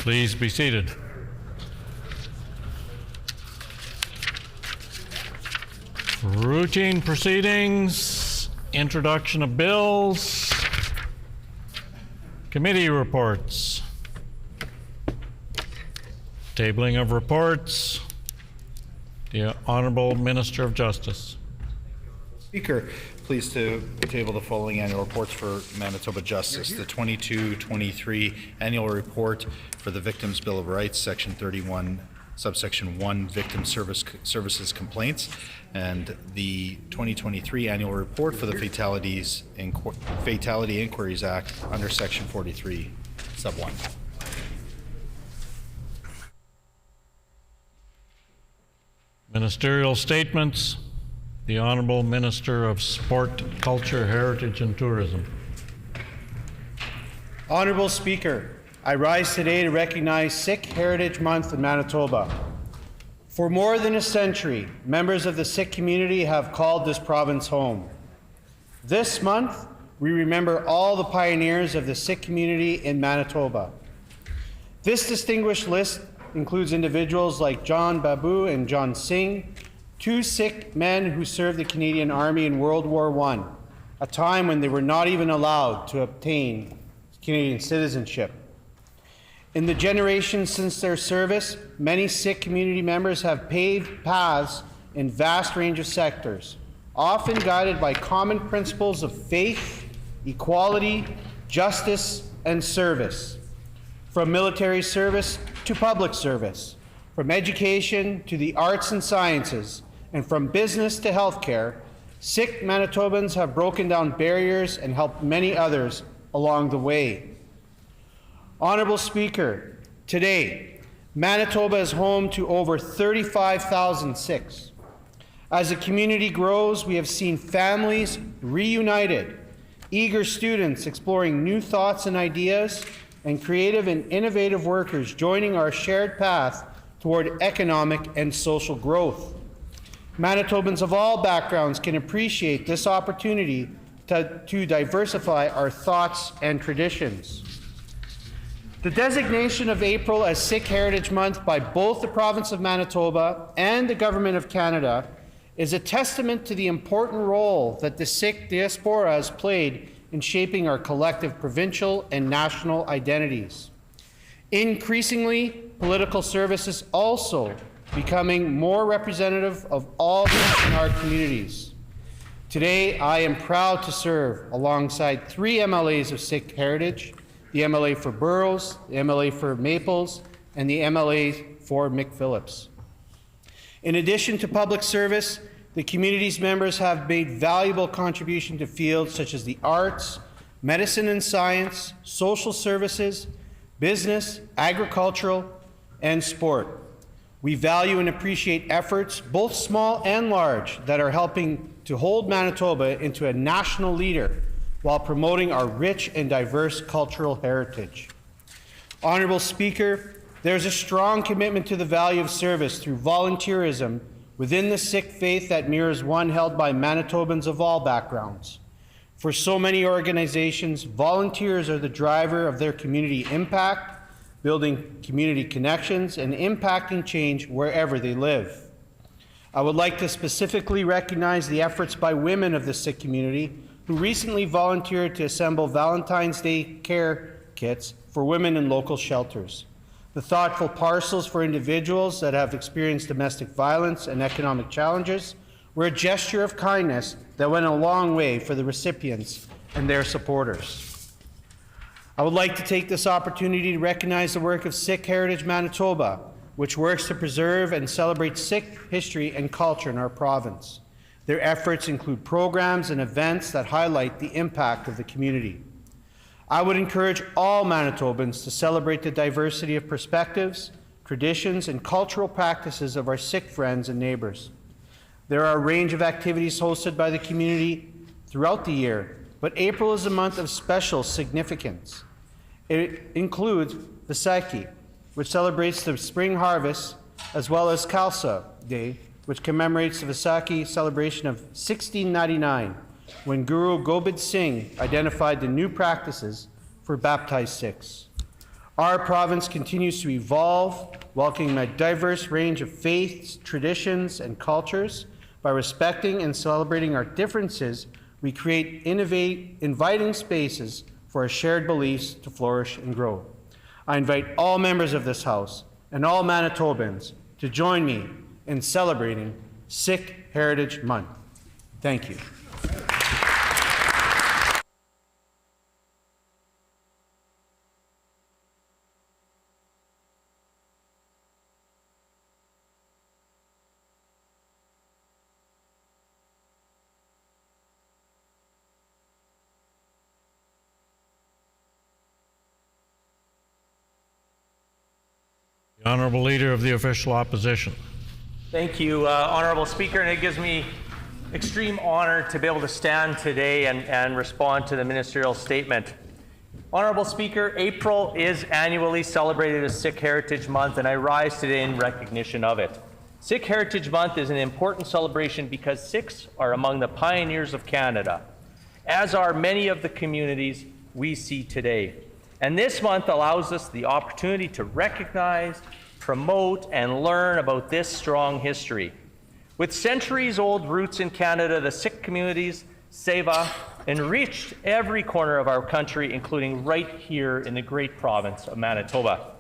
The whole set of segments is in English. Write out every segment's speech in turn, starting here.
Please be seated. Routine proceedings, introduction of bills, committee reports, tabling of reports. The Honorable Minister of Justice. Speaker, pleased to table the following annual reports for Manitoba Justice. The 22-23 annual report for the Victims' Bill of Rights, Section 31, Subsection 1, Victim Services Complaints, and the 2023 annual report for the Fatality Inquiries Act under Section 43, Sub 1. Ministerial statements. The Honorable Minister of Sport, Culture, Heritage and Tourism. Honorable Speaker, I rise today to recognize Sikh Heritage Month in Manitoba. For more than a century, members of the Sikh community have called this province home. This month, we remember all the pioneers of the Sikh community in Manitoba. This distinguished list includes individuals like John Babu and John Singh, two Sikh men who served the Canadian Army in World War I, a time when they were not even allowed to obtain Canadian citizenship. In the generations since their service, many Sikh community members have paved paths in vast range of sectors, often guided by common principles of faith, equality, justice, and service. From military service to public service, from education to the arts and sciences, and from business to healthcare, Sikh Manitobans have broken down barriers and helped many others along the way. Honorable Speaker, today, Manitoba is home to over 35,000 Sikhs. As the community grows, we have seen families reunited, eager students exploring new thoughts and ideas, and creative and innovative workers joining our shared path toward economic and social growth. Manitobans of all backgrounds can appreciate this opportunity to diversify our thoughts and traditions. The designation of April as Sikh Heritage Month by both the Province of Manitoba and the Government of Canada is a testament to the important role that the Sikh diaspora has played in shaping our collective provincial and national identities. Increasingly, political service is also becoming more representative of all in our communities. Today, I am proud to serve alongside 3 MLAs of Sikh heritage, the MLA for Burroughs, the MLA for Maples, and the MLA for McPhillips. In addition to public service, the community's members have made valuable contribution to fields such as the arts, medicine and science, social services, business, agricultural, and sport. We value and appreciate efforts, both small and large, that are helping to hold Manitoba into a national leader while promoting our rich and diverse cultural heritage. Honorable Speaker, there's a strong commitment to the value of service through volunteerism within the Sikh faith that mirrors one held by Manitobans of all backgrounds. For so many organizations, volunteers are the driver of their community impact, building community connections, and impacting change wherever they live. I would like to specifically recognize the efforts by women of the Sikh community who recently volunteered to assemble Valentine's Day care kits for women in local shelters. The thoughtful parcels for individuals that have experienced domestic violence and economic challenges were a gesture of kindness that went a long way for the recipients and their supporters. I would like to take this opportunity to recognize the work of Sikh Heritage Manitoba, which works to preserve and celebrate Sikh history and culture in our province. Their efforts include programs and events that highlight the impact of the community. I would encourage all Manitobans to celebrate the diversity of perspectives, traditions, and cultural practices of our Sikh friends and neighbors. There are a range of activities hosted by the community throughout the year, but April is a month of special significance. It includes Vaisakhi, which celebrates the spring harvest, as well as Khalsa Day, which commemorates the Vaisakhi celebration of 1699, when Guru Gobind Singh identified the new practices for baptized Sikhs. Our province continues to evolve, welcoming a diverse range of faiths, traditions, and cultures. By respecting and celebrating our differences, we create inviting spaces for our shared beliefs to flourish and grow. I invite all members of this House and all Manitobans to join me in celebrating Sikh Heritage Month. Thank you. The Honourable Leader of the Official Opposition. Thank you, Honourable Speaker, and it gives me extreme honor to be able to stand today and respond to the ministerial statement. Honourable Speaker, April is annually celebrated as Sikh Heritage Month, and I rise today in recognition of it. Sikh Heritage Month is an important celebration because Sikhs are among the pioneers of Canada, as are many of the communities we see today. And this month allows us the opportunity to recognize, promote, and learn about this strong history. With centuries-old roots in Canada, the Sikh communities, Seva, enriched every corner of our country, including right here in the great province of Manitoba.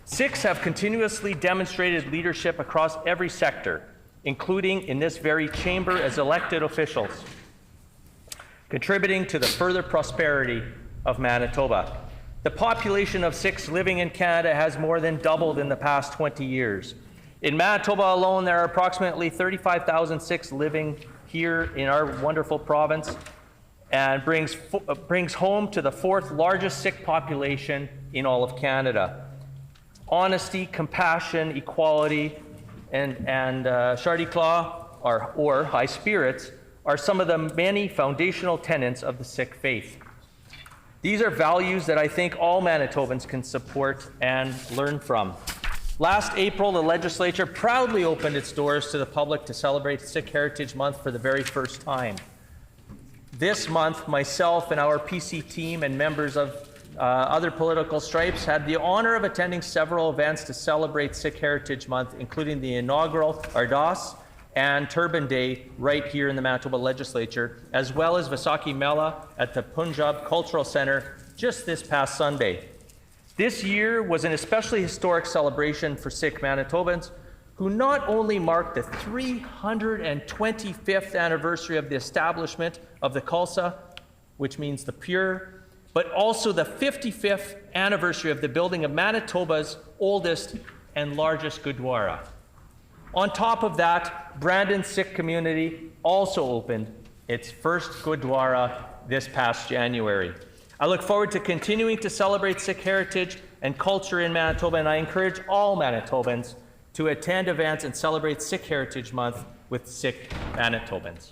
Sikhs have continuously demonstrated leadership across every sector, including in this very chamber as elected officials, contributing to the further prosperity of Manitoba. The population of Sikhs living in Canada has more than doubled in the past 20 years. In Manitoba alone, there are approximately 35,000 Sikhs living here in our wonderful province, and brings home to the fourth largest Sikh population in all of Canada. Honesty, compassion, equality, and Chardikla, or high spirits, are some of the many foundational tenets of the Sikh faith. These are values that I think all Manitobans can support and learn from. Last April, the Legislature proudly opened its doors to the public to celebrate Sikh Heritage Month for the very first time. This month, myself and our PC team and members of other political stripes had the honor of attending several events to celebrate Sikh Heritage Month, including the inaugural Ardas and Turban Day right here in the Manitoba Legislature, as well as Vaisakhi Mela at the Punjab Cultural Centre just this past Sunday. This year was an especially historic celebration for Sikh Manitobans, who not only marked the 325th anniversary of the establishment of the Khalsa, which means the pure, but also the 55th anniversary of the building of Manitoba's oldest and largest Gurdwara. On top of that, Brandon Sikh community also opened its first Gurdwara this past January. I look forward to continuing to celebrate Sikh heritage and culture in Manitoba, and I encourage all Manitobans to attend events and celebrate Sikh Heritage Month with Sikh Manitobans.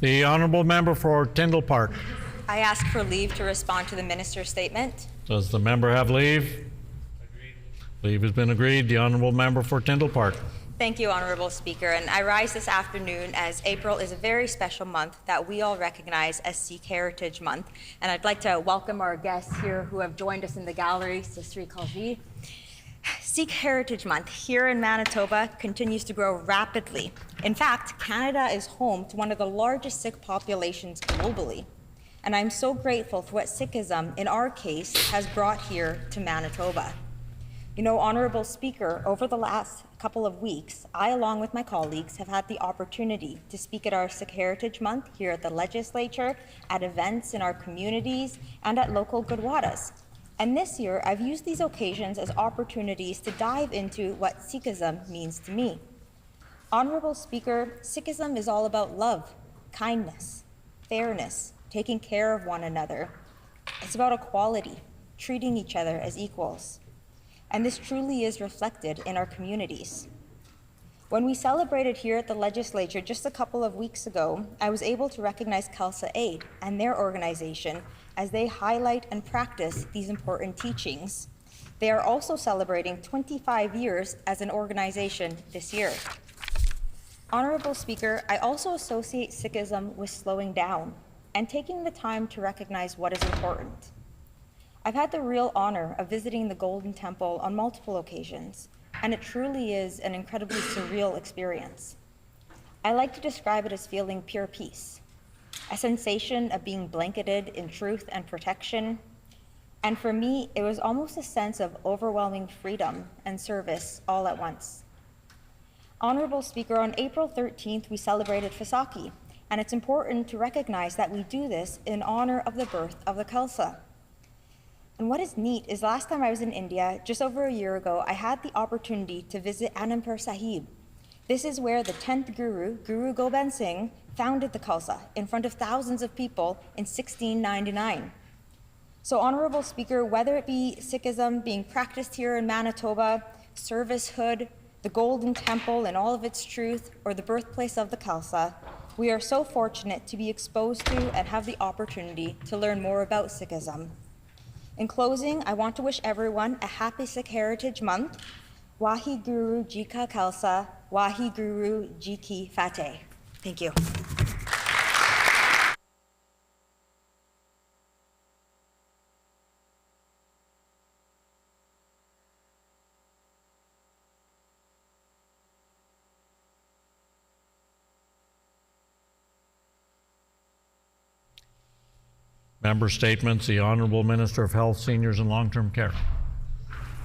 The Honourable Member for Tyndall Park. I ask for leave to respond to the minister's statement. Does the member have leave? Agreed. Leave has been agreed. The Honourable Member for Tyndall Park. Thank you, Honourable Speaker. And I rise this afternoon as April is a very special month that we all recognize as Sikh Heritage Month. And I'd like to welcome our guests here who have joined us in the gallery, Sri Kalji. Sikh Heritage Month here in Manitoba continues to grow rapidly. In fact, Canada is home to one of the largest Sikh populations globally. And I'm so grateful for what Sikhism, in our case, has brought here to Manitoba. You know, Honourable Speaker, over the last couple of weeks, I, along with my colleagues, have had the opportunity to speak at our Sikh Heritage Month here at the Legislature, at events in our communities, and at local Gurdwaras. And this year, I've used these occasions as opportunities to dive into what Sikhism means to me. Honourable Speaker, Sikhism is all about love, kindness, fairness, taking care of one another. It's about equality, treating each other as equals. And this truly is reflected in our communities. When we celebrated here at the Legislature just a couple of weeks ago, I was able to recognize Khalsa Aid and their organization as they highlight and practice these important teachings. They are also celebrating 25 years as an organization this year. Honorable Speaker, I also associate Sikhism with slowing down and taking the time to recognize what is important. I've had the real honor of visiting the Golden Temple on multiple occasions, and it truly is an incredibly surreal experience. I like to describe it as feeling pure peace, a sensation of being blanketed in truth and protection, and for me, it was almost a sense of overwhelming freedom and service all at once. Honorable Speaker, on April 13th, we celebrated Vaisakhi, and it's important to recognize that we do this in honor of the birth of the Khalsa. And what is neat is last time I was in India, just over a year ago, I had the opportunity to visit Anandpur Sahib. This is where the 10th Guru, Guru Gobind Singh, founded the Khalsa in front of thousands of people in 1699. So, Honorable Speaker, whether it be Sikhism being practiced here in Manitoba, servicehood, the Golden Temple and all of its truth, or the birthplace of the Khalsa, we are so fortunate to be exposed to and have the opportunity to learn more about Sikhism. In closing, I want to wish everyone a happy Sikh Heritage Month. Wahi Guru Ji Ka Khalsa, Wahi Guru Ji Ki Fateh. Thank you. Member statements. The Honourable Minister of Health, Seniors and Long-Term Care.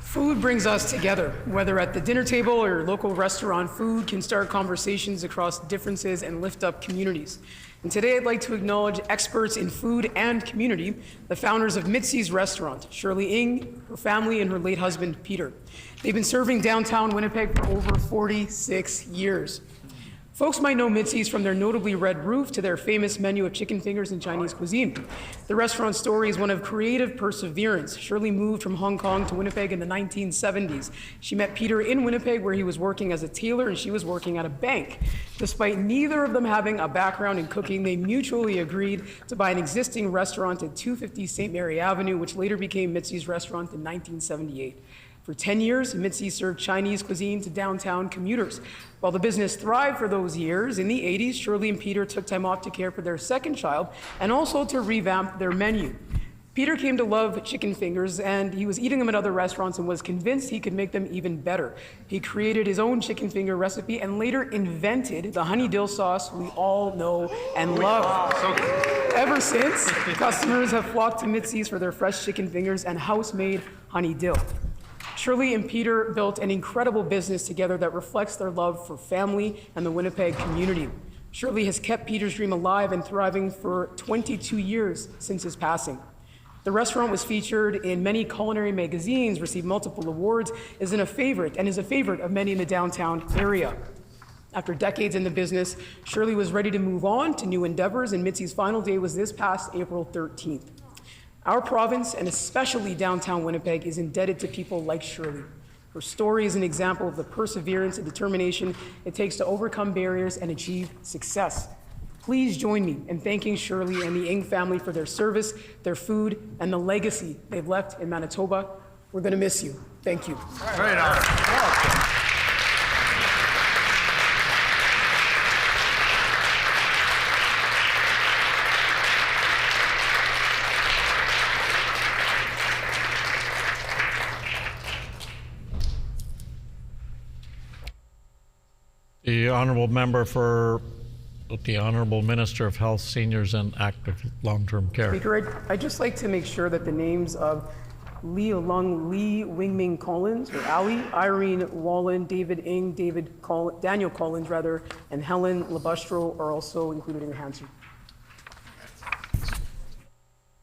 Food brings us together. Whether at the dinner table or your local restaurant, food can start conversations across differences and lift up communities. And today I'd like to acknowledge experts in food and community, the founders of Mitzi's Restaurant, Shirley Ng, her family, and her late husband, Peter. They've been serving downtown Winnipeg for over 46 years. Folks might know Mitzi's from their notably red roof to their famous menu of chicken fingers and Chinese cuisine. The restaurant's story is one of creative perseverance. Shirley moved from Hong Kong to Winnipeg in the 1970s. She met Peter in Winnipeg, where he was working as a tailor and she was working at a bank. Despite neither of them having a background in cooking, they mutually agreed to buy an existing restaurant at 250 St. Mary Avenue, which later became Mitzi's Restaurant in 1978. For 10 years, Mitzi served Chinese cuisine to downtown commuters. While the business thrived for those years, in the 80s, Shirley and Peter took time off to care for their second child and also to revamp their menu. Peter came to love chicken fingers, and he was eating them at other restaurants and was convinced he could make them even better. He created his own chicken finger recipe and later invented the honey dill sauce we all know and love. Ever since, customers have flocked to Mitzi's for their fresh chicken fingers and house-made honey dill. Shirley and Peter built an incredible business together that reflects their love for family and the Winnipeg community. Shirley has kept Peter's dream alive and thriving for 22 years since his passing. The restaurant was featured in many culinary magazines, received multiple awards, is a favorite of many in the downtown area. After decades in the business, Shirley was ready to move on to new endeavors, and Mitzi's final day was this past April 13th. Our province, and especially downtown Winnipeg, is indebted to people like Shirley. Her story is an example of the perseverance and determination it takes to overcome barriers and achieve success. Please join me in thanking Shirley and the Ng family for their service, their food, and the legacy they've left in Manitoba. We're going to miss you. Thank you. Very nice. The Honourable Minister of Health, Seniors and Active Long-Term Care. Speaker, I'd just like to make sure that the names of Lee Alung Lee Wingming Collins, or Ali, Irene Wallen, David Ng, Daniel Collins, and Helen Labustro are also included in your answer.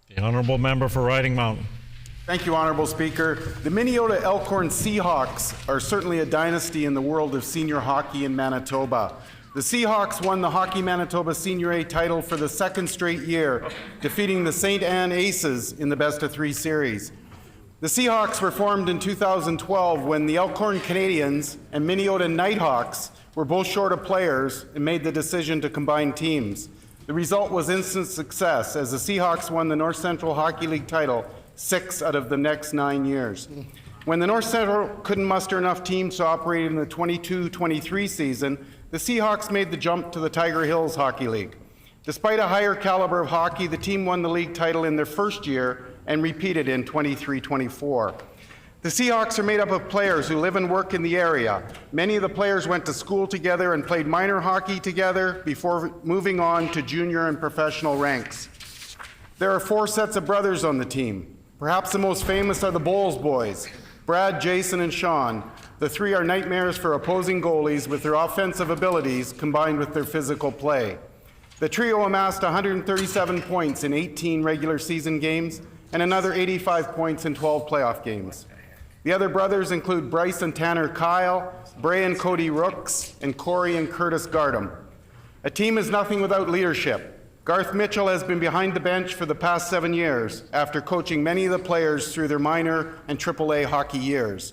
The Honourable Member for Riding Mountain. Thank you, Honourable Speaker. The Minnesota Elkhorn Seahawks are certainly a dynasty in the world of senior hockey in Manitoba. The Seahawks won the Hockey Manitoba Senior A title for the second straight year, defeating the St. Anne Aces in the best-of-3 series. The Seahawks were formed in 2012 when the Elkhorn Canadians and Minnesota Nighthawks were both short of players and made the decision to combine teams. The result was instant success as the Seahawks won the North Central Hockey League title 6 out of the next 9 years. When the North Central couldn't muster enough teams to operate in the 22-23 season, the Seahawks made the jump to the Tiger Hills Hockey League. Despite a higher caliber of hockey, the team won the league title in their first year and repeated in 23-24. The Seahawks are made up of players who live and work in the area. Many of the players went to school together and played minor hockey together before moving on to junior and professional ranks. There are 4 sets of brothers on the team. Perhaps the most famous are the Bowles boys, Brad, Jason, and Sean. The 3 are nightmares for opposing goalies with their offensive abilities combined with their physical play. The trio amassed 137 points in 18 regular season games and another 85 points in 12 playoff games. The other brothers include Bryce and Tanner Kyle, Bray and Cody Rooks, and Corey and Curtis Gardam. A team is nothing without leadership. Garth Mitchell has been behind the bench for the past 7 years after coaching many of the players through their minor and AAA hockey years.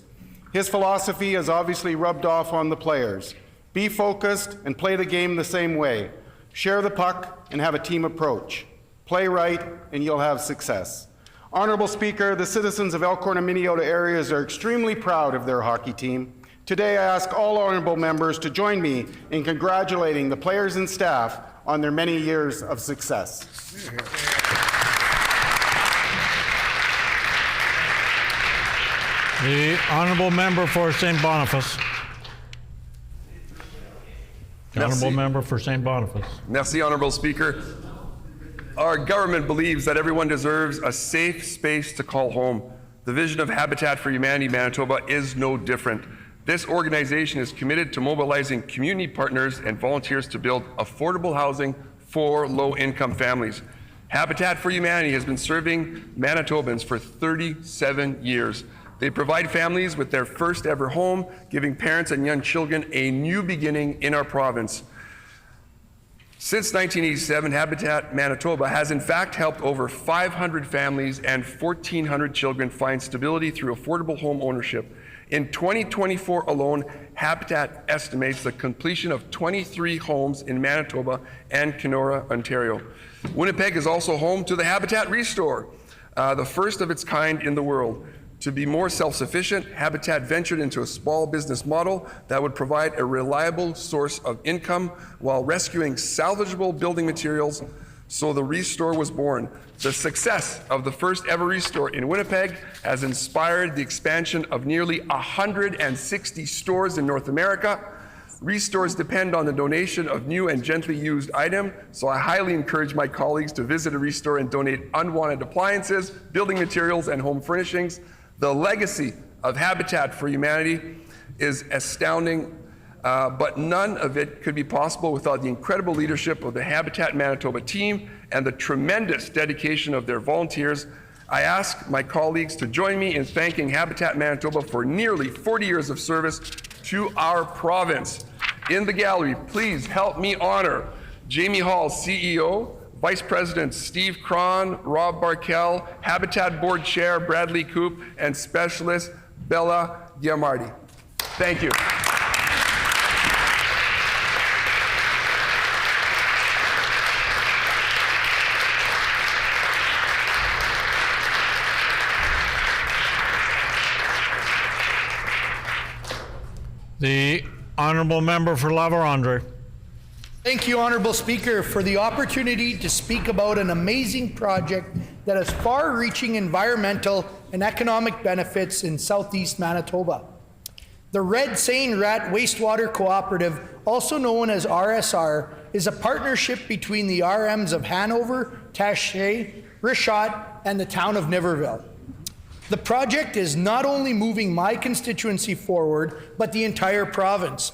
His philosophy has obviously rubbed off on the players. Be focused and play the game the same way. Share the puck and have a team approach. Play right and you'll have success. Honorable Speaker, the citizens of Elkhorn and Minneota areas are extremely proud of their hockey team. Today I ask all honorable members to join me in congratulating the players and staff on their many years of success. The honourable member for St. Boniface. The honourable member for St. Boniface. Merci, Honourable Speaker. Our government believes that everyone deserves a safe space to call home. The vision of Habitat for Humanity Manitoba is no different. This organization is committed to mobilizing community partners and volunteers to build affordable housing for low-income families. Habitat for Humanity has been serving Manitobans for 37 years. They provide families with their first ever home, giving parents and young children a new beginning in our province. Since 1987, Habitat Manitoba has in fact helped over 500 families and 1,400 children find stability through affordable home ownership. In 2024 alone, Habitat estimates the completion of 23 homes in Manitoba and Kenora, Ontario. Winnipeg is also home to the Habitat Restore, the first of its kind in the world. To be more self-sufficient, Habitat ventured into a small business model that would provide a reliable source of income while rescuing salvageable building materials, so the Restore was born. The success of the first ever Restore in Winnipeg has inspired the expansion of nearly 160 stores in North America. Restores depend on the donation of new and gently used items, so I highly encourage my colleagues to visit a Restore and donate unwanted appliances, building materials, and home furnishings. The legacy of Habitat for Humanity is astounding, but none of it could be possible without the incredible leadership of the Habitat Manitoba team and the tremendous dedication of their volunteers. I ask my colleagues to join me in thanking Habitat Manitoba for nearly 40 years of service to our province. In the gallery, please help me honor Jamie Hall, CEO, Vice President Steve Cron, Rob Barkel, Habitat Board Chair Bradley Coop, and Specialist Bella Giamardi. Thank you. The honourable member for La Vérendrye. Thank you, Honourable Speaker, for the opportunity to speak about an amazing project that has far-reaching environmental and economic benefits in southeast Manitoba. The Red Seine Rat Wastewater Cooperative, also known as RSR, is a partnership between the RMs of Hanover, Taché, Richat, and the town of Niverville. The project is not only moving my constituency forward, but the entire province.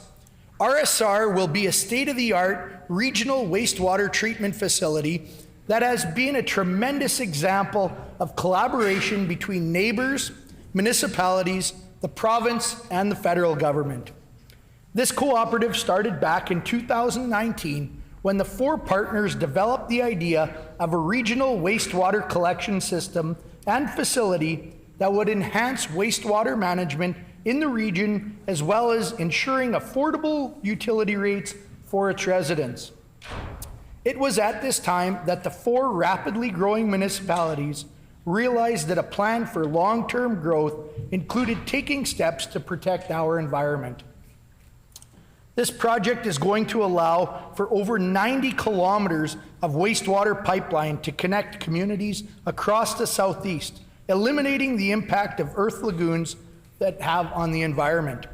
RSR will be a state-of-the-art regional wastewater treatment facility that has been a tremendous example of collaboration between neighbors, municipalities, the province, and the federal government. This cooperative started back in 2019 when the 4 partners developed the idea of a regional wastewater collection system and facility that would enhance wastewater management in the region, as well as ensuring affordable utility rates for its residents. It was at this time that the 4 rapidly growing municipalities realized that a plan for long-term growth included taking steps to protect our environment. This project is going to allow for over 90 kilometers of wastewater pipeline to connect communities across the southeast, eliminating the impact of earth lagoons that have on the environment.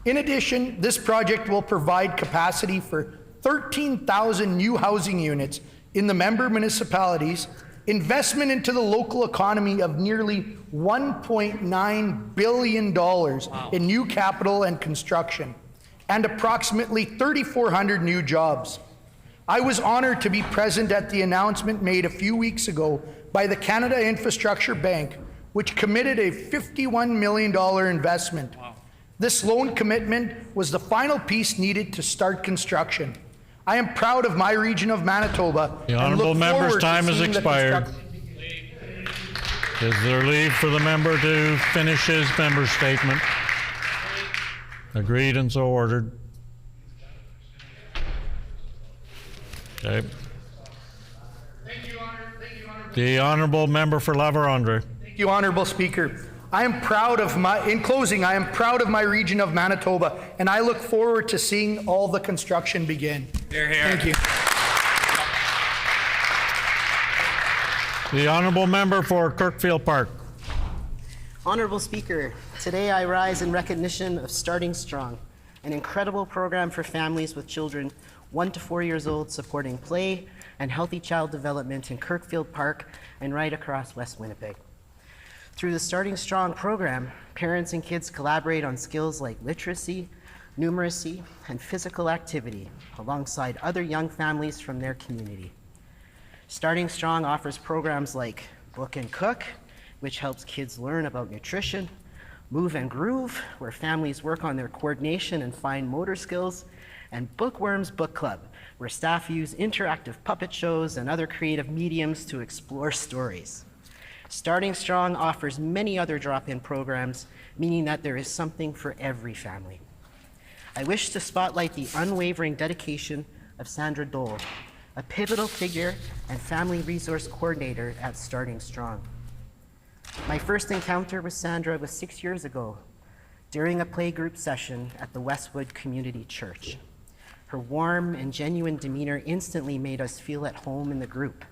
In addition, this project will provide capacity for 13,000 new housing units in the member municipalities, investment into the local economy of nearly $1.9 billion in new capital and construction, and approximately 3,400 new jobs. I was honored to be present at the announcement made a few weeks ago by the Canada Infrastructure Bank, which committed a $51 million investment. This loan commitment was the final piece needed to start construction. I am proud of my region of Manitoba. The honourable member's time has expired. Is there leave for the member to finish his member statement? Agreed and so ordered. Okay. The honourable member for La Vérendrye. Thank you, Honourable Speaker. In closing, I am proud of my region of Manitoba, and I look forward to seeing all the construction begin. Hear, hear. Thank you. The honourable member for Kirkfield Park. Honourable Speaker, today I rise in recognition of Starting Strong, an incredible program for families with children 1 to 4 years old, supporting play and healthy child development in Kirkfield Park and right across West Winnipeg. Through the Starting Strong program, parents and kids collaborate on skills like literacy, numeracy, and physical activity alongside other young families from their community. Starting Strong offers programs like Book and Cook, which helps kids learn about nutrition, Move and Groove, where families work on their coordination and fine motor skills, and Bookworms Book Club, where staff use interactive puppet shows and other creative mediums to explore stories. Starting Strong offers many other drop-in programs, meaning that there is something for every family. I wish to spotlight the unwavering dedication of Sandra Dole, a pivotal figure and family resource coordinator at Starting Strong. My first encounter with Sandra was 6 years ago during a playgroup session at the Westwood Community Church. Her warm and genuine demeanor instantly made us feel at home in the group.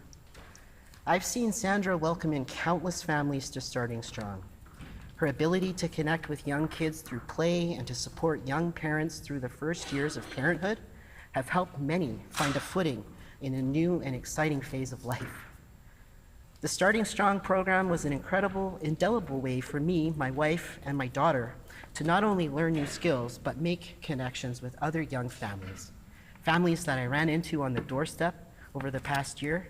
I've seen Sandra welcome in countless families to Starting Strong. Her ability to connect with young kids through play and to support young parents through the first years of parenthood have helped many find a footing in a new and exciting phase of life. The Starting Strong program was an incredible, indelible way for me, my wife, and my daughter to not only learn new skills, but make connections with other young families. Families that I ran into on the doorstep over the past year,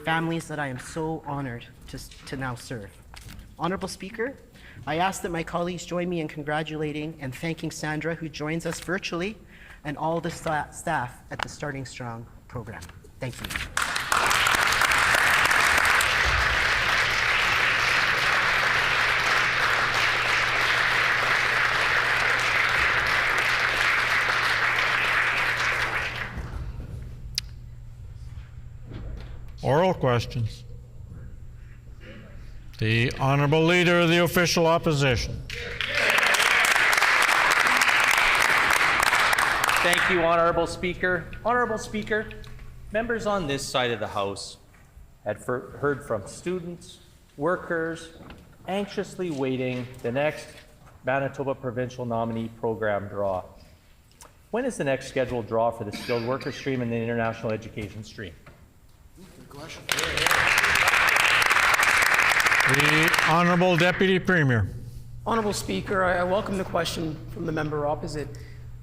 families that I am so honored to now serve. Honourable Speaker, I ask that my colleagues join me in congratulating and thanking Sandra, who joins us virtually, and all the staff at the Starting Strong program. Thank you. Oral questions. The Honourable Leader of the Official Opposition. Thank you, Honourable Speaker. Honourable Speaker, members on this side of the House had heard from students, workers, anxiously waiting the next Manitoba Provincial Nominee Program draw. When is the next scheduled draw for the skilled worker stream and the international education stream? The Honourable Deputy Premier. Honourable Speaker, I welcome the question from the member opposite.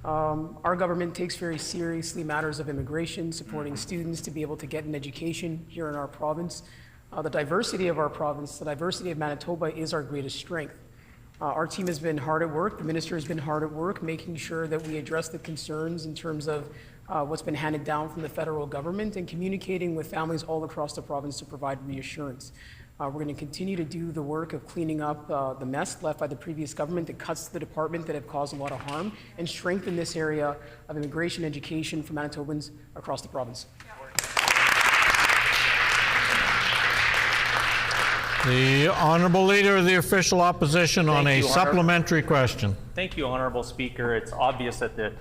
Our government takes very seriously matters of immigration, supporting students to be able to get an education here in our province. The diversity of our province, the diversity of Manitoba is our greatest strength. Our team has been hard at work, the minister has been hard at work, making sure that we address the concerns in terms of what's been handed down from the federal government and communicating with families all across the province to provide reassurance. We're going to continue to do the work of cleaning up the mess left by the previous government, the cuts to the department that have caused a lot of harm, and strengthen this area of immigration education for Manitobans across the province. The Honourable Leader of the Official Opposition on a supplementary question. Thank you, Honourable Speaker. It's obvious that the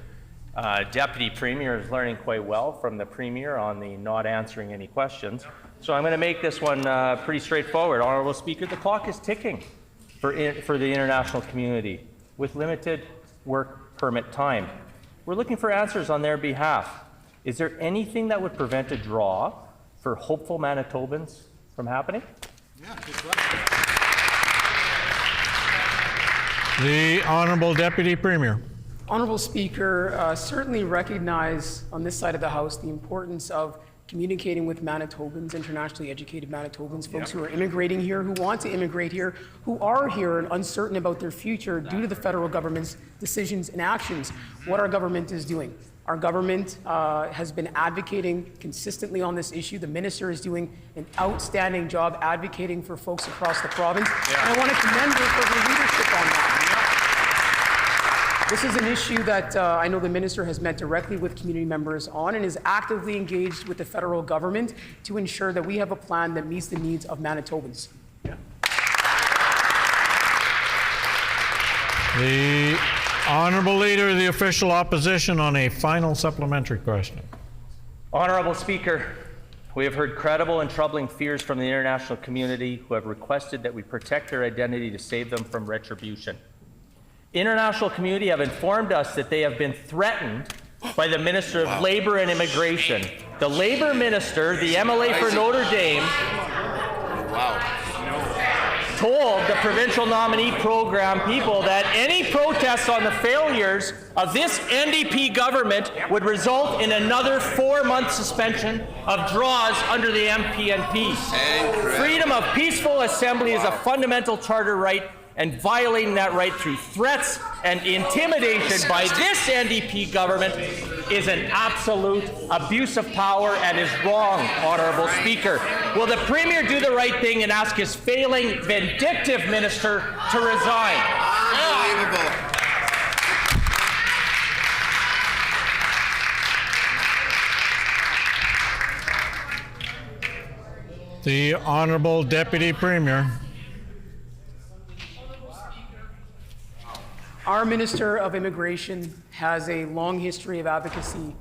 Deputy Premier is learning quite well from the Premier on the not answering any questions. So I'm going to make this one pretty straightforward. Honourable Speaker, the clock is ticking for the international community with limited work permit time. We're looking for answers on their behalf. Is there anything that would prevent a draw for hopeful Manitobans from happening? Yeah, good question. The Honourable Deputy Premier. Honourable Speaker, certainly recognize on this side of the House the importance of communicating with Manitobans, internationally educated Manitobans, folks who are immigrating here, who want to immigrate here, who are here and uncertain about their future due to the federal government's decisions and actions. What our government is doing. Our government has been advocating consistently on this issue. The minister is doing an outstanding job advocating for folks across the province. And I want to commend her for her leadership on that. This is an issue that I know the minister has met directly with community members on and is actively engaged with the federal government to ensure that we have a plan that meets the needs of Manitobans. The Honourable Leader of the Official Opposition on a final supplementary question. Honourable Speaker, we have heard credible and troubling fears from the international community who have requested that we protect their identity to save them from retribution. International community have informed us that they have been threatened by the Minister of Labour and Immigration. The Labour Minister, the MLA for Notre Dame, told the provincial nominee program people that any protests on the failures of this NDP government would result in another 4-month suspension of draws under the MPNP. Freedom of peaceful assembly is a fundamental charter right, and violating that right through threats and intimidation by this NDP government is an absolute abuse of power and is wrong, Honourable Speaker. Will the Premier do the right thing and ask his failing, vindictive minister to resign? Unbelievable. The Honourable Deputy Premier. Our Minister of Immigration has a long history of advocacy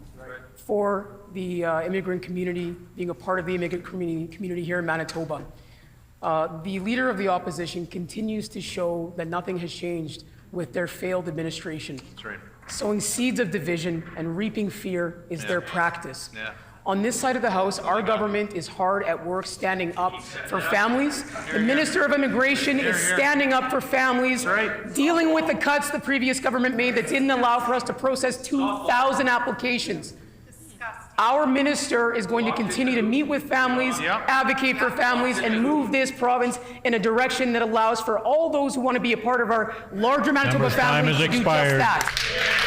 for the immigrant community, being a part of the immigrant community here in Manitoba. The Leader of the Opposition continues to show that nothing has changed with their failed administration. That's right. Sowing seeds of division and reaping fear is their practice. On this side of the House, our government is hard at work standing up for families. The Minister of Immigration is standing up for families, dealing with the cuts the previous government made that didn't allow for us to process 2,000 applications. Our minister is going to continue to meet with families, advocate for families, and move this province in a direction that allows for all those who want to be a part of our larger Manitoba family to do just that.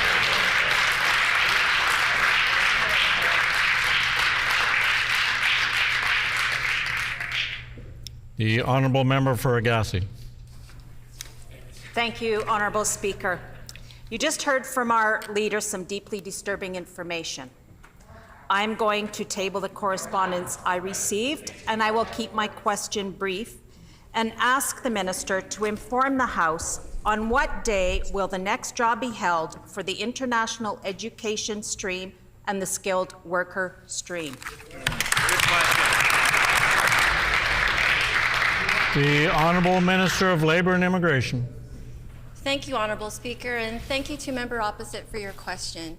The Honourable Member for Agassiz. Thank you, Honourable Speaker. You just heard from our leader some deeply disturbing information. I'm going to table the correspondence I received, and I will keep my question brief and ask the Minister to inform the House on what day will the next draw be held for the international education stream and the skilled worker stream. The Honourable Minister of Labour and Immigration. Thank you, Honourable Speaker, and thank you to Member Opposite for your question.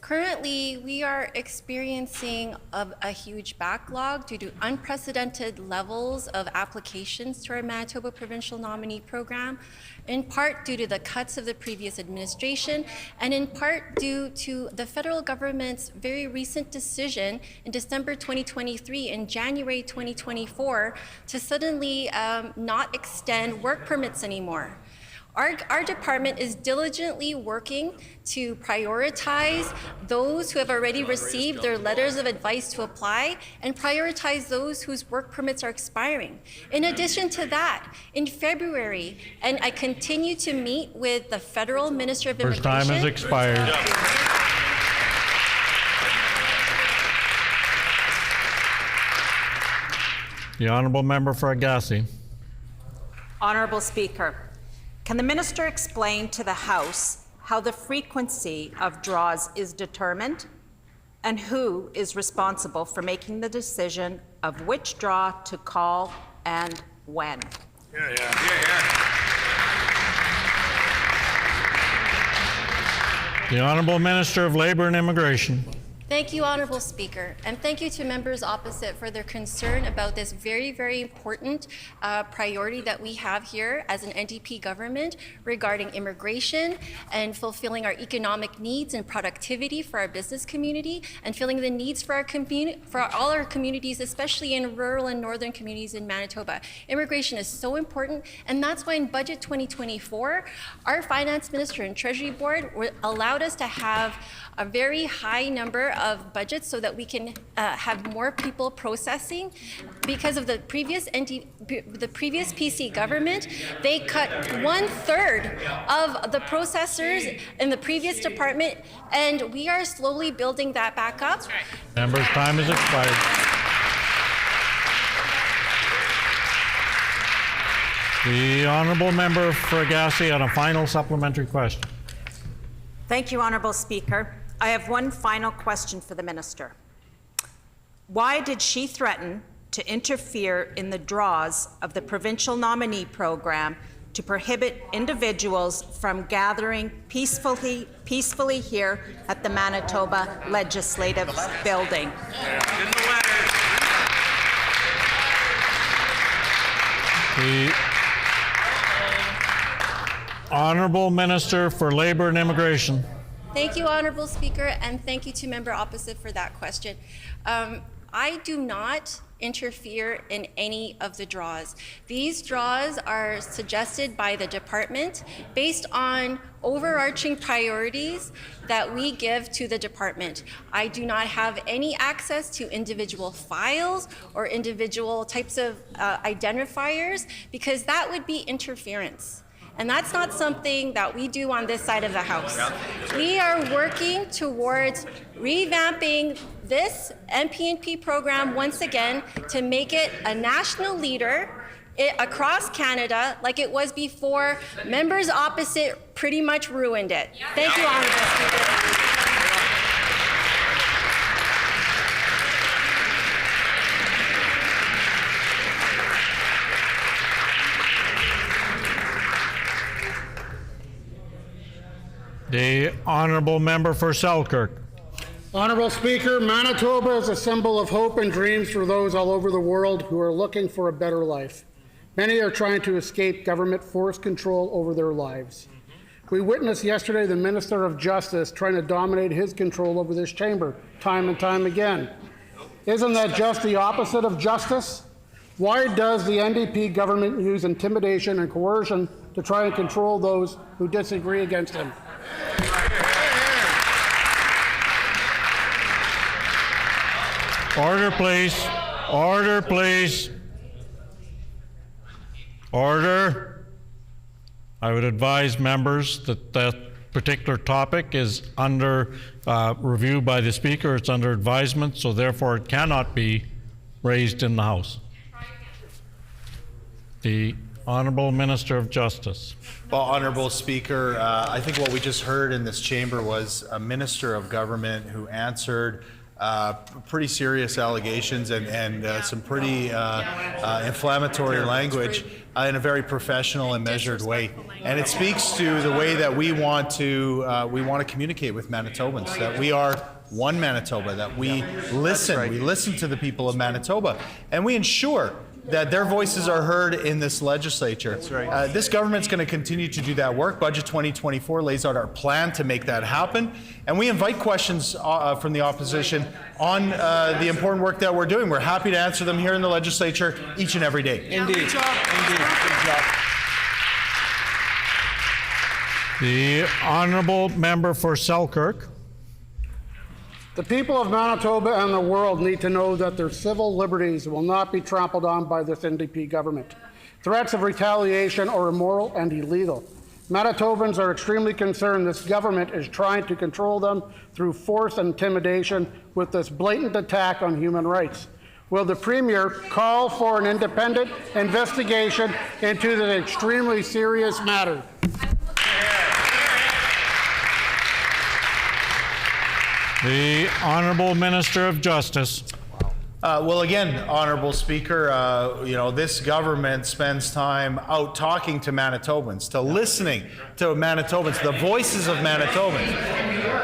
Currently, we are experiencing a huge backlog due to unprecedented levels of applications to our Manitoba Provincial Nominee Program, in part due to the cuts of the previous administration, and in part due to the federal government's very recent decision in December 2023 and January 2024 to suddenly not extend work permits anymore. Our department is diligently working to prioritize those who have already received their letters of advice to apply and prioritize those whose work permits are expiring. In addition to that, in February, and I continue to meet with the Federal Minister of Immigration. First time has expired. The honourable member for Agassiz. Honourable Speaker, can the Minister explain to the House how the frequency of draws is determined and who is responsible for making the decision of which draw to call and when? The Honourable Minister of Labour and Immigration. Thank you, Honourable Speaker, and thank you to members opposite for their concern about this very, very important priority that we have here as an NDP government regarding immigration and fulfilling our economic needs and productivity for our business community and filling the needs for all our communities, especially in rural and northern communities in Manitoba. Immigration is so important, and that's why in Budget 2024, our Finance Minister and Treasury Board allowed us to have a very high number of budgets so that we can have more people processing. Because of the previous PC government, they cut 1/3 of the processors in the previous department, and we are slowly building that back up. Member's time has expired. The honourable member for Agassiz on a final supplementary question. Thank you, Honourable Speaker. I have one final question for the Minister. Why did she threaten to interfere in the draws of the provincial nominee program to prohibit individuals from gathering peacefully here at the Manitoba Legislative Building? The Honourable Minister for Labour and Immigration. Thank you, Honourable Speaker, and thank you to member opposite for that question. I do not interfere in any of the draws. These draws are suggested by the department based on overarching priorities that we give to the department. I do not have any access to individual files or individual types of identifiers because that would be interference. And that's not something that we do on this side of the House. We are working towards revamping this MP&P program once again to make it a national leader across Canada like it was before. Members opposite pretty much ruined it. Thank you, Honourable Speaker. The honourable member for Selkirk. Honourable Speaker, Manitoba is a symbol of hope and dreams for those all over the world who are looking for a better life. Many are trying to escape government forced control over their lives. We witnessed yesterday the Minister of Justice trying to dominate his control over this chamber time and time again. Isn't that just the opposite of justice? Why does the NDP government use intimidation and coercion to try and control those who disagree against him? Order, please. Order, please. Order. I would advise members that that particular topic is under review by the Speaker. It's under advisement, so therefore it cannot be raised in the House. The Honourable Minister of Justice. Well, Honourable Speaker, I think what we just heard in this chamber was a Minister of Government who answered pretty serious allegations and some pretty inflammatory language in a very professional and measured way. And it speaks to the way that we want to communicate with Manitobans, that we are one Manitoba, that we listen. We listen to the people of Manitoba, and we ensure that their voices are heard in this legislature. That's right. This government's going to continue to do that work. Budget 2024 lays out our plan to make that happen. And we invite questions from the opposition on the important work that we're doing. We're happy to answer them here in the legislature each and every day. Indeed. Indeed. Good job. The honourable member for Selkirk. The people of Manitoba and the world need to know that their civil liberties will not be trampled on by this NDP government. Threats of retaliation are immoral and illegal. Manitobans are extremely concerned this government is trying to control them through force and intimidation with this blatant attack on human rights. Will the Premier call for an independent investigation into this extremely serious matter? The Honourable Minister of Justice. Well, again, Honourable Speaker, this government spends time out talking to Manitobans, to listening to Manitobans, the voices of Manitobans.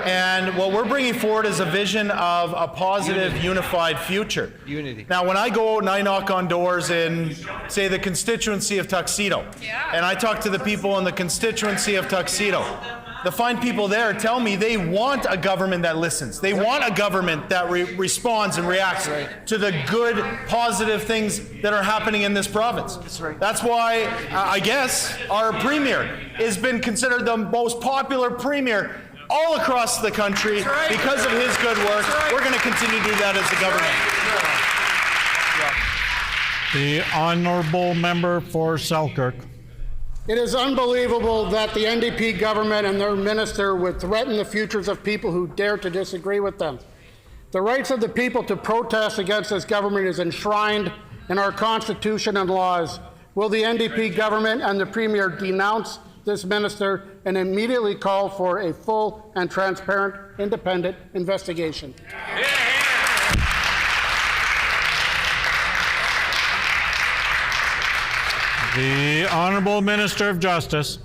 And what we're bringing forward is a vision of a positive, unified future. Unity. Now, when I go out and I knock on doors in, say, the constituency of Tuxedo, and I talk to the people in the constituency of Tuxedo, the fine people there tell me they want a government that listens. They want a government that responds and reacts to the good, positive things that are happening in this province. That's why, I guess, our premier has been considered the most popular premier all across the country because of his good work. We're going to continue to do that as a government. The honourable member for Selkirk. It is unbelievable that the NDP government and their minister would threaten the futures of people who dare to disagree with them. The rights of the people to protest against this government is enshrined in our Constitution and laws. Will the NDP government and the Premier denounce this minister and immediately call for a full and transparent independent investigation? The Honourable Minister of Justice.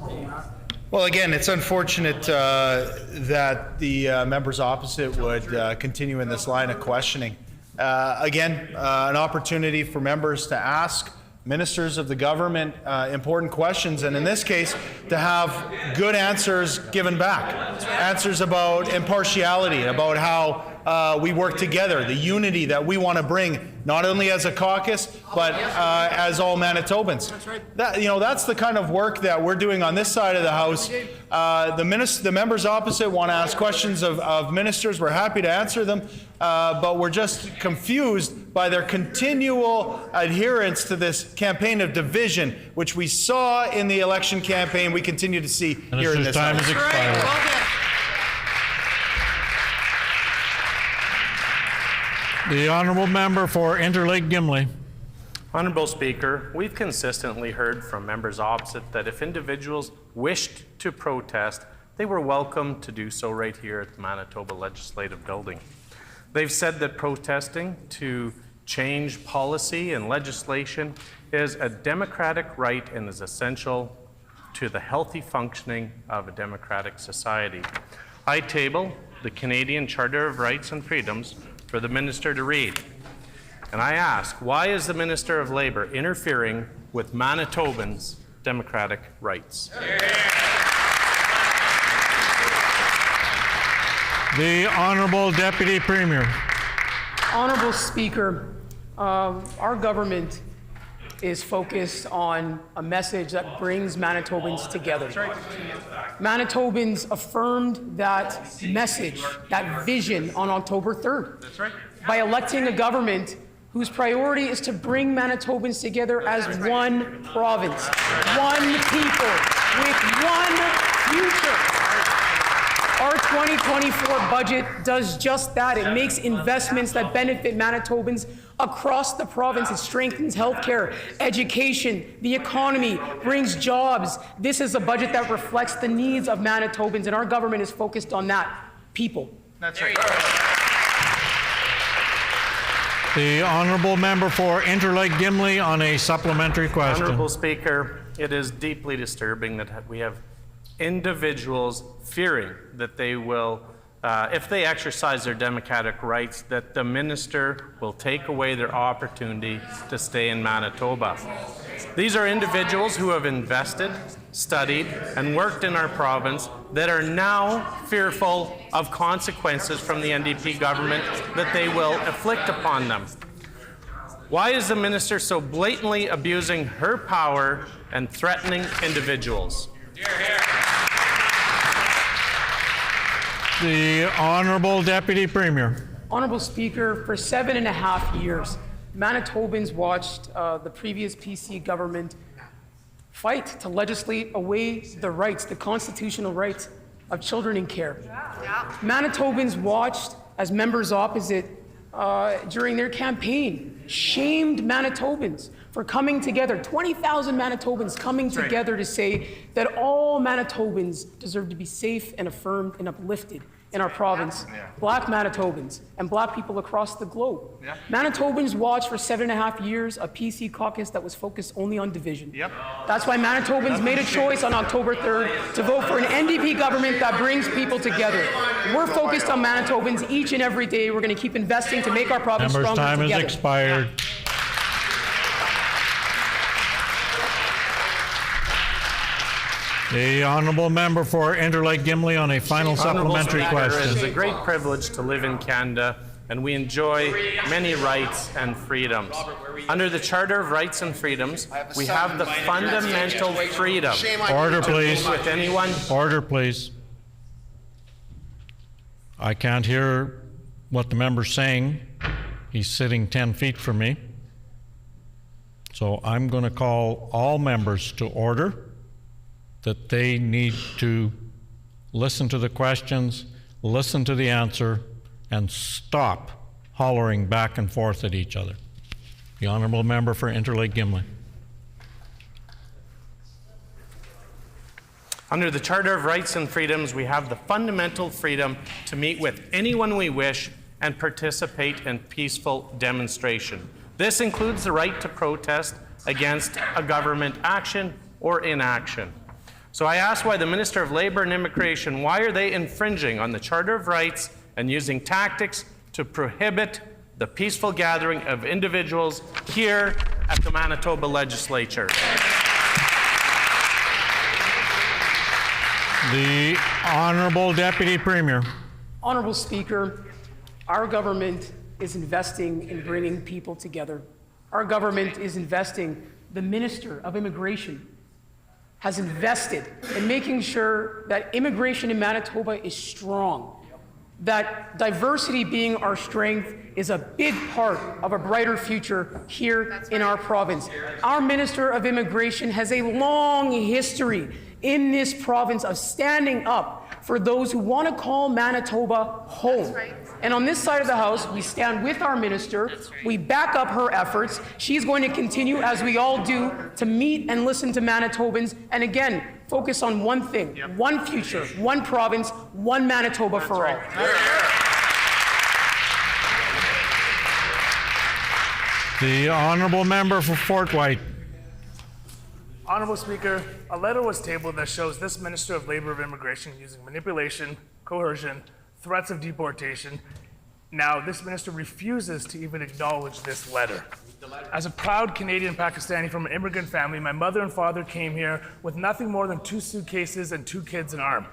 Well, again, it's unfortunate that the members opposite would continue in this line of questioning. An opportunity for members to ask ministers of the government important questions, and in this case, to have good answers given back. Answers about impartiality, about how we work together, the unity that we want to bring, not only as a caucus, but as all Manitobans. That's the kind of work that we're doing on this side of the House. The members opposite want to ask questions of ministers. We're happy to answer them, but we're just confused by their continual adherence to this campaign of division, which we saw in the election campaign, we continue to see here in this time House. has expired. The honourable member for Interlake Gimli. Honourable Speaker, we've consistently heard from members opposite that if individuals wished to protest, they were welcome to do so right here at the Manitoba Legislative Building. They've said that protesting to change policy and legislation is a democratic right and is essential to the healthy functioning of a democratic society. I table the Canadian Charter of Rights and Freedoms for the Minister to read. And I ask, why is the Minister of Labour interfering with Manitobans' democratic rights? The Honourable Deputy Premier. Honourable Speaker, our government is focused on a message that brings Manitobans together. Manitobans affirmed that message, that vision on October 3rd by electing a government whose priority is to bring Manitobans together as one province, one people, with one future. Our 2024 budget does just that. It makes investments that benefit Manitobans across the province. It strengthens healthcare, education, the economy, brings jobs. This is a budget that reflects the needs of Manitobans, and our government is focused on that, people. That's right. The honourable member for Interlake Gimli on a supplementary question. Honourable Speaker, it is deeply disturbing that we have individuals fearing that they will, if they exercise their democratic rights, that the minister will take away their opportunity to stay in Manitoba. These are individuals who have invested, studied, and worked in our province that are now fearful of consequences from the NDP government that they will inflict upon them. Why is the minister so blatantly abusing her power and threatening individuals? The Honourable Deputy Premier. Honorable Speaker, for 7.5 years, Manitobans watched the previous PC government fight to legislate away the rights, the constitutional rights of children in care. Manitobans watched as members opposite during their campaign shamed Manitobans for coming together, 20,000 Manitobans coming together to say that all Manitobans deserve to be safe and affirmed and uplifted in our province. Black Manitobans and black people across the globe. Manitobans watched for 7.5 years a PC caucus that was focused only on division. That's why Manitobans made a choice on October 3rd to vote for an NDP government that brings people together. We're focused on Manitobans each and every day. We're going to keep investing to make our province Member's stronger time together. has expired. The Honourable Member for Interlake Gimli on a final supplementary question. It is a great privilege to live in Canada, and we enjoy many rights and freedoms. Under the Charter of Rights and Freedoms, we have the fundamental freedom. Order, please. To meet with anyone. Order, please. I can't hear what the member's saying. He's sitting 10 feet from me. So I'm going to call all members to order, that they need to listen to the questions, listen to the answer, and stop hollering back and forth at each other. The Honourable Member for Interlake Gimli. Under the Charter of Rights and Freedoms, we have the fundamental freedom to meet with anyone we wish and participate in peaceful demonstration. This includes the right to protest against a government action or inaction. So I ask why the Minister of Labour and Immigration, why are they infringing on the Charter of Rights and using tactics to prohibit the peaceful gathering of individuals here at the Manitoba Legislature? The Honourable Deputy Premier. Honorable Speaker, our government is investing in bringing people together. Our government is investing. The Minister of Immigration has invested in making sure that immigration in Manitoba is strong, that diversity being our strength is a big part of a brighter future here in our province. Our Minister of Immigration has a long history in this province of standing up for those who want to call Manitoba home. And on this side of the House, we stand with our minister. We back up her efforts. She's going to continue, as we all do, to meet and listen to Manitobans. And again, focus on one thing, one future, one province, one Manitoba for all. The Honourable Member for Fort White. Honourable Speaker, a letter was tabled that shows this Minister of Labour of Immigration using manipulation, coercion, threats of deportation. Now, this minister refuses to even acknowledge this letter. As a proud Canadian Pakistani from an immigrant family, my mother and father came here with nothing more than 2 suitcases and 2 kids in arm.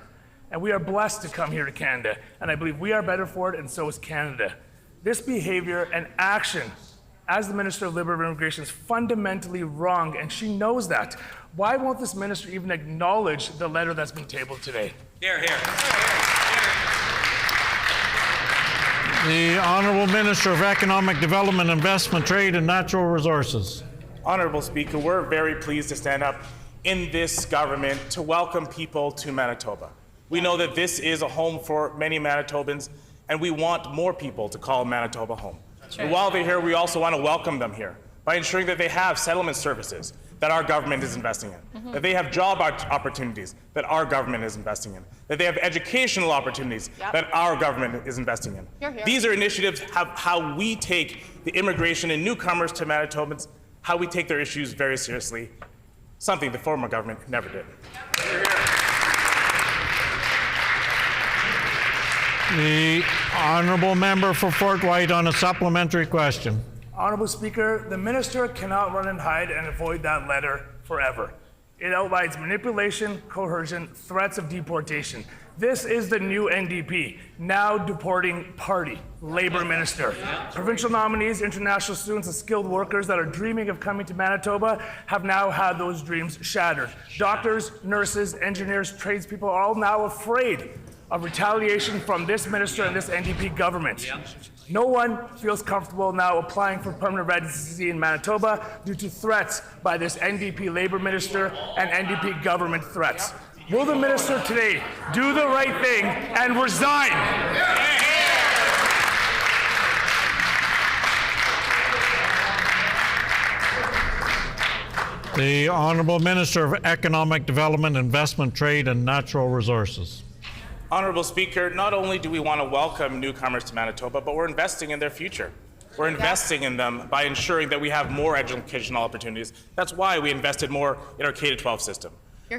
And we are blessed to come here to Canada, and I believe we are better for it, and so is Canada. This behavior and action as the Minister of Labour of Immigration is fundamentally wrong, and she knows that. Why won't this minister even acknowledge the letter that's been tabled today? Here, here. The Honourable Minister of Economic Development, Investment, Trade and Natural Resources. Honourable Speaker, we're very pleased to stand up in this government to welcome people to Manitoba. We know that this is a home for many Manitobans, and we want more people to call Manitoba home. And while they're here, we also want to welcome them here by ensuring that they have settlement services that our government is investing in, that they have job opportunities that our government is investing in, that they have educational opportunities that our government is investing in. These are initiatives how we take the immigration and newcomers to Manitobans, how we take their issues very seriously, something the former government never did. The Honourable Member for Fort White on a supplementary question. Honourable Speaker, the minister cannot run and hide and avoid that letter forever. It outlines manipulation, coercion, threats of deportation. This is the new NDP, now deporting party, Labour Minister. Provincial nominees, international students, and skilled workers that are dreaming of coming to Manitoba have now had those dreams shattered. Doctors, nurses, engineers, tradespeople are all now afraid of retaliation from this minister and this NDP government. No one feels comfortable now applying for permanent residency in Manitoba due to threats by this NDP Labour minister and NDP government threats. Will the minister today do the right thing and resign? The Honourable Minister of Economic Development, Investment, Trade and Natural Resources. Honourable Speaker, not only do we want to welcome newcomers to Manitoba, but we're investing in their future. We're investing in them by ensuring that we have more educational opportunities. That's why we invested more in our K-12 system.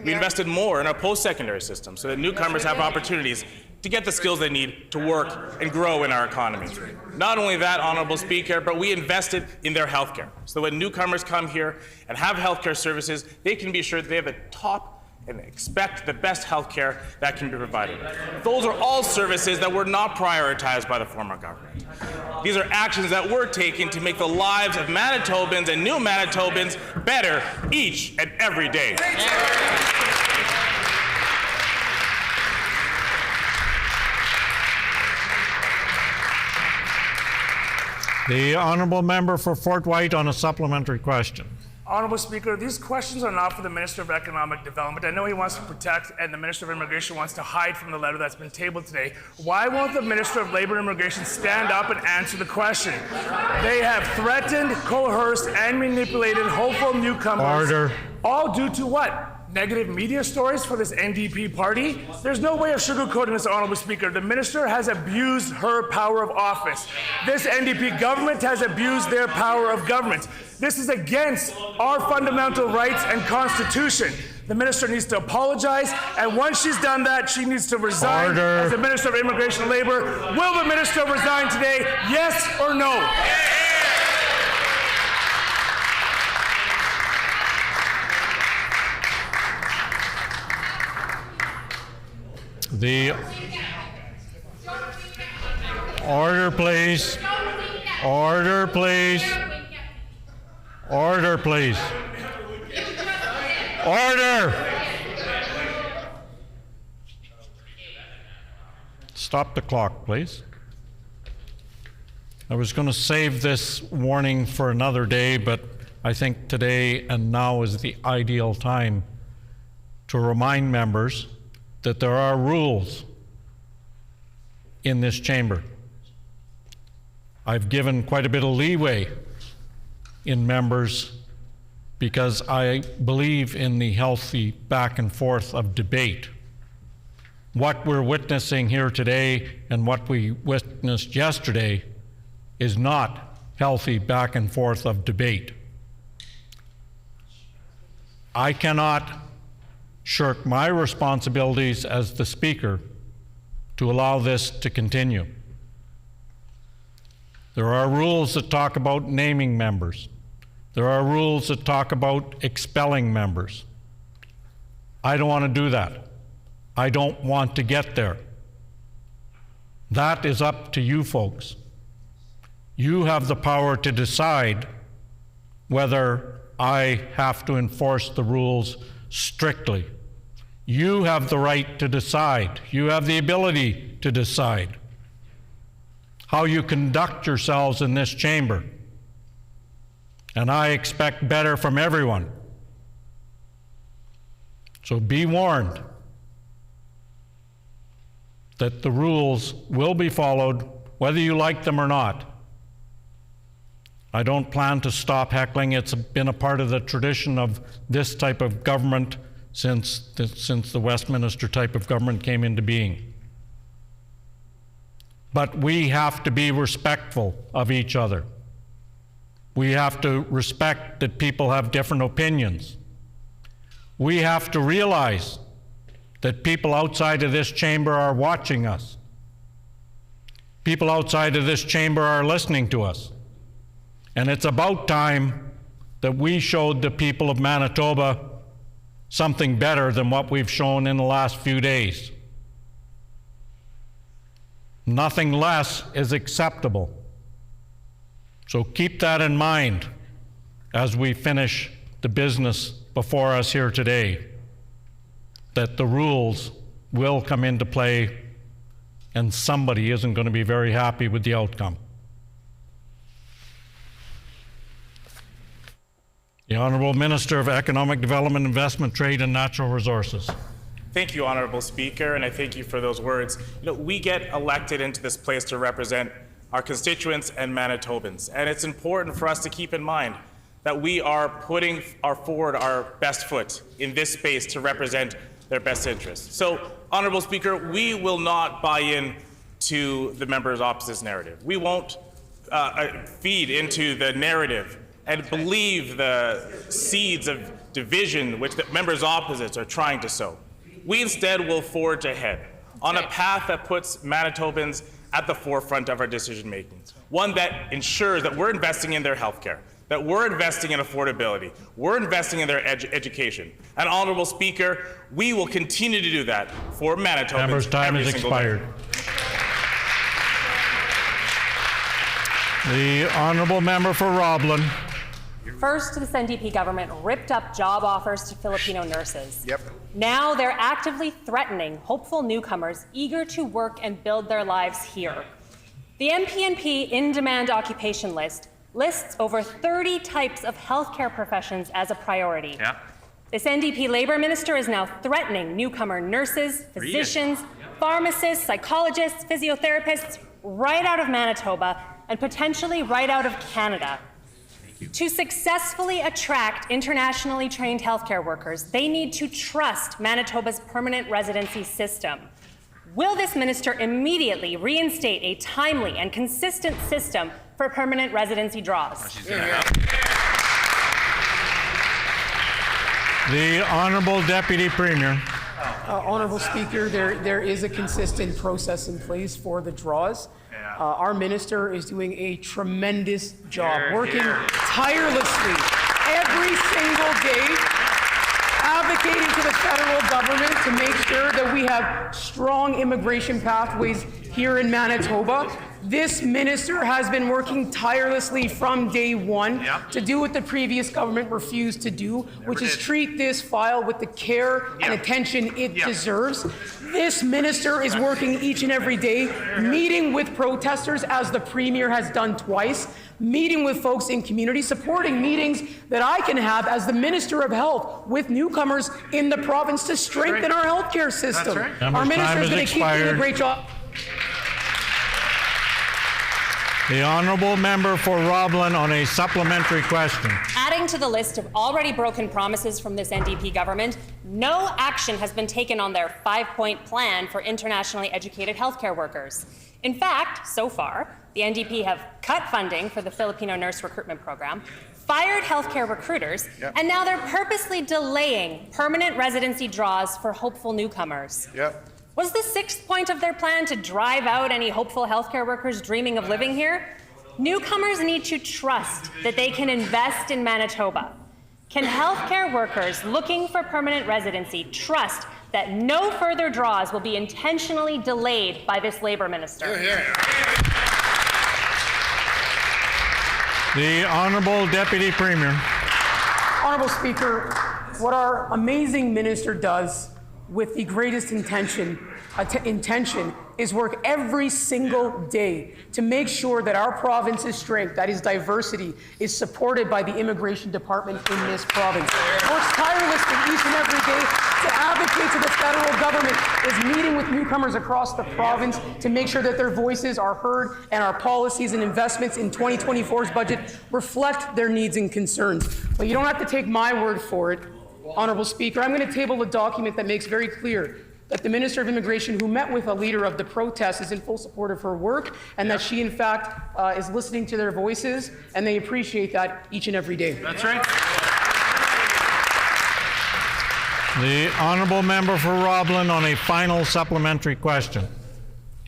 We invested more in our post-secondary system so that newcomers have opportunities to get the skills they need to work and grow in our economy. Not only that, Honourable Speaker, but we invested in their healthcare. So when newcomers come here and have healthcare services, they can be assured that they have the top and expect the best health care that can be provided. Those are all services that were not prioritized by the former government. These are actions that we're taking to make the lives of Manitobans and new Manitobans better each and every day. The Honourable Member for Fort White on a supplementary question. Honourable Speaker, these questions are not for the Minister of Economic Development. I know he wants to protect and the Minister of Immigration wants to hide from the letter that's been tabled today. Why won't the Minister of Labour and Immigration stand up and answer the question? They have threatened, coerced, and manipulated hopeful newcomers. Order. All due to what? Negative media stories for this NDP party? There's no way of sugarcoating this, Honourable Speaker. The minister has abused her power of office. This NDP government has abused their power of government. This is against our fundamental rights and Constitution. The minister needs to apologize, and once she's done that, she needs to resign as the Minister of Immigration and Labour. Will the minister resign today? Yes or no? The order, please. Order, please. Order, please. Order. Stop the clock, please. I was going to save this warning for another day, but I think today and now is the ideal time to remind members that there are rules in this chamber. I've given quite a bit of leeway in members because I believe in the healthy back and forth of debate. What we're witnessing here today and what we witnessed yesterday is not healthy back and forth of debate. I cannot shirk my responsibilities as the Speaker to allow this to continue. There are rules that talk about naming members. There are rules that talk about expelling members. I don't want to do that. I don't want to get there. That is up to you folks. You have the power to decide whether I have to enforce the rules strictly. You have the right to decide. You have the ability to decide how you conduct yourselves in this chamber. And I expect better from everyone. So be warned that the rules will be followed, whether you like them or not. I don't plan to stop heckling. It's been a part of the tradition of this type of government since the Westminster type of government came into being. But we have to be respectful of each other. We have to respect that people have different opinions. We have to realize that people outside of this chamber are watching us. People outside of this chamber are listening to us. And it's about time that we showed the people of Manitoba something better than what we've shown in the last few days. Nothing less is acceptable. So keep that in mind as we finish the business before us here today, that the rules will come into play and somebody isn't going to be very happy with the outcome. The Honourable Minister of Economic Development, Investment, Trade and Natural Resources. Thank you, Honourable Speaker, and I thank you for those words. You know, we get elected into this place to represent our constituents and Manitobans, and it's important for us to keep in mind that we are putting forward our best foot in this space to represent their best interests. So, Honourable Speaker, we will not buy in to the members opposite's narrative. We won't feed into the narrative and believe the seeds of division which the members opposites are trying to sow. We instead will forge ahead on a path that puts Manitobans at the forefront of our decision making, one that ensures that we're investing in their health care, that we're investing in affordability, we're investing in their education. And Honourable Speaker, we will continue to do that for Manitobans. Member's time has expired. The Honourable Member for Roblin. First, this NDP government ripped up job offers to Filipino nurses. Now they're actively threatening hopeful newcomers eager to work and build their lives here. The MPNP in-demand occupation list lists over 30 types of healthcare professions as a priority. This NDP Labour Minister is now threatening newcomer nurses, physicians, pharmacists, psychologists, physiotherapists right out of Manitoba and potentially right out of Canada. To successfully attract internationally trained healthcare workers, they need to trust Manitoba's permanent residency system. Will this minister immediately reinstate a timely and consistent system for permanent residency draws? The Honourable Deputy Premier. Honourable Speaker, there is a consistent process in place for the draws. Our minister is doing a tremendous job, working tirelessly every single day, advocating to the federal government to make sure that we have strong immigration pathways here in Manitoba. This minister has been working tirelessly from day one to do what the previous government refused to do, which is treat this file with the care and attention it deserves. This minister is working each and every day, meeting with protesters, as the Premier has done twice, meeting with folks in community, supporting meetings that I can have as the Minister of Health with newcomers in the province to strengthen our healthcare system. Our minister is going to keep doing a great job. The Honourable Member for Roblin on a supplementary question. Adding to the list of already broken promises from this NDP government, no action has been taken on their 5-point plan for internationally educated healthcare workers. In fact, so far, the NDP have cut funding for the Filipino nurse recruitment program, fired healthcare recruiters, and now they're purposely delaying permanent residency draws for hopeful newcomers. Was the 6th point of their plan to drive out any hopeful healthcare workers dreaming of living here? Newcomers need to trust that they can invest in Manitoba. Can healthcare workers looking for permanent residency trust that no further draws will be intentionally delayed by this Labour minister? The Honourable Deputy Premier. Honourable Speaker, what our amazing minister does with the greatest intention is work every single day to make sure that our province's strength, that is diversity, is supported by the immigration department in this province. Works tirelessly each and every day to advocate to the federal government, is meeting with newcomers across the province to make sure that their voices are heard and our policies and investments in 2024's budget reflect their needs and concerns. But you don't have to take my word for it. Honourable Speaker, I'm going to table a document that makes very clear that the Minister of Immigration, who met with a leader of the protest, is in full support of her work, and that she, in fact, is listening to their voices, and they appreciate that each and every day. That's right. The Honourable Member for Roblin on a final supplementary question.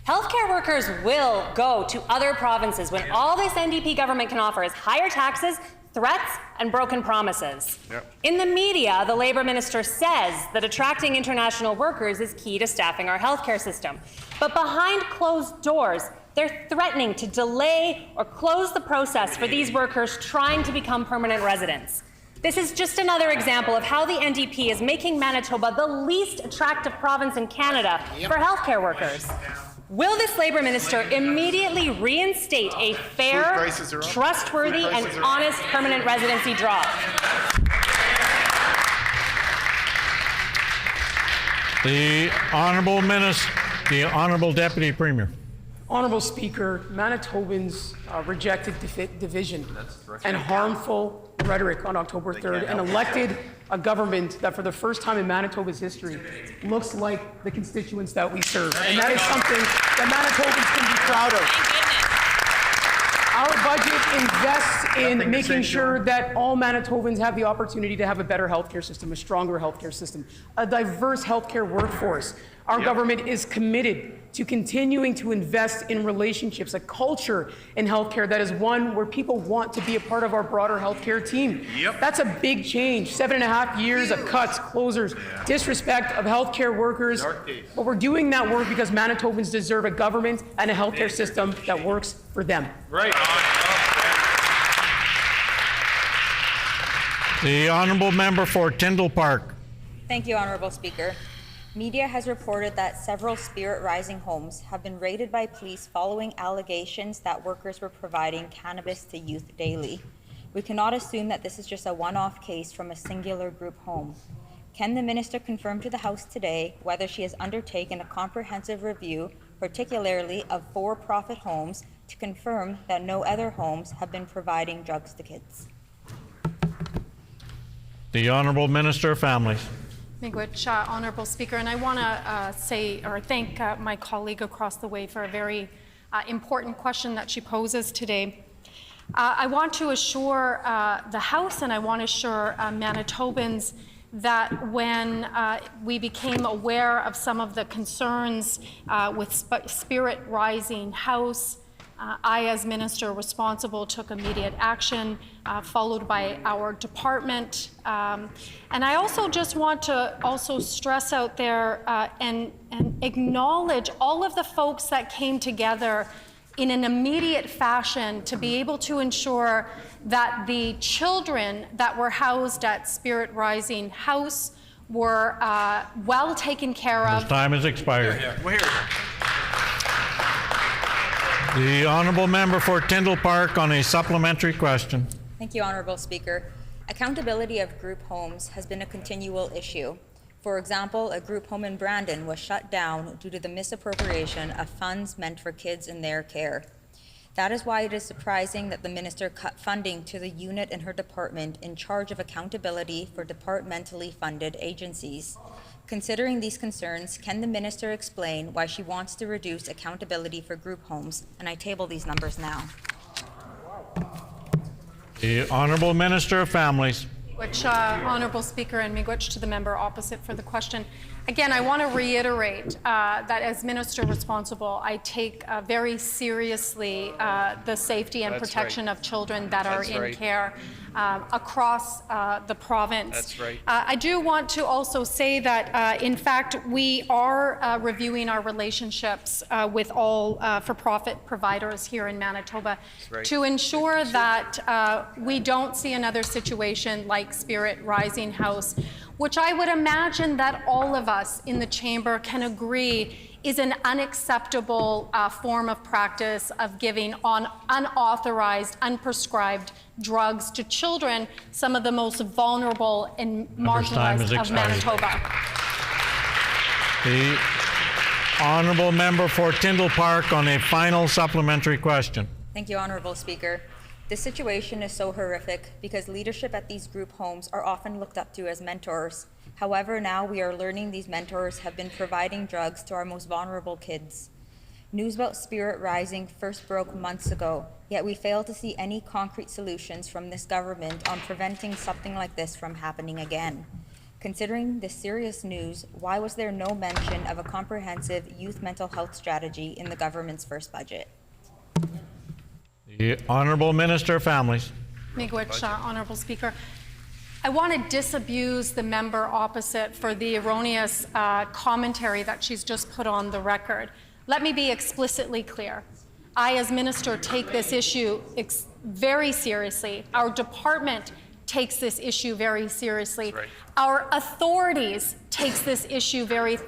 Healthcare workers will go to other provinces when all this NDP government can offer is higher taxes, threats, and broken promises. In the media, the Labour Minister says that attracting international workers is key to staffing our healthcare system. But behind closed doors, they're threatening to delay or close the process for these workers trying to become permanent residents. This is just another example of how the NDP is making Manitoba the least attractive province in Canada for healthcare workers. Will this Labour minister immediately reinstate a fair, trustworthy, and honest permanent residency job? The Honourable Deputy Premier. Honourable Speaker, Manitobans rejected division and harmful rhetoric on October 3rd and elected a government that for the first time in Manitoba's history looks like the constituents that we serve. And that is something that Manitobans can be proud of. Our budget invests in making sure that all Manitobans have the opportunity to have a better healthcare system, a stronger healthcare system, a diverse healthcare workforce. Our government is committed to continuing to invest in relationships, a culture in healthcare that is one where people want to be a part of our broader healthcare team. That's a big change. 7.5 years of cuts, closures, disrespect of healthcare workers. But we're doing that work because Manitobans deserve a government and a healthcare system that works for them. Right. The Honourable Member for Tyndall Park. Thank you, Honourable Speaker. Media has reported that several Spirit Rising homes have been raided by police following allegations that workers were providing cannabis to youth daily. We cannot assume that this is just a one-off case from a singular group home. Can the Minister confirm to the House today whether she has undertaken a comprehensive review, particularly of for-profit homes, to confirm that no other homes have been providing drugs to kids? The Honourable Minister of Families. Miigwech, Honourable Speaker, and I want to thank my colleague across the way for a very important question that she poses today. I want to assure the House and I want to assure Manitobans that when we became aware of some of the concerns with Spirit Rising House, I, as Minister responsible, took immediate action, followed by our department. And I also just want to stress out there and acknowledge all of the folks that came together in an immediate fashion to be able to ensure that the children that were housed at Spirit Rising House were well taken care of. His time has expired. The Honourable Member for Tyndall Park on a supplementary question. Thank you, Honourable Speaker. Accountability of group homes has been a continual issue. For example, a group home in Brandon was shut down due to the misappropriation of funds meant for kids in their care. That is why it is surprising that the Minister cut funding to the unit in her department in charge of accountability for departmentally funded agencies. Considering these concerns, can the Minister explain why she wants to reduce accountability for group homes? And I table these numbers now. The Honourable Minister of Families. Which, Honourable Speaker, and miigwech to the member opposite for the question. Again, I want to reiterate that as Minister responsible, I take very seriously the safety and protection of children that are in care across the province. That's right. I do want to also say that, in fact, we are reviewing our relationships with all for-profit providers here in Manitoba to ensure that we don't see another situation like Spirit Rising House, which I would imagine that all of us in the chamber can agree is an unacceptable form of practice of giving on unauthorized, unprescribed drugs to children, some of the most vulnerable and marginalized of Manitoba. The Honourable Member for Tyndall Park on a final supplementary question. Thank you, Honourable Speaker. This situation is so horrific because leadership at these group homes are often looked up to as mentors. However, now we are learning these mentors have been providing drugs to our most vulnerable kids. News about Spirit Rising first broke months ago, yet we fail to see any concrete solutions from this government on preventing something like this from happening again. Considering this serious news, why was there no mention of a comprehensive youth mental health strategy in the government's first budget? The Honourable Minister of Families. Miigwech, Honourable Speaker. I want to disabuse the member opposite for the erroneous commentary that she's just put on the record. Let me be explicitly clear. I, as Minister, take this issue very seriously. Our department takes this issue very seriously. Our authorities takes this issue very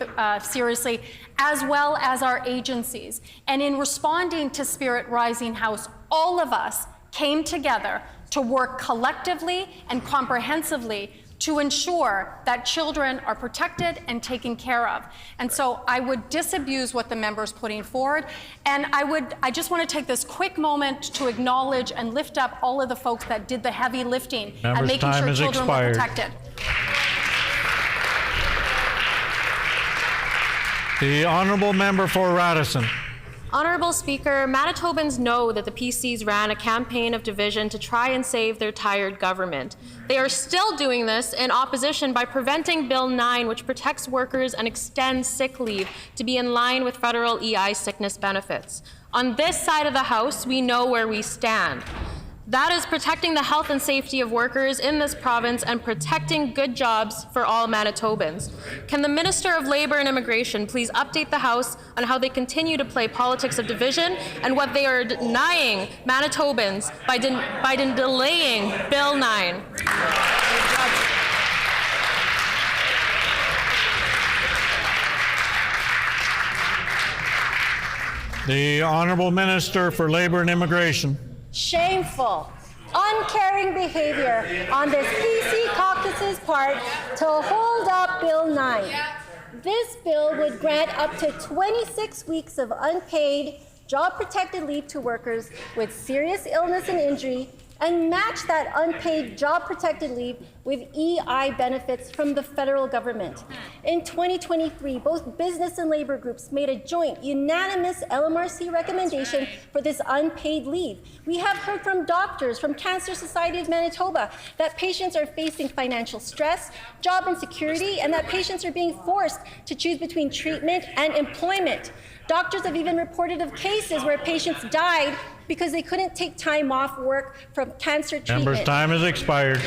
seriously, as well as our agencies. And in responding to Spirit Rising House, all of us came together to work collectively and comprehensively to ensure that children are protected and taken care of. And so I would disabuse what the member's putting forward. And I just want to take this quick moment to acknowledge and lift up all of the folks that did the heavy lifting and making sure children were protected. The honourable member for Radisson. Honourable Speaker, Manitobans know that the PCs ran a campaign of division to try and save their tired government. They are still doing this in opposition by preventing Bill 9, which protects workers and extends sick leave to be in line with federal EI sickness benefits. On this side of the House, we know where we stand. That is protecting the health and safety of workers in this province and protecting good jobs for all Manitobans. Can the Minister of Labour and Immigration please update the House on how they continue to play politics of division and what they are denying Manitobans by delaying Bill 9? The Honourable Minister for Labour and Immigration. Shameful, uncaring behavior on this PC caucus's part to hold up Bill 9. This bill would grant up to 26 weeks of unpaid, job-protected leave to workers with serious illness and injury, and match that unpaid job-protected leave with EI benefits from the federal government. In 2023, both business and labor groups made a joint, unanimous LMRC recommendation for this unpaid leave. We have heard from doctors, from Cancer Society of Manitoba, that patients are facing financial stress, job insecurity, and that patients are being forced to choose between treatment and employment. Doctors have even reported of cases where patients died because they couldn't take time off work from cancer treatment. Member's time has expired.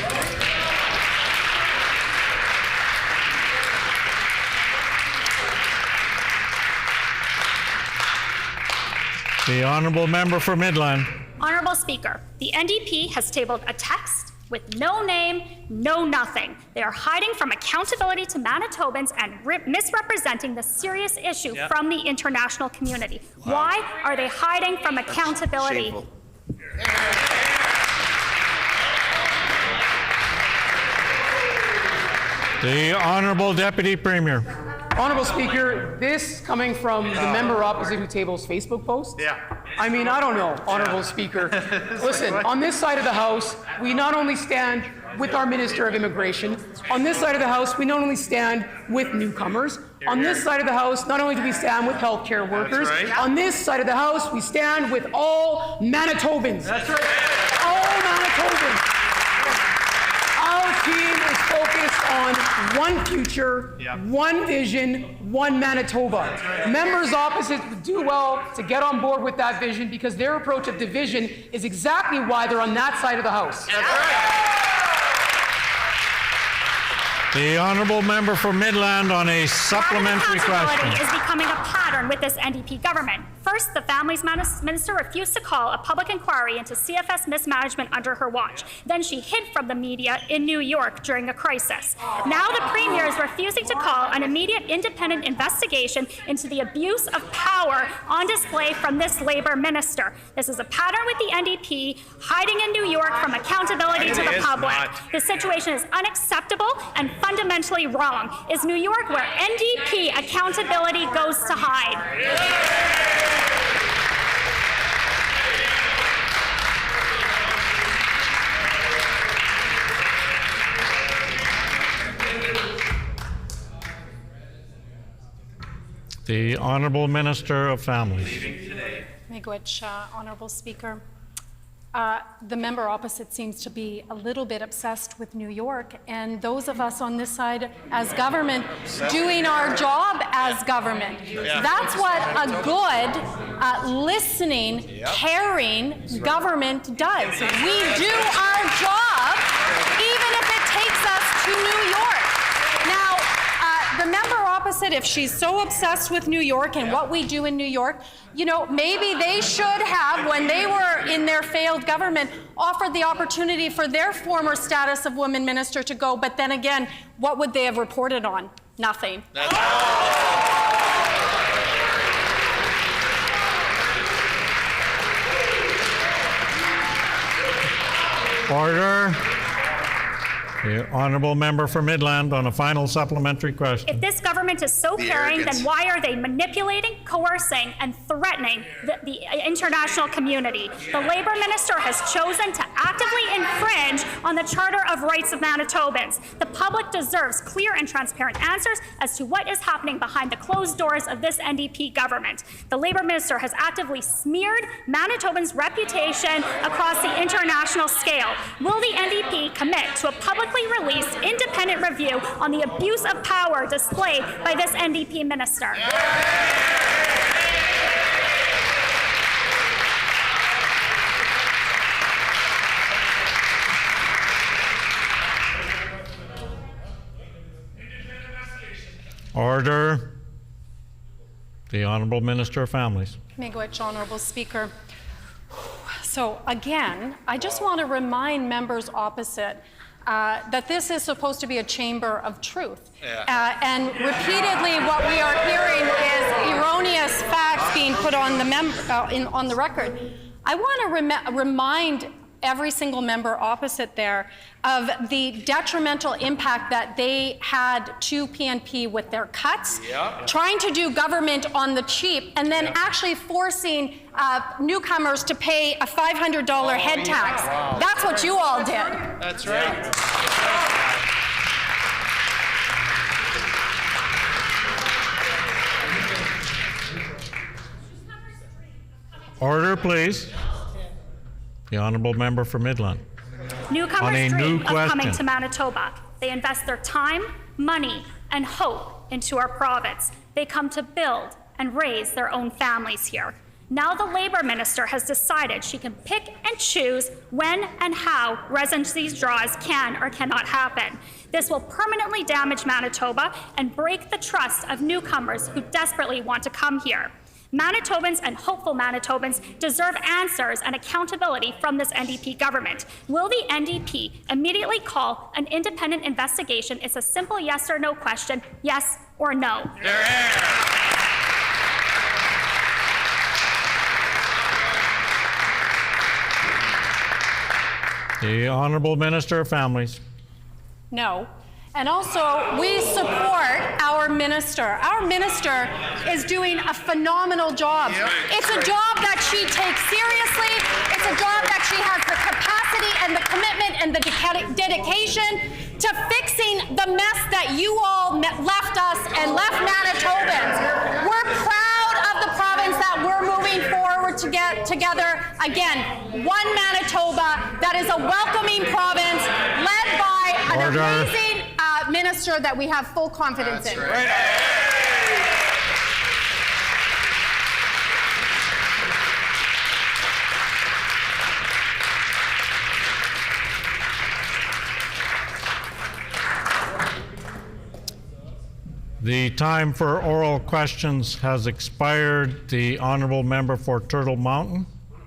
The honourable member for Midland. Honourable Speaker, the NDP has tabled a text with no name, no nothing. They are hiding from accountability to Manitobans and misrepresenting the serious issue from the international community. Why are they hiding from accountability? Shameful. The Honourable Deputy Premier. Honourable Speaker, this coming from the member opposite who tables Facebook posts? I mean, I don't know, Honourable Speaker. Listen, on this side of the House, we not only stand with our Minister of Immigration, on this side of the House, we not only stand with newcomers, on this side of the House, not only do we stand with healthcare workers, on this side of the House, we stand with all Manitobans. That's right. All Manitobans. Our team is focused on one future, one vision, one Manitoba. Members opposite would do well to get on board with that vision because their approach of division is exactly why they're on that side of the House. That's right. The honourable member for Midland on a supplementary question. Is becoming a pattern with this NDP government. First, the Families Minister refused to call a public inquiry into CFS mismanagement under her watch. Then she hid from the media in New York during a crisis. Now the Premier is refusing to call an immediate independent investigation into the abuse of power on display from this Labour minister. This is a pattern with the NDP hiding in New York from accountability to the public. This situation is unacceptable and fundamentally wrong. Is New York where NDP accountability goes to hide? The Honourable Minister of Families. Miigwech, Honourable Speaker. The member opposite seems to be a little bit obsessed with New York, and those of us on this side as government doing our job as government. That's what a good, listening, caring government does. We do our job even if it takes us to New York. Now, the member opposite that if she's so obsessed with New York and what we do in New York, you know, maybe they should have, when they were in their failed government, offered the opportunity for their former status of women minister to go. But then again, what would they have reported on? Nothing. Order. The honourable member for Midland on a final supplementary question. If this government is so caring, then why are they manipulating, coercing, and threatening the international community? The Labour Minister has chosen to actively infringe on the Charter of Rights of Manitobans. The public deserves clear and transparent answers as to what is happening behind the closed doors of this NDP government. The Labour Minister has actively smeared Manitobans' reputation across the international scale. Will the NDP commit to a publicly released independent review on the abuse of power displayed by this NDP minister? Order. The Honourable Minister of Families. Miigwech, Honourable Speaker. So again, I just want to remind members opposite that this is supposed to be a chamber of truth. And repeatedly what we are hearing is erroneous facts being put on the, on the record. I want to remind every single member opposite there of the detrimental impact that they had to PNP with their cuts, trying to do government on the cheap, and then actually forcing newcomers to pay a $500 head tax. Wow. That's what you all did. That's right. Order, please. The honourable member for Midland. Newcomers dream of coming to Manitoba. They invest their time, money, and hope into our province. They come to build and raise their own families here. Now the Labour Minister has decided she can pick and choose when and how residency draws can or cannot happen. This will permanently damage Manitoba and break the trust of newcomers who desperately want to come here. Manitobans and hopeful Manitobans deserve answers and accountability from this NDP government. Will the NDP immediately call an independent investigation? It's a simple yes or no question, yes or no. The Honourable Minister of Families. No. And also, we support our minister. Our minister is doing a phenomenal job. It's a job that she takes seriously. It's a job that she has the capacity and the commitment and the dedication to fixing the mess that you all left us and left Manitobans. We're proud of the province that we're moving forward to get together. Again, one Manitoba that is a welcoming province led by an amazing minister that we have full confidence in. Right. The time for oral questions has expired. The honourable member for Turtle Mountain.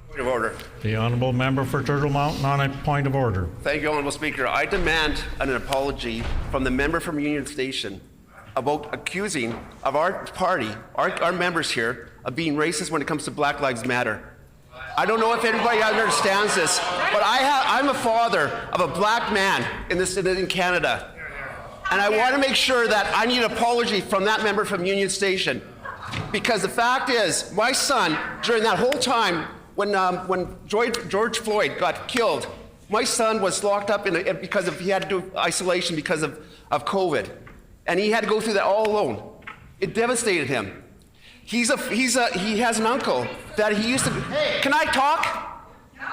Point of order. The honourable member for Turtle Mountain on a point of order. Thank you, Honourable Speaker. I demand an apology from the member from Union Station about accusing of our party, our members here, of being racist when it comes to Black Lives Matter. I don't know if anybody understands this, but I'm a father of a black man in Canada. And I want to make sure that I need an apology from that member from Union Station. Because the fact is, my son, during that whole time, when George Floyd got killed, my son was locked up because he had to do isolation because of COVID, and he had to go through that all alone. It devastated him. He has an uncle that he used to. Hey. Can I talk? No.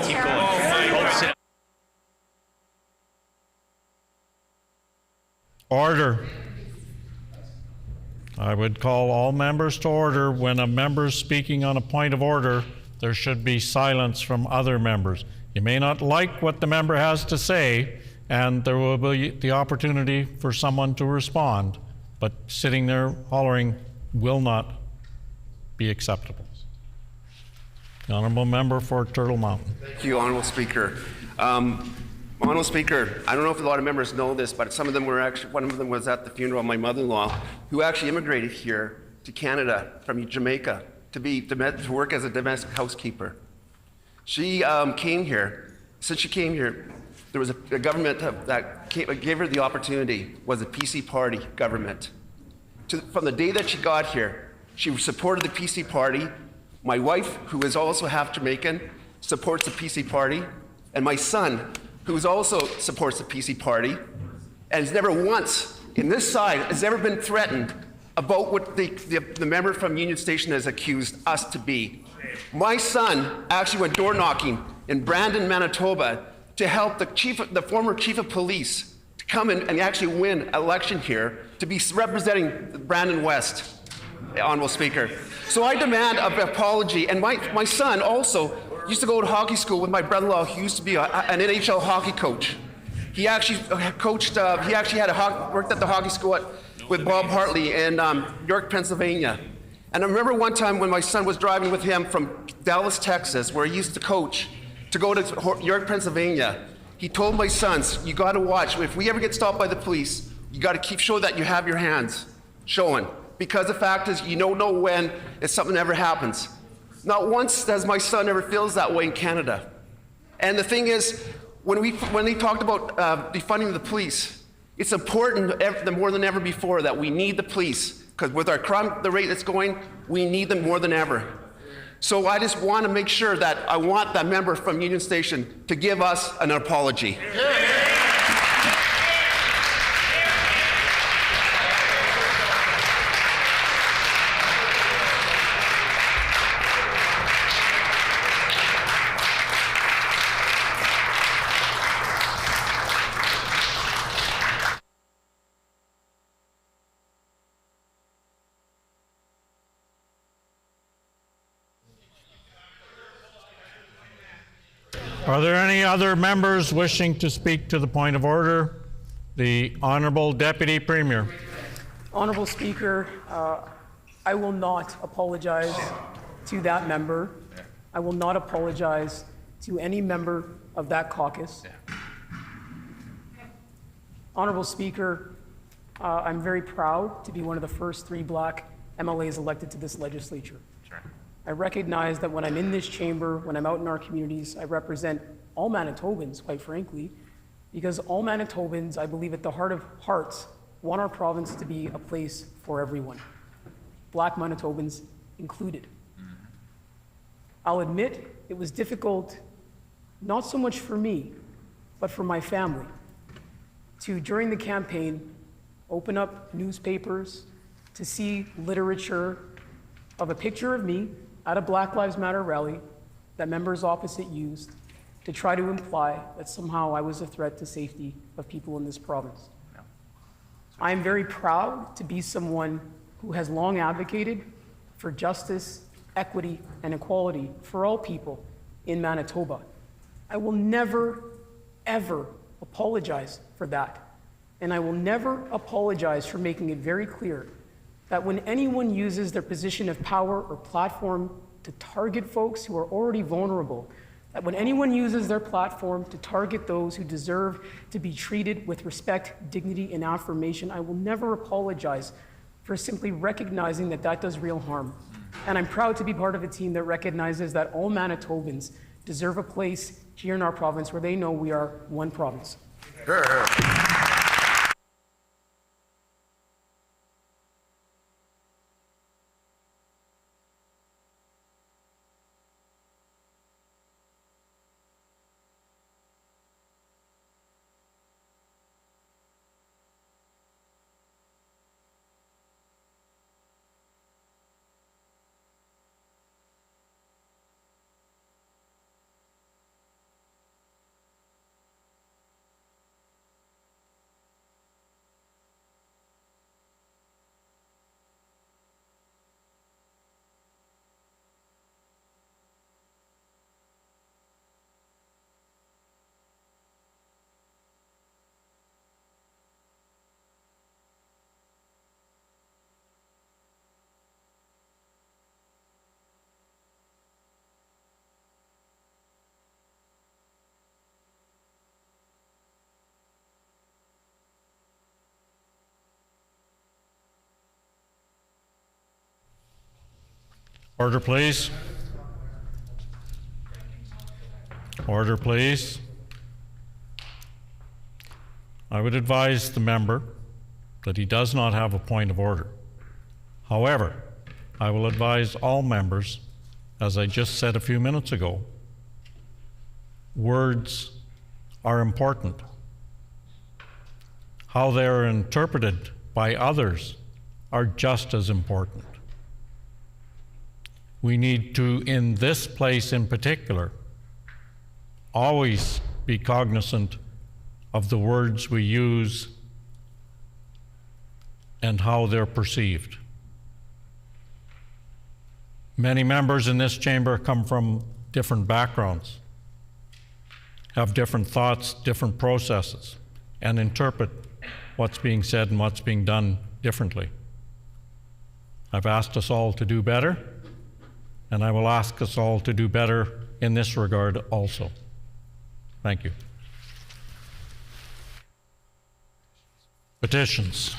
Keep going. Order. I would call all members to order. When a member is speaking on a point of order, there should be silence from other members. You may not like what the member has to say, and there will be the opportunity for someone to respond, but sitting there hollering will not be acceptable. The honourable member for Turtle Mountain. Thank you, Honourable Speaker. Honourable Speaker, I don't know if a lot of members know this, but some of them were actually, one of them was at the funeral of my mother-in-law, who actually immigrated here to Canada from Jamaica to work as a domestic housekeeper. She came here. Since she came here, there was a government that gave her the opportunity, was a PC party government. From the day that she got here, she supported the PC party. My wife, who is also half Jamaican, supports the PC party. And my son, who also supports the PC party, and has never once, in this side, has ever been threatened about what the member from Union Station has accused us to be. My son actually went door knocking in Brandon, Manitoba, to help the former chief of police to come in and actually win an election here to be representing Brandon West, Honourable Speaker. So I demand an apology. And my son also used to go to hockey school with my brother-in-law, who used to be an NHL hockey coach. He actually coached. He actually worked at the hockey school with Bob Hartley in York, Pennsylvania. And I remember one time when my son was driving with him from Dallas, Texas, where he used to coach, to go to York, Pennsylvania. He told my sons, "You got to watch. If we ever get stopped by the police, you got to show that you have your hands showing, because the fact is, you don't know when if something ever happens." Not once does my son ever feels that way in Canada. And the thing is, when they talked about defunding the police, it's important more than ever before that we need the police, because with our crime, the rate that's going, we need them more than ever. So I just want to make sure that I want that member from Union Station to give us an apology. Are there any other members wishing to speak to the point of order? The Honourable Deputy Premier. Honourable Speaker, I will not apologize to that member. I will not apologize to any member of that caucus. Honourable Speaker, I'm very proud to be one of the first 3 Black MLAs elected to this legislature. I recognize that when I'm in this chamber, when I'm out in our communities, I represent all Manitobans, quite frankly, because all Manitobans, I believe at the heart of hearts, want our province to be a place for everyone, Black Manitobans included. I'll admit it was difficult, not so much for me, but for my family, to, during the campaign, open up newspapers, to see literature of a picture of me at a Black Lives Matter rally that members opposite used to try to imply that somehow I was a threat to safety of people in this province. I am very proud to be someone who has long advocated for justice, equity, and equality for all people in Manitoba. I will never, ever apologize for that. And I will never apologize for making it very clear that when anyone uses their position of power or platform to target folks who are already vulnerable, that when anyone uses their platform to target those who deserve to be treated with respect, dignity, and affirmation, I will never apologize for simply recognizing that that does real harm. And I'm proud to be part of a team that recognizes that all Manitobans deserve a place here in our province where they know we are one province. Order, please. Order, please. I would advise the member that he does not have a point of order. However, I will advise all members, as I just said a few minutes ago, words are important. How they are interpreted by others are just as important. We need to, in this place in particular, always be cognizant of the words we use and how they're perceived. Many members in this chamber come from different backgrounds, have different thoughts, different processes, and interpret what's being said and what's being done differently. I've asked us all to do better, and I will ask us all to do better in this regard also. Thank you. Petitions.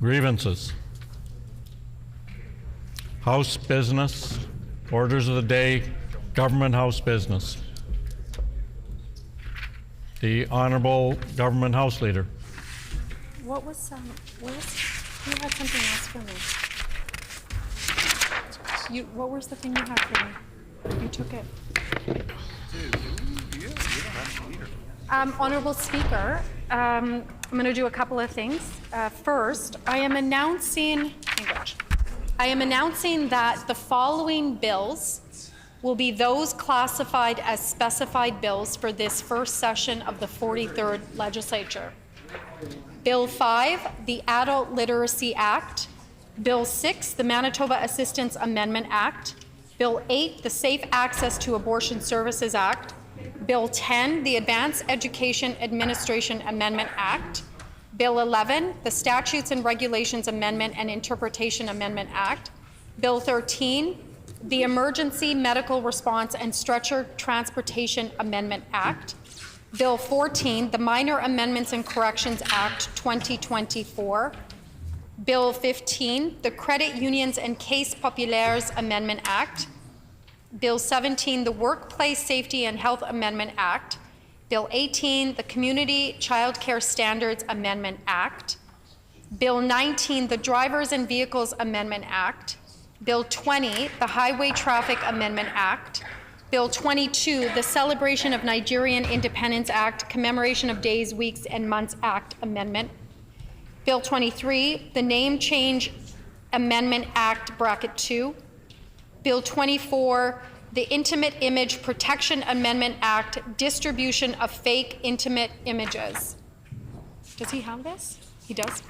Grievances. House business. Orders of the day. Government House business. The Honourable Government House Leader. What was, who had something else for me? What was the thing you had for me? You took it. Honourable Speaker, I'm going to do a couple of things. First, I am announcing that the following bills will be those classified as specified bills for this first session of the 43rd Legislature. Bill 5, the Adult Literacy Act. Bill 6, the Manitoba Assistance Amendment Act. Bill 8, the Safe Access to Abortion Services Act. Bill 10, the Advanced Education Administration Amendment Act. Bill 11, the Statutes and Regulations Amendment and Interpretation Amendment Act. Bill 13, the Emergency Medical Response and Stretcher Transportation Amendment Act. Bill 14, the Minor Amendments and Corrections Act 2024. Bill 15, the Credit Unions and Caisse Populaires Amendment Act. Bill 17, the Workplace Safety and Health Amendment Act. Bill 18, the Community Child Care Standards Amendment Act. Bill 19, the Drivers and Vehicles Amendment Act. Bill 20, the Highway Traffic Amendment Act. Bill 22, the Celebration of Nigerian Independence Act, Commemoration of Days, Weeks, and Months Act Amendment. Bill 23, the Name Change Amendment Act, bracket 2. Bill 24, the Intimate Image Protection Amendment Act, distribution of fake intimate images. Does he have this? He does.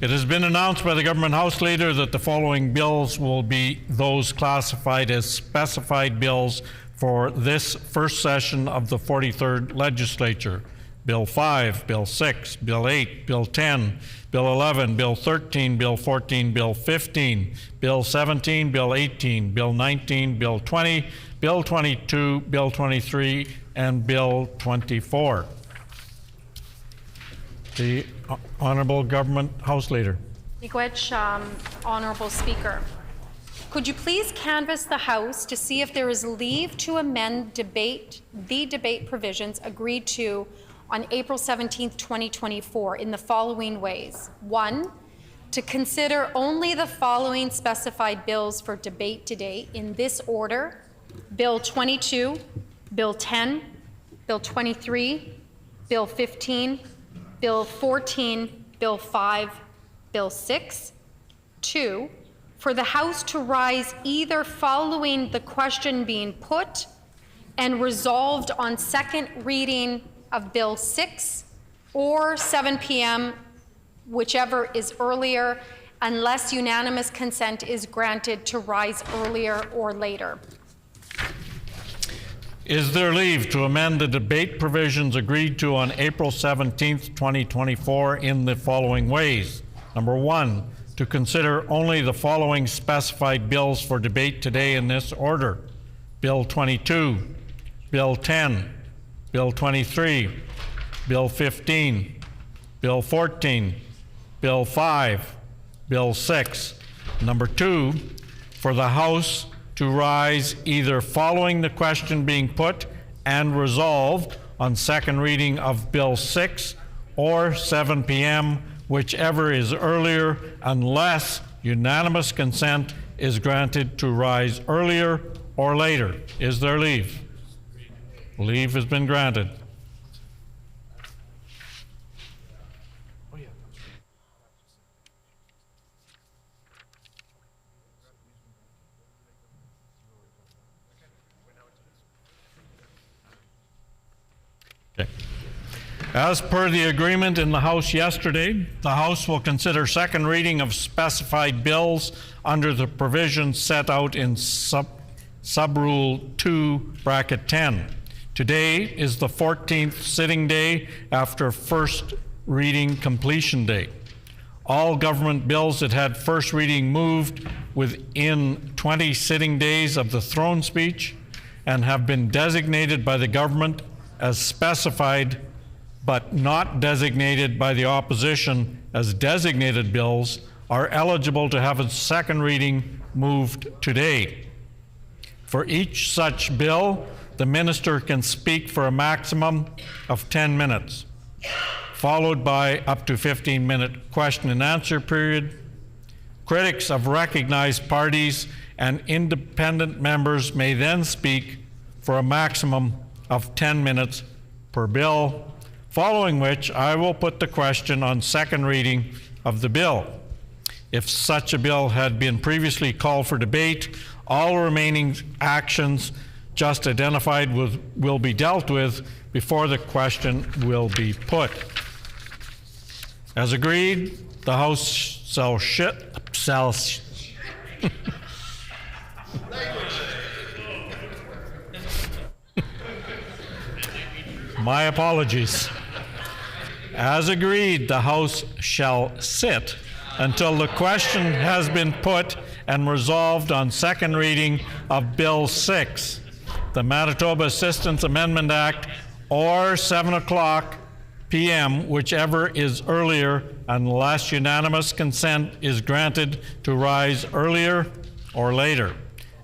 It has been announced by the Government House Leader that the following bills will be those classified as specified bills for this first session of the 43rd Legislature. Bill 5, Bill 6, Bill 8, Bill 10, Bill 11, Bill 13, Bill 14, Bill 15, Bill 17, Bill 18, Bill 19, Bill 20, Bill 22, Bill 23, and Bill 24. The Honourable Government House Leader. Miigwech, Honourable Speaker. Could you please canvass the House to see if there is leave to amend the debate provisions agreed to on April 17, 2024 in the following ways. 1, to consider only the following specified bills for debate today in this order: Bill 22, Bill 10, Bill 23, Bill 15, Bill 14, Bill 5, Bill 6. 2, for the House to rise either following the question being put and resolved on second reading of Bill 6 or 7 p.m., whichever is earlier, unless unanimous consent is granted to rise earlier or later. Is there leave to amend the debate provisions agreed to on April 17th, 2024 in the following ways? Number 1, to consider only the following specified bills for debate today in this order: Bill 22, Bill 10, Bill 23, Bill 15, Bill 14, Bill 5, Bill 6. Number 2, for the House to rise either following the question being put and resolved on second reading of Bill 6 or 7 p.m., whichever is earlier, unless unanimous consent is granted to rise earlier or later. Is there leave? Leave has been granted. Okay. As per the agreement in the House yesterday, the House will consider second reading of specified bills under the provisions set out in Subrule 2, bracket 10. Today is the 14th sitting day after first reading completion day. All government bills that had first reading moved within 20 sitting days of the throne speech and have been designated by the government as specified but not designated by the opposition as designated bills are eligible to have a second reading moved today. For each such bill, the minister can speak for a maximum of 10 minutes, followed by up to 15-minute question and answer period. Critics of recognized parties and independent members may then speak for a maximum of 10 minutes per bill, following which I will put the question on second reading of the bill. If such a bill had been previously called for debate, all remaining actions just identified will be dealt with before the question will be put. As agreed, the House shall My apologies. As agreed, the House shall sit until the question has been put and resolved on second reading of Bill 6, the Manitoba Assistance Amendment Act, or 7 o'clock p.m., whichever is earlier, unless unanimous consent is granted to rise earlier or later.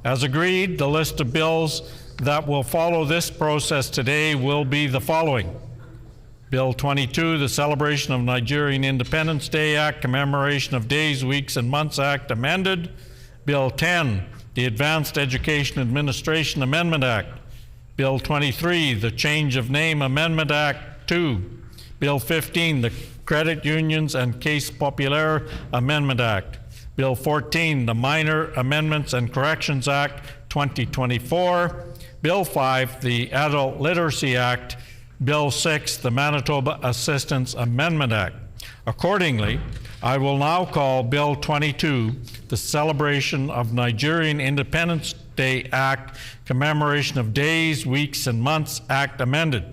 As agreed, the list of bills that will follow this process today will be the following. Bill 22, the Celebration of Nigerian Independence Day Act, Commemoration of Days, Weeks, and Months Act amended. Bill 10, the Advanced Education Administration Amendment Act. Bill 23, the Change of Name Amendment Act 2. Bill 15, the Credit Unions and Case Populaire Amendment Act. Bill 14, the Minor Amendments and Corrections Act 2024. Bill 5, the Adult Literacy Act. Bill 6, the Manitoba Assistance Amendment Act. Accordingly, I will now call Bill 22, the Celebration of Nigerian Independence Day Act, Commemoration of Days, Weeks, and Months Act amended.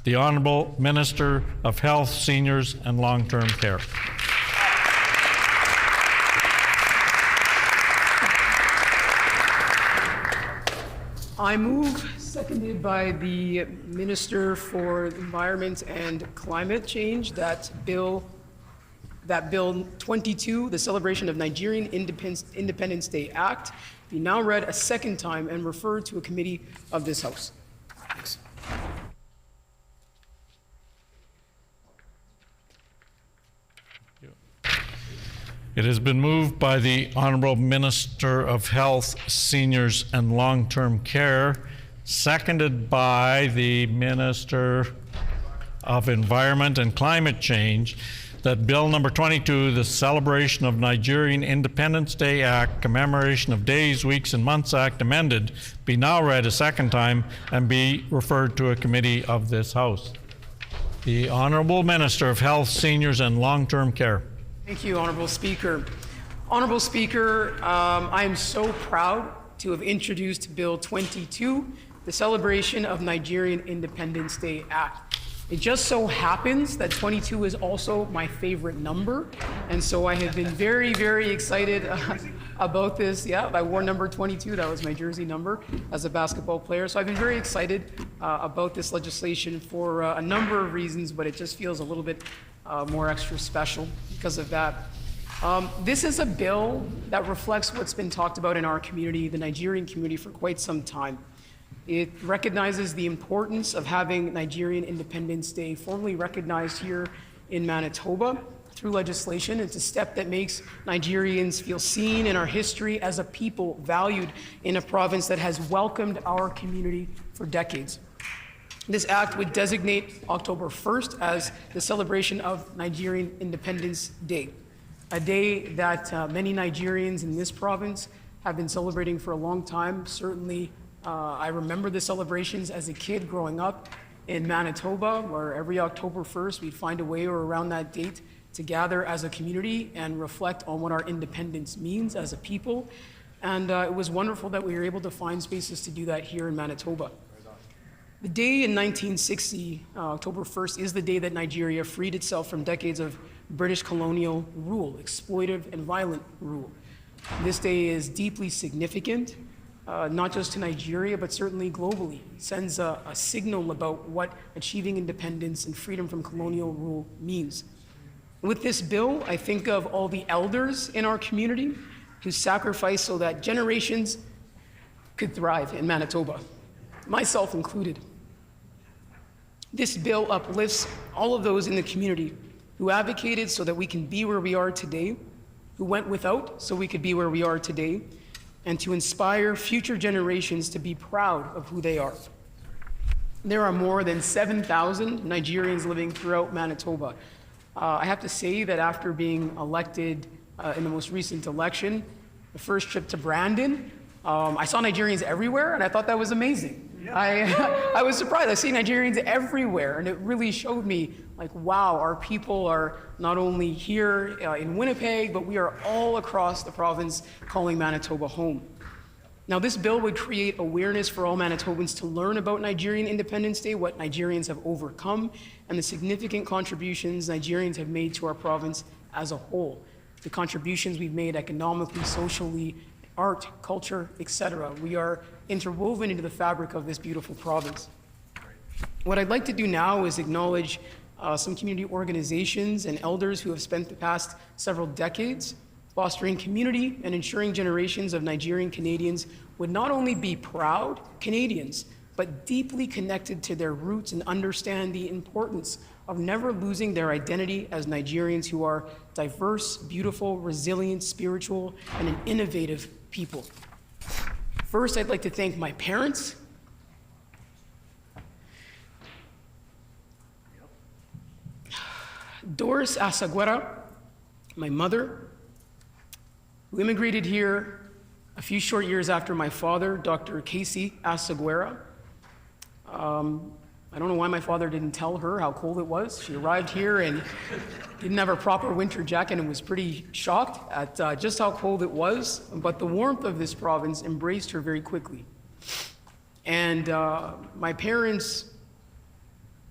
The Honourable Minister of Health, Seniors, and Long-Term Care. I move, seconded by the Minister for Environment and Climate Change, that Bill 22, the Celebration of Nigerian Independence Day Act, be now read a second time and referred to a committee of this House. Thanks. It has been moved by the Honourable Minister of Health, Seniors, and Long-Term Care, seconded by the Minister of Environment and Climate Change, that Bill number 22, the Celebration of Nigerian Independence Day Act, Commemoration of Days, Weeks, and Months Act amended, be now read a second time and be referred to a committee of this House. The Honourable Minister of Health, Seniors, and Long-Term Care. Thank you, Honourable Speaker. Honourable Speaker, I am so proud to have introduced Bill 22, the Celebration of Nigerian Independence Day Act. It just so happens that 22 is also my favorite number, and so I have been very, very excited about this. Yeah, I wore number 22, that was my jersey number as a basketball player, so I've been very excited about this legislation for a number of reasons, but it just feels a little bit more extra special because of that. This is a bill that reflects what's been talked about in our community, the Nigerian community, for quite some time. It recognizes the importance of having Nigerian Independence Day formally recognized here in Manitoba through legislation. It's a step that makes Nigerians feel seen in our history as a people valued in a province that has welcomed our community for decades. This act would designate October 1st as the celebration of Nigerian Independence Day, a day that many Nigerians in this province have been celebrating for a long time. Certainly, I remember the celebrations as a kid growing up in Manitoba, where every October 1st we'd find a way or around that date to gather as a community and reflect on what our independence means as a people. And it was wonderful that we were able to find spaces to do that here in Manitoba. The day in 1960, October 1st, is the day that Nigeria freed itself from decades of British colonial rule, exploitive and violent rule. This day is deeply significant, not just to Nigeria, but certainly globally. It sends a signal about what achieving independence and freedom from colonial rule means. With this bill, I think of all the elders in our community who sacrificed so that generations could thrive in Manitoba, myself included. This bill uplifts all of those in the community who advocated so that we can be where we are today, who went without so we could be where we are today, and to inspire future generations to be proud of who they are. There are more than 7,000 Nigerians living throughout Manitoba. I have to say that after being elected in the most recent election, the first trip to Brandon, I saw Nigerians everywhere, and I thought that was amazing. I was surprised. I see Nigerians everywhere, and it really showed me, like, wow, our people are not only here in Winnipeg, but we are all across the province calling Manitoba home. Now, this bill would create awareness for all Manitobans to learn about Nigerian Independence Day, what Nigerians have overcome, and the significant contributions Nigerians have made to our province as a whole. The contributions we've made economically, socially, art, culture, etc. We are interwoven into the fabric of this beautiful province. What I'd like to do now is acknowledge some community organizations and elders who have spent the past several decades fostering community and ensuring generations of Nigerian Canadians would not only be proud Canadians, but deeply connected to their roots and understand the importance of never losing their identity as Nigerians who are diverse, beautiful, resilient, spiritual, and an innovative people. First, I'd like to thank my parents. Doris Asaguera, my mother, who immigrated here a few short years after my father, Dr. Casey Asaguera. I don't know why my father didn't tell her how cold it was. She arrived here and didn't have a proper winter jacket and was pretty shocked at just how cold it was. But the warmth of this province embraced her very quickly. And my parents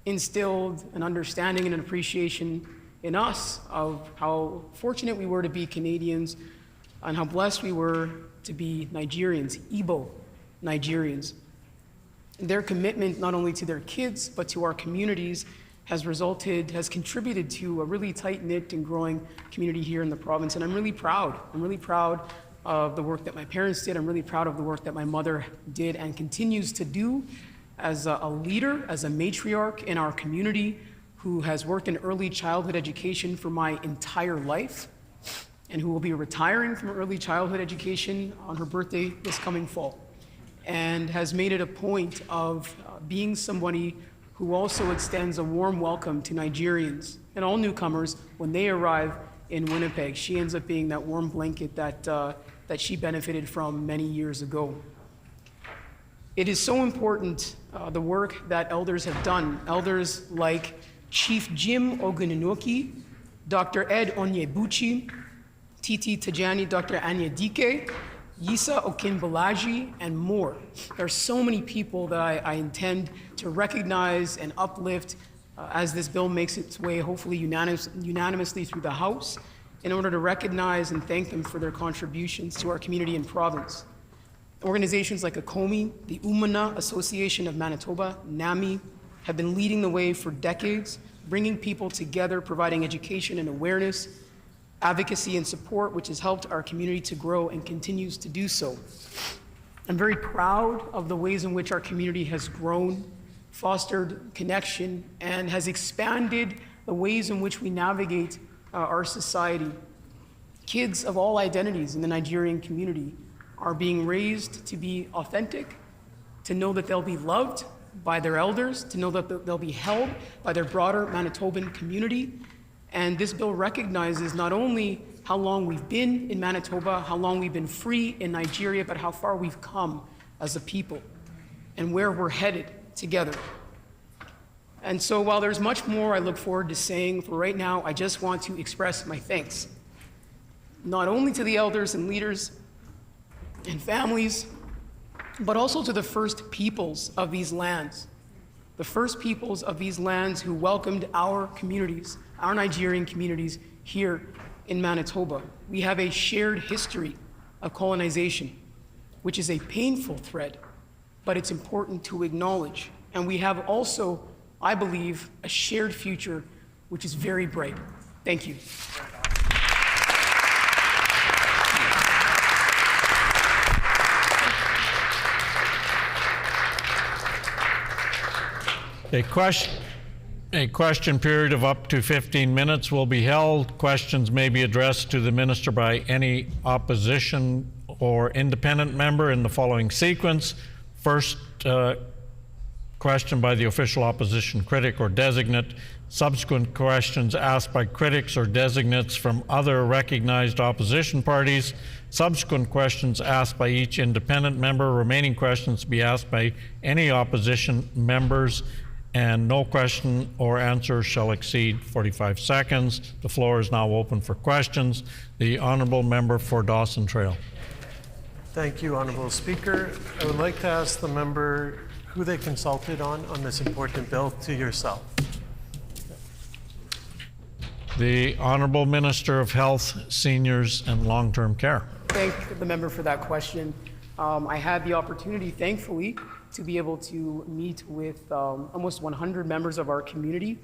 instilled an understanding and an appreciation in us of how fortunate we were to be Canadians and how blessed we were to be Nigerians, Igbo Nigerians. Their commitment not only to their kids, but to our communities has contributed to a really tight-knit and growing community here in the province. And I'm really proud. I'm really proud of the work that my parents did. I'm really proud of the work that my mother did and continues to do as a leader, as a matriarch in our community who has worked in early childhood education for my entire life and who will be retiring from early childhood education on her birthday this coming fall, and has made it a point of being somebody who also extends a warm welcome to Nigerians and all newcomers when they arrive in Winnipeg. She ends up being that warm blanket that she benefited from many years ago. It is so important, the work that elders have done. Elders like Chief Jim Oguninoki, Dr. Ed Onyebuchi, Titi Tajani, Dr. Anya Dike, Yisa Okinbalaji, and more. There are so many people that I intend to recognize and uplift as this bill makes its way, hopefully unanimously through the House, in order to recognize and thank them for their contributions to our community and province. Organizations like ACOMI, the Umana Association of Manitoba, NAMI, have been leading the way for decades, bringing people together, providing education and awareness, advocacy and support, which has helped our community to grow and continues to do so. I'm very proud of the ways in which our community has grown, fostered connection, and has expanded the ways in which we navigate our society. Kids of all identities in the Nigerian community are being raised to be authentic, to know that they'll be loved by their elders, to know that they'll be held by their broader Manitoban community. And this bill recognizes not only how long we've been in Manitoba, how long we've been free in Nigeria, but how far we've come as a people and where we're headed together. And so while there's much more I look forward to saying, for right now, I just want to express my thanks, not only to the elders and leaders and families, but also to the first peoples of these lands, the first peoples of these lands who welcomed our communities, our Nigerian communities here in Manitoba. We have a shared history of colonization, which is a painful thread, but it's important to acknowledge. And we have also, I believe, a shared future, which is very bright. Thank you. A question period of up to 15 minutes will be held. Questions may be addressed to the minister by any opposition or independent member in the following sequence. First, question by the official opposition critic or designate. Subsequent questions asked by critics or designates from other recognized opposition parties. Subsequent questions asked by each independent member. Remaining questions to be asked by any opposition members, and no question or answer shall exceed 45 seconds. The floor is now open for questions. The honourable member for Dawson Trail. Thank you, Honourable Speaker. I would like to ask the member who they consulted on this important bill to yourself. The Honourable Minister of Health, Seniors and Long-Term Care. Thank the member for that question. I had the opportunity, thankfully, to be able to meet with almost 100 members of our community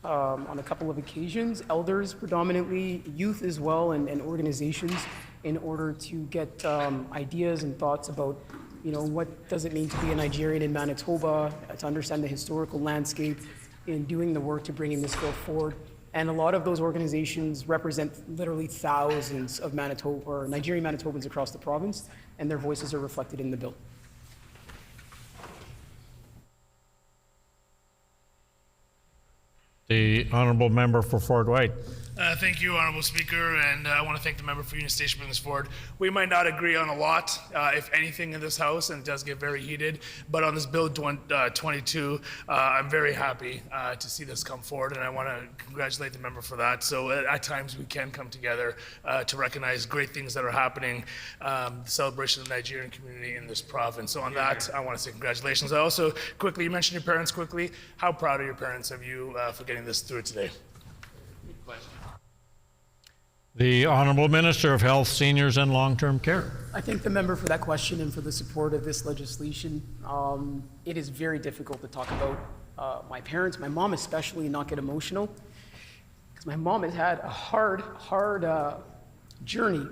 on a couple of occasions, elders predominantly, youth as well, and organizations, in order to get ideas and thoughts about, what does it mean to be a Nigerian in Manitoba, to understand the historical landscape in doing the work to bringing this bill forward. And a lot of those organizations represent literally thousands of Manitoba or Nigerian Manitobans across the province, and their voices are reflected in the bill. The honourable member for Fort White. Thank you, Honourable Speaker, and I want to thank the member for Union Station bringing this forward. We might not agree on a lot, if anything, in this House, and it does get very heated, but on this Bill 22, I'm very happy to see this come forward, and I want to congratulate the member for that. So at times we can come together to recognize great things that are happening, the celebration of the Nigerian community in this province. So on that, I want to say congratulations. I also, quickly, you mentioned your parents quickly. How proud are your parents of you for getting this through today? The Honourable Minister of Health, Seniors and Long-Term Care. I thank the member for that question and for the support of this legislation. It is very difficult to talk about my parents, my mom especially, not get emotional, because my mom has had a hard journey,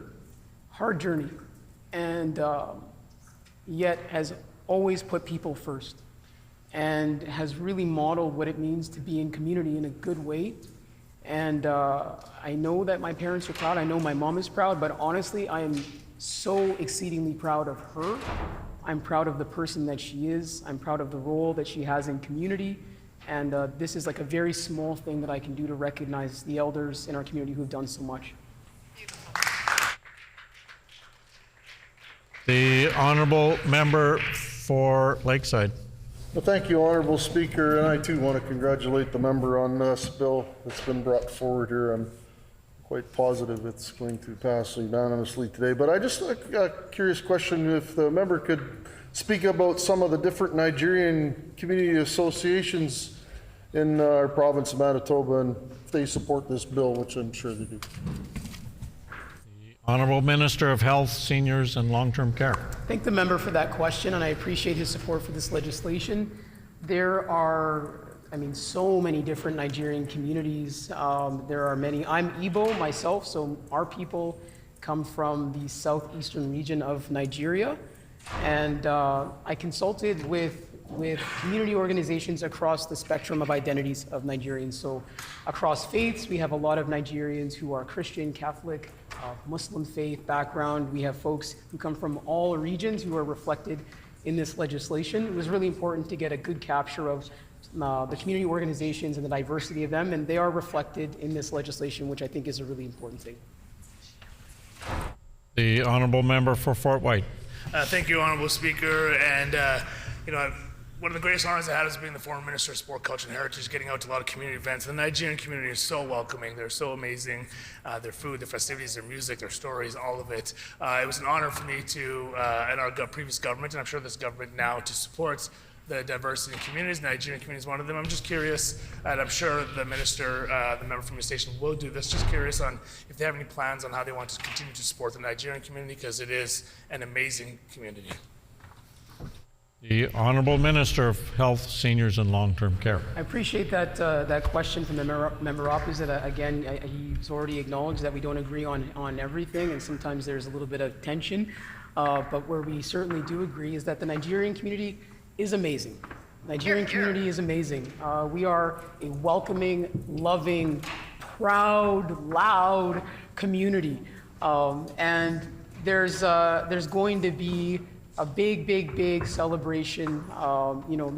and yet has always put people first and has really modeled what it means to be in community in a good way. And I know that my parents are proud. I know my mom is proud, but honestly, I am so exceedingly proud of her. I'm proud of the person that she is. I'm proud of the role that she has in community. And this is like a very small thing that I can do to recognize the elders in our community who've done so much. The honourable member for Lakeside. Well, thank you, Honourable Speaker, and I too want to congratulate the member on this bill that's been brought forward here. I'm quite positive it's going to pass unanimously today. But I just a curious question, if the member could speak about some of the different Nigerian community associations in our province of Manitoba and if they support this bill, which I'm sure they do. Honourable Minister of Health, Seniors and Long-Term Care. Thank the member for that question, and I appreciate his support for this legislation. There are I mean, so many different Nigerian communities. There are many. I'm Igbo myself, so our people come from the southeastern region of Nigeria. And I consulted with community organizations across the spectrum of identities of Nigerians. So across faiths, we have a lot of Nigerians who are Christian, Catholic, Muslim faith background. We have folks who come from all regions who are reflected in this legislation. It was really important to get a good capture of the community organizations and the diversity of them, and they are reflected in this legislation, which I think is a really important thing. The honourable member for Fort White. Thank you, Honourable Speaker. And, one of the greatest honors I had is being the former Minister of Sport, Culture and Heritage, getting out to a lot of community events. The Nigerian community is so welcoming. They're so amazing. Their food, their festivities, their music, their stories, all of it. It was an honor for me to, and our previous government, and I'm sure this government now, to support the diversity in communities. Nigerian community is one of them. I'm just curious, and I'm sure the minister, the member from your station will do this, just curious on if they have any plans on how they want to continue to support the Nigerian community, because it is an amazing community. The Honourable Minister of Health, Seniors and Long-Term Care. I appreciate that question from the member opposite. Again, he's already acknowledged that we don't agree on everything, and sometimes there's a little bit of tension. But where we certainly do agree is that the Nigerian community is amazing. Nigerian community is amazing. We are a welcoming, loving, proud, loud community, and there's going to be a big celebration.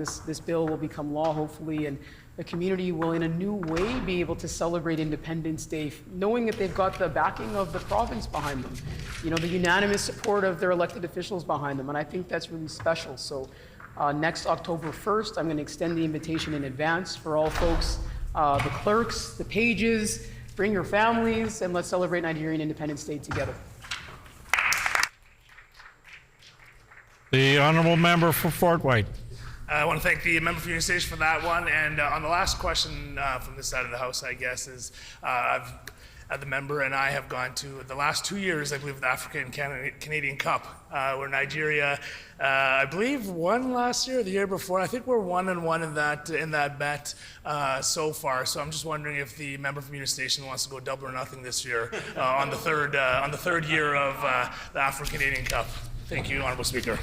This bill will become law, hopefully, and the community will, in a new way, be able to celebrate Independence Day, knowing that they've got the backing of the province behind them, the unanimous support of their elected officials behind them, and I think that's really special. So next October 1st, I'm going to extend the invitation in advance for all folks, the clerks, the pages, bring your families, and let's celebrate Nigerian Independence Day together. The honourable member for Fort White. I want to thank the member for your station for that one. And on the last question from this side of the House, I guess, is the member and I have gone to the last 2 years, I believe, the African Canadian Cup, where Nigeria, I believe, won last year or the year before. I think we're 1-1 in that bet so far. So I'm just wondering if the member from your station wants to go double or nothing this year on the third year of the African Canadian Cup. Thank you, Honourable Speaker.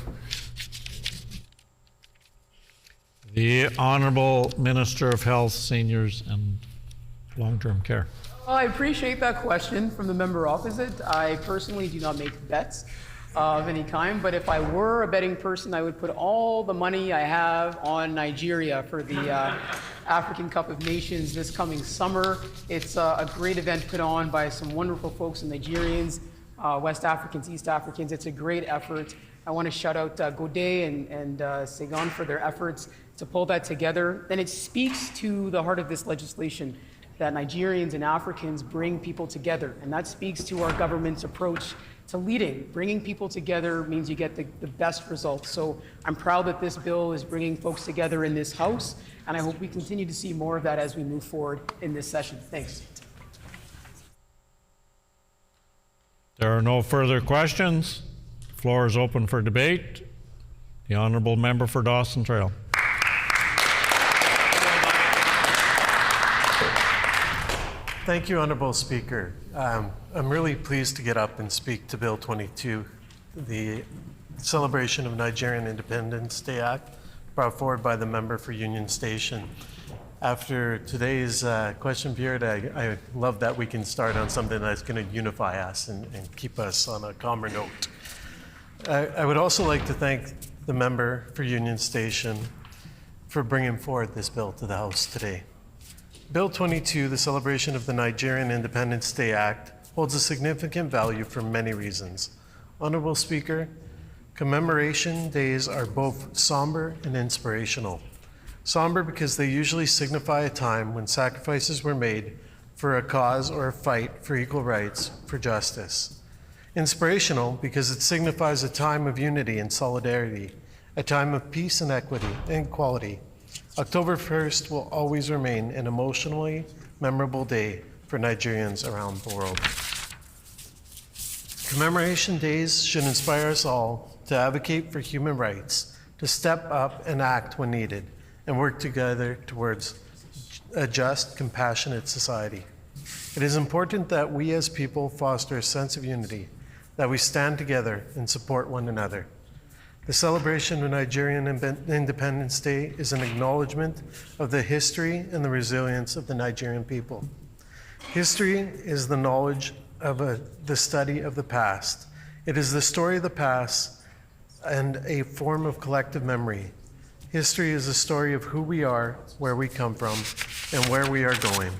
The Honourable Minister of Health, Seniors and Long-Term Care. I appreciate that question from the member opposite. I personally do not make bets of any kind, but if I were a betting person, I would put all the money I have on Nigeria for the African Cup of Nations this coming summer. It's a great event put on by some wonderful folks and Nigerians, West Africans, East Africans. It's a great effort. I want to shout out Godet and Segon for their efforts to pull that together. And it speaks to the heart of this legislation, that Nigerians and Africans bring people together. And that speaks to our government's approach to leading. Bringing people together means you get the best results. So I'm proud that this bill is bringing folks together in this House, and I hope we continue to see more of that as we move forward in this session. Thanks. There are no further questions. The floor is open for debate. The Honourable Member for Dawson Trail. Thank you, Honourable Speaker. I'm really pleased to get up and speak to Bill 22, the celebration of Nigerian Independence Day Act, brought forward by the member for Union Station. After today's question period, I love that we can start on something that's going to unify us and keep us on a calmer note. I would also like to thank the member for Union Station for bringing forward this bill to the House today. Bill 22, the celebration of the Nigerian Independence Day Act, holds a significant value for many reasons. Honourable Speaker, commemoration days are both somber and inspirational. Somber because they usually signify a time when sacrifices were made for a cause or a fight for equal rights, for justice. Inspirational because it signifies a time of unity and solidarity, a time of peace and equity and equality. October 1st will always remain an emotionally memorable day for Nigerians around the world. Commemoration days should inspire us all to advocate for human rights, to step up and act when needed, and work together towards a just, compassionate society. It is important that we as people foster a sense of unity, that we stand together and support one another. The celebration of Nigerian Independence Day is an acknowledgement of the history and the resilience of the Nigerian people. History is the knowledge of the study of the past. It is the story of the past and a form of collective memory. History is a story of who we are, where we come from, and where we are going.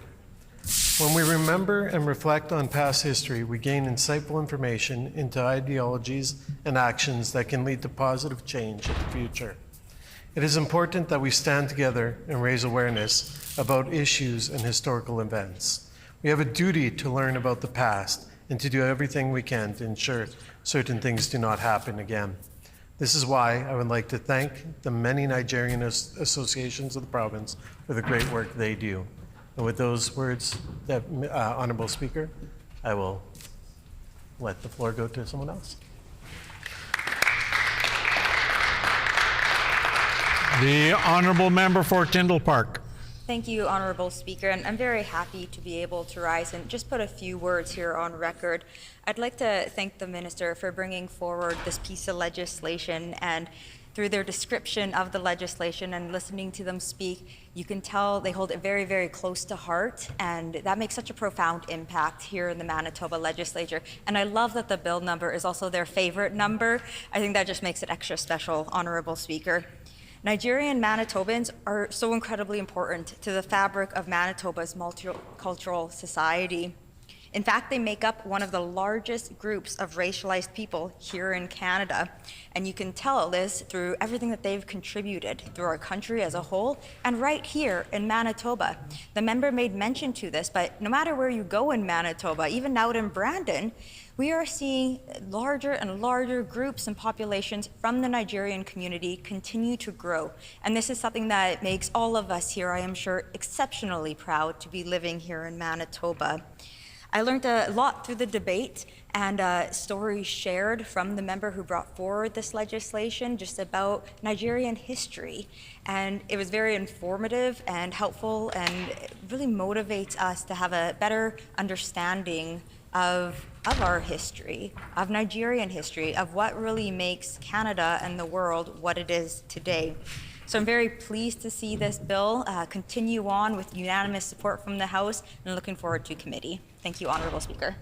When we remember and reflect on past history, we gain insightful information into ideologies and actions that can lead to positive change in the future. It is important that we stand together and raise awareness about issues and historical events. We have a duty to learn about the past and to do everything we can to ensure certain things do not happen again. This is why I would like to thank the many Nigerian associations of the province for the great work they do. And with those words, Honourable Speaker, I will let the floor go to someone else. The Honourable Member for Tyndall Park. Thank you, Honourable Speaker, and I'm very happy to be able to rise and just put a few words here on record. I'd like to thank the Minister for bringing forward this piece of legislation, and through their description of the legislation and listening to them speak, you can tell they hold it very, very close to heart, and that makes such a profound impact here in the Manitoba Legislature. And I love that the bill number is also their favorite number. I think that just makes it extra special, Honourable Speaker. Nigerian Manitobans are so incredibly important to the fabric of Manitoba's multicultural society. In fact, they make up one of the largest groups of racialized people here in Canada. And you can tell this through everything that they've contributed through our country as a whole and right here in Manitoba. The member made mention to this, but no matter where you go in Manitoba, even out in Brandon, we are seeing larger and larger groups and populations from the Nigerian community continue to grow. And this is something that makes all of us here, I am sure, exceptionally proud to be living here in Manitoba. I learned a lot through the debate and stories shared from the member who brought forward this legislation just about Nigerian history. And it was very informative and helpful, and it really motivates us to have a better understanding of our history, of Nigerian history, of what really makes Canada and the world what it is today. So I'm very pleased to see this bill continue on with unanimous support from the House, and looking forward to committee. Thank you, Honourable Speaker.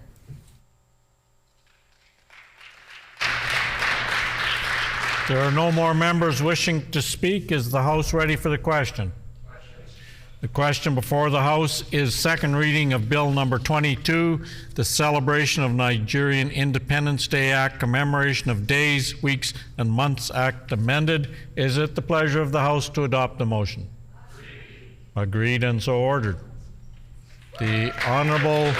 There are no more members wishing to speak. Is the House ready for the question? The question before the House is second reading of Bill number 22, the Celebration of Nigerian Independence Day Act, Commemoration of Days, Weeks, and Months Act amended. Is it the pleasure of the House to adopt the motion? Agreed and so ordered. The Honourable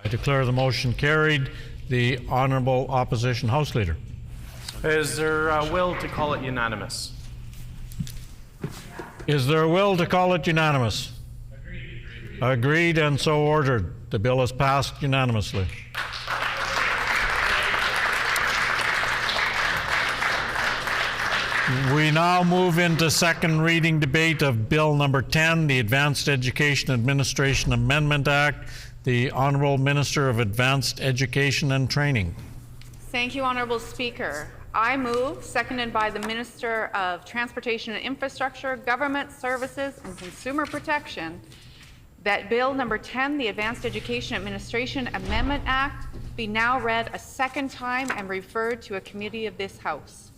I declare the motion carried. The Honourable Opposition House Leader. Is there a will to call it unanimous? Is there a will to call it unanimous? Agreed and so ordered. The bill is passed unanimously. We now move into second reading debate of Bill number 10, the Advanced Education Administration Amendment Act. The Honourable Minister of Advanced Education and Training. Thank you, Honourable Speaker. I move, seconded by the Minister of Transportation and Infrastructure, Government Services and Consumer Protection, that Bill number 10, the Advanced Education Administration Amendment Act, be now read a second time and referred to a committee of this House.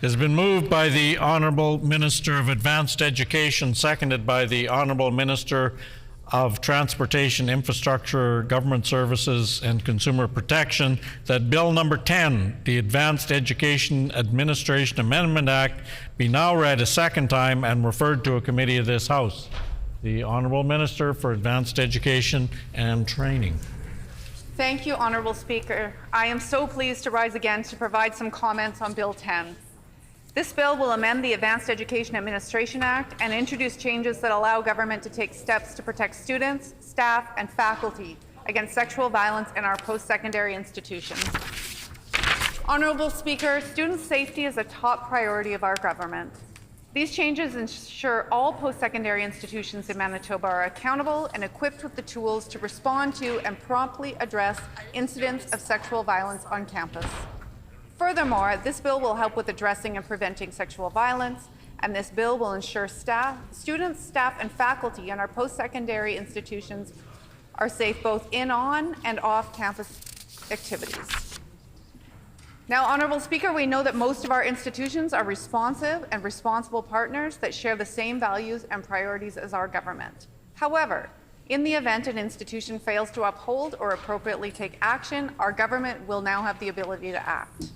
It has been moved by the Honourable Minister of Advanced Education, seconded by the Honourable Minister of Transportation, Infrastructure, Government Services and Consumer Protection, that Bill number 10, the Advanced Education Administration Amendment Act, be now read a second time and referred to a committee of this House. The Honourable Minister for Advanced Education and Training. Thank you, Honourable Speaker. I am so pleased to rise again to provide some comments on Bill 10. This bill will amend the Advanced Education Administration Act and introduce changes that allow government to take steps to protect students, staff, and faculty against sexual violence in our post-secondary institutions. Honourable Speaker, student safety is a top priority of our government. These changes ensure all post-secondary institutions in Manitoba are accountable and equipped with the tools to respond to and promptly address incidents of sexual violence on campus. Furthermore, this bill will help with addressing and preventing sexual violence, and this bill will ensure students, staff, and faculty in our post-secondary institutions are safe both in, on, and off campus activities. Now, Honourable Speaker, we know that most of our institutions are responsive and responsible partners that share the same values and priorities as our government. However, in the event an institution fails to uphold or appropriately take action, our government will now have the ability to act.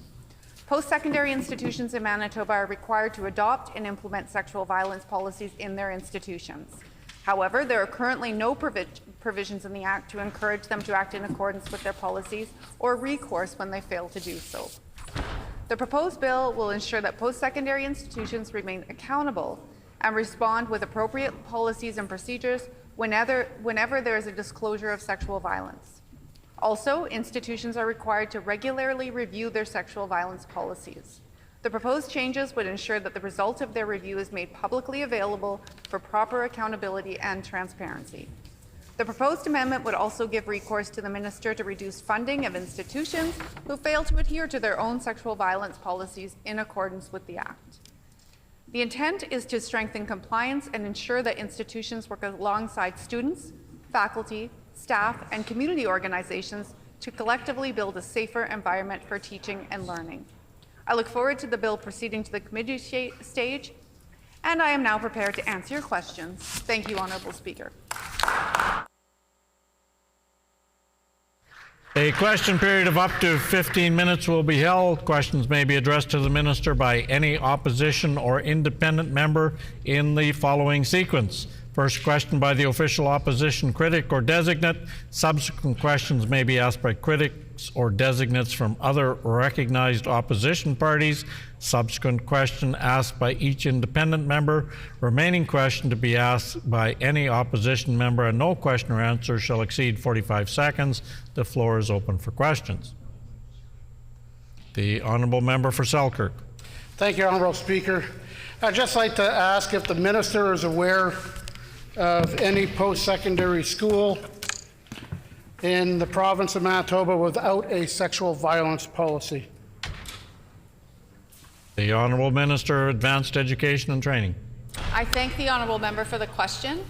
Post-secondary institutions in Manitoba are required to adopt and implement sexual violence policies in their institutions. However, there are currently no provisions in the Act to encourage them to act in accordance with their policies or recourse when they fail to do so. The proposed bill will ensure that post-secondary institutions remain accountable and respond with appropriate policies and procedures whenever there is a disclosure of sexual violence. Also, institutions are required to regularly review their sexual violence policies. The proposed changes would ensure that the result of their review is made publicly available for proper accountability and transparency. The proposed amendment would also give recourse to the minister to reduce funding of institutions who fail to adhere to their own sexual violence policies in accordance with the Act. The intent is to strengthen compliance and ensure that institutions work alongside students, faculty, staff, and community organizations to collectively build a safer environment for teaching and learning. I look forward to the bill proceeding to the committee stage, and I am now prepared to answer your questions. Thank you, Honourable Speaker. A question period of up to 15 minutes will be held. Questions may be addressed to the minister by any opposition or independent member in the following sequence. First question by the official opposition critic or designate. Subsequent questions may be asked by critics or designates from other recognized opposition parties. Subsequent question asked by each independent member. Remaining question to be asked by any opposition member, and no question or answer shall exceed 45 seconds. The floor is open for questions. The honourable member for Selkirk. Thank you, Honourable Speaker. I'd just like to ask if the minister is aware of any post-secondary school in the province of Manitoba without a sexual violence policy. The Honourable Minister, Advanced Education and Training. I thank the honourable member for the question.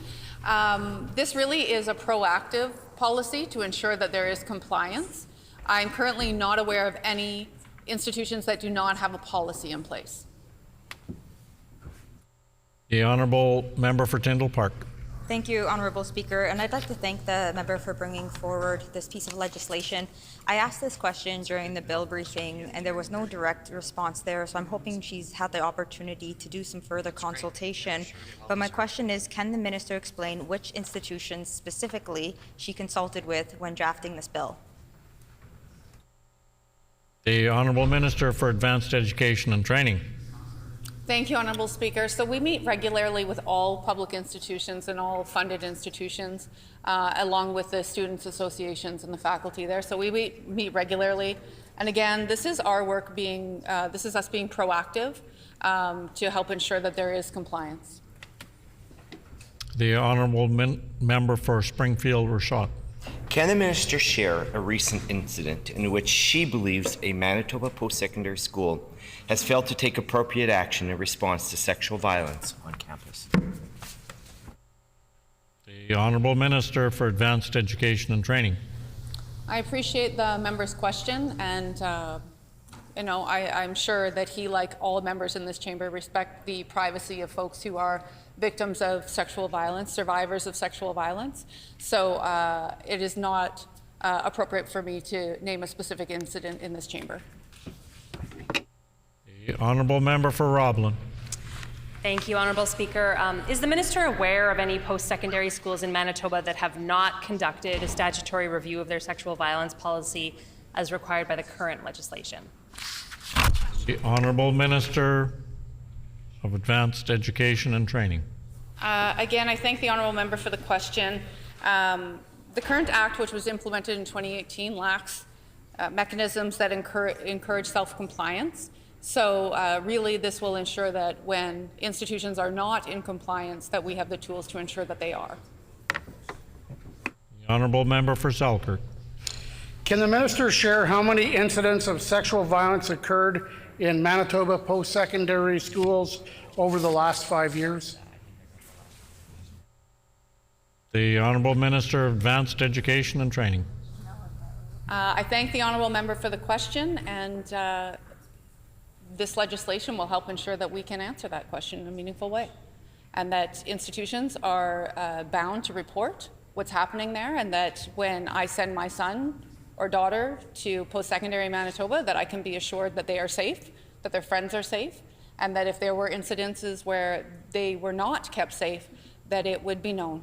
This really is a proactive policy to ensure that there is compliance. I'm currently not aware of any institutions that do not have a policy in place. The Honourable Member for Tyndall Park. Thank you, Honourable Speaker, and I'd like to thank the member for bringing forward this piece of legislation. I asked this question during the bill briefing, and there was no direct response there, so I'm hoping she's had the opportunity to do some further consultation. But my question is, can the minister explain which institutions specifically she consulted with when drafting this bill? The Honourable Minister for Advanced Education and Training. Thank you, Honourable Speaker. So we meet regularly with all public institutions and all funded institutions, along with the students' associations and the faculty there. So we meet regularly. And again, this is our work being, this is us being proactive to help ensure that there is compliance. The Honourable Member for Springfield Rashad. Can the minister share a recent incident in which she believes a Manitoba post-secondary school has failed to take appropriate action in response to sexual violence on campus? The Honourable Minister for Advanced Education and Training. I appreciate the member's question, and you know, I'm sure that he, like all members in this chamber, respect the privacy of folks who are victims of sexual violence, survivors of sexual violence. So it is not appropriate for me to name a specific incident in this chamber. The Honourable Member for Roblin. Thank you, Honourable Speaker. Is the Minister aware of any post-secondary schools in Manitoba that have not conducted a statutory review of their sexual violence policy as required by the current legislation? The Honourable Minister of Advanced Education and Training. Again, I thank the honourable member for the question. The current act, which was implemented in 2018, lacks mechanisms that encourage self-compliance. So really, this will ensure that when institutions are not in compliance, that we have the tools to ensure that they are. The Honourable Member for Selkirk. Can the minister share how many incidents of sexual violence occurred in Manitoba post-secondary schools over the last 5 years? The Honourable Minister of Advanced Education and Training. I thank the honourable member for the question, and this legislation will help ensure that we can answer that question in a meaningful way, and that institutions are bound to report what's happening there, and that when I send my son or daughter to post-secondary Manitoba, that I can be assured that they are safe, that their friends are safe, and that if there were incidences where they were not kept safe, that it would be known.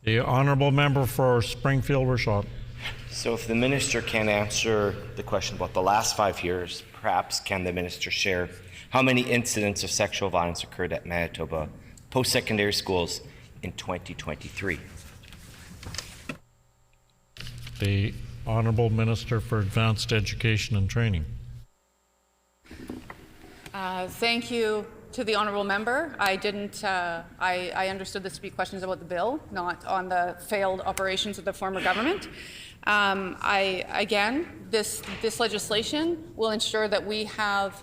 The Honourable Member for Springfield-Rashad. So if the Minister can answer the question about the last 5 years, perhaps can the Minister share how many incidents of sexual violence occurred at Manitoba post-secondary schools in 2023? The Honourable Minister for Advanced Education and Training. Thank you to the honourable member. I didn't. I understood this to be questions about the bill, not on the failed operations of the former government. Again, this legislation will ensure that we have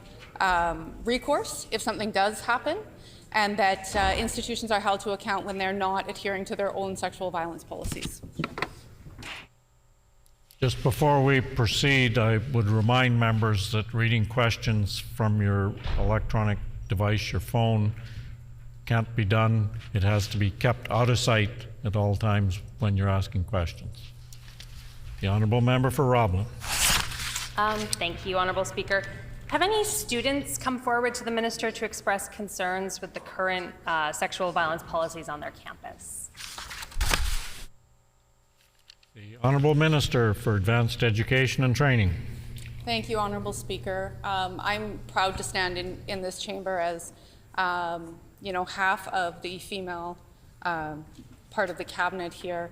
recourse if something does happen, and that institutions are held to account when they're not adhering to their own sexual violence policies. Just before we proceed, I would remind members that reading questions from your electronic device, your phone, can't be done. It has to be kept out of sight at all times when you're asking questions. The Honourable Member for Roblin. Thank you, Honourable Speaker. Have any students come forward to the Minister to express concerns with the current sexual violence policies on their campus? The Honourable Minister for Advanced Education and Training. Thank you, Honourable Speaker. I'm proud to stand in this chamber as half of the female part of the cabinet here.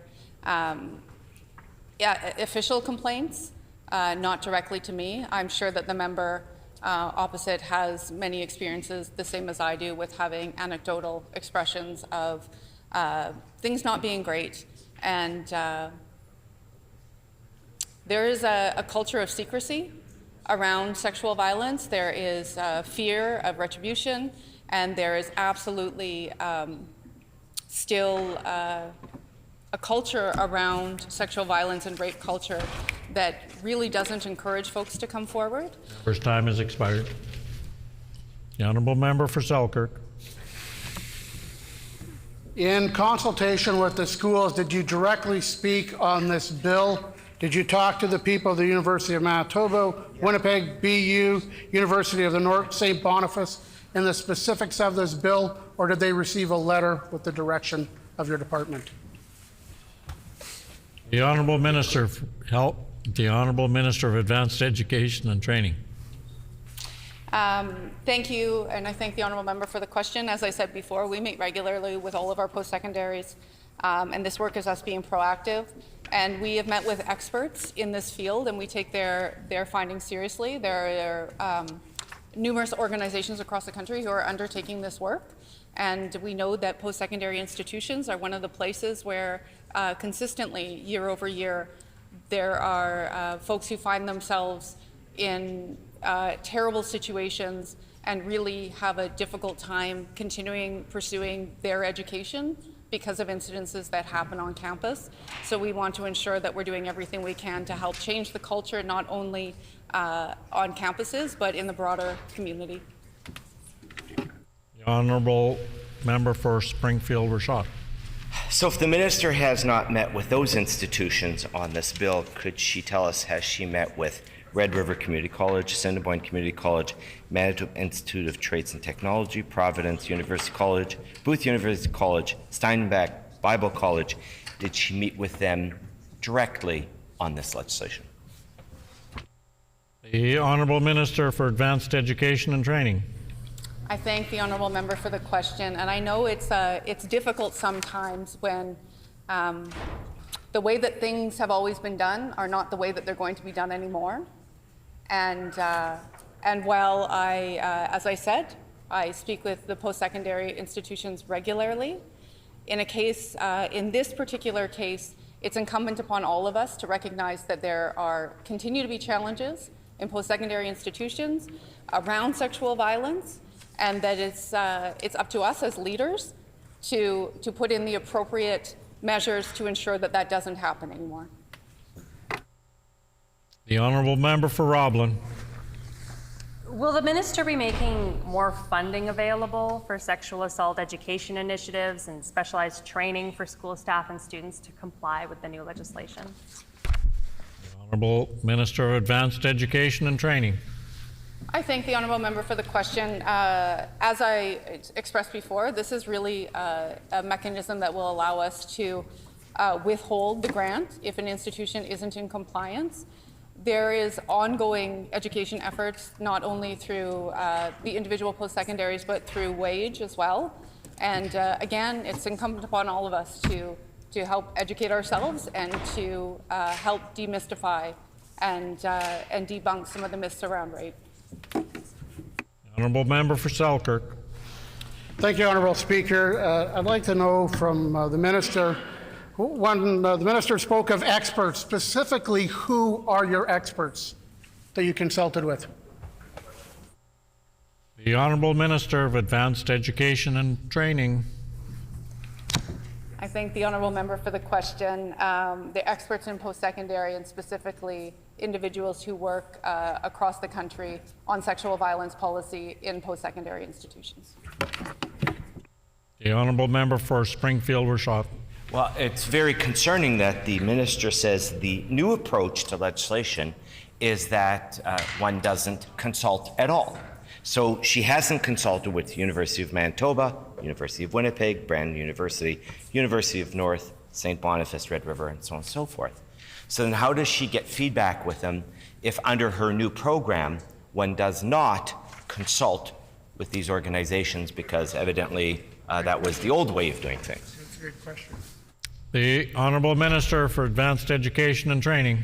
Official complaints, not directly to me. I'm sure that the member opposite has many experiences, the same as I do, with having anecdotal expressions of things not being great. And there is a culture of secrecy around sexual violence. There is fear of retribution, and there is absolutely still a culture around sexual violence and rape culture that really doesn't encourage folks to come forward. First time has expired. The Honourable Member for Selkirk. In consultation with the schools, did you directly speak on this bill? Did you talk to the people of the University of Manitoba, Winnipeg, BU, University of the North, St. Boniface, in the specifics of this bill, or did they receive a letter with the direction of your department? The Honourable Minister for Health, the Honourable Minister of Advanced Education and Training. Thank you, and I thank the honourable member for the question. As I said before, we meet regularly with all of our post-secondaries, and this work is us being proactive. And we have met with experts in this field, and we take their findings seriously. There are numerous organizations across the country who are undertaking this work, and we know that post-secondary institutions are one of the places where consistently, year over year, there are folks who find themselves in terrible situations and really have a difficult time pursuing their education because of incidences that happen on campus. So we want to ensure that we're doing everything we can to help change the culture, not only on campuses, but in the broader community. The Honourable Member for Springfield-Rashad. So if the Minister has not met with those institutions on this bill, could she tell us, has she met with Red River Community College, Assiniboine Community College, Manitoba Institute of Trades and Technology, Providence University College, Booth University College, Steinbach Bible College. Did she meet with them directly on this legislation? The Honourable Minister for Advanced Education and Training. I thank the honourable member for the question, and I know it's difficult sometimes when the way that things have always been done are not the way that they're going to be done anymore. And while as I said, I speak with the post-secondary institutions regularly. In this particular case, it's incumbent upon all of us to recognize that there continue to be challenges in post-secondary institutions around sexual violence, and that it's up to us as leaders to put in the appropriate measures to ensure that that doesn't happen anymore. The Honourable Member for Roblin. Will the minister be making more funding available for sexual assault education initiatives and specialized training for school staff and students to comply with the new legislation? Honourable Minister of Advanced Education and Training. I thank the honourable member for the question. As I expressed before, this is really a mechanism that will allow us to withhold the grant if an institution isn't in compliance. There is ongoing education efforts, not only through the individual post-secondaries, but through WAGE as well. And again, it's incumbent upon all of us to help educate ourselves and to help demystify and debunk some of the myths around rape. Honourable Member for Selkirk. Thank you, Honourable Speaker. I'd like to know from the Minister, when the Minister spoke of experts, specifically who are your experts that you consulted with? The Honourable Minister of Advanced Education and Training. I thank the honourable member for the question. The experts in post-secondary, and specifically individuals who work across the country on sexual violence policy in post-secondary institutions. The Honourable Member for Springfield-Rashad. Well, it's very concerning that the minister says the new approach to legislation is that one doesn't consult at all. So she hasn't consulted with the University of Manitoba, University of Winnipeg, Brandon University, University of North, St. Boniface, Red River, and so on and so forth. So then how does she get feedback with them if under her new program, one does not consult with these organizations, because evidently that was the old way of doing things? That's a great question. The Honourable Minister for Advanced Education and Training.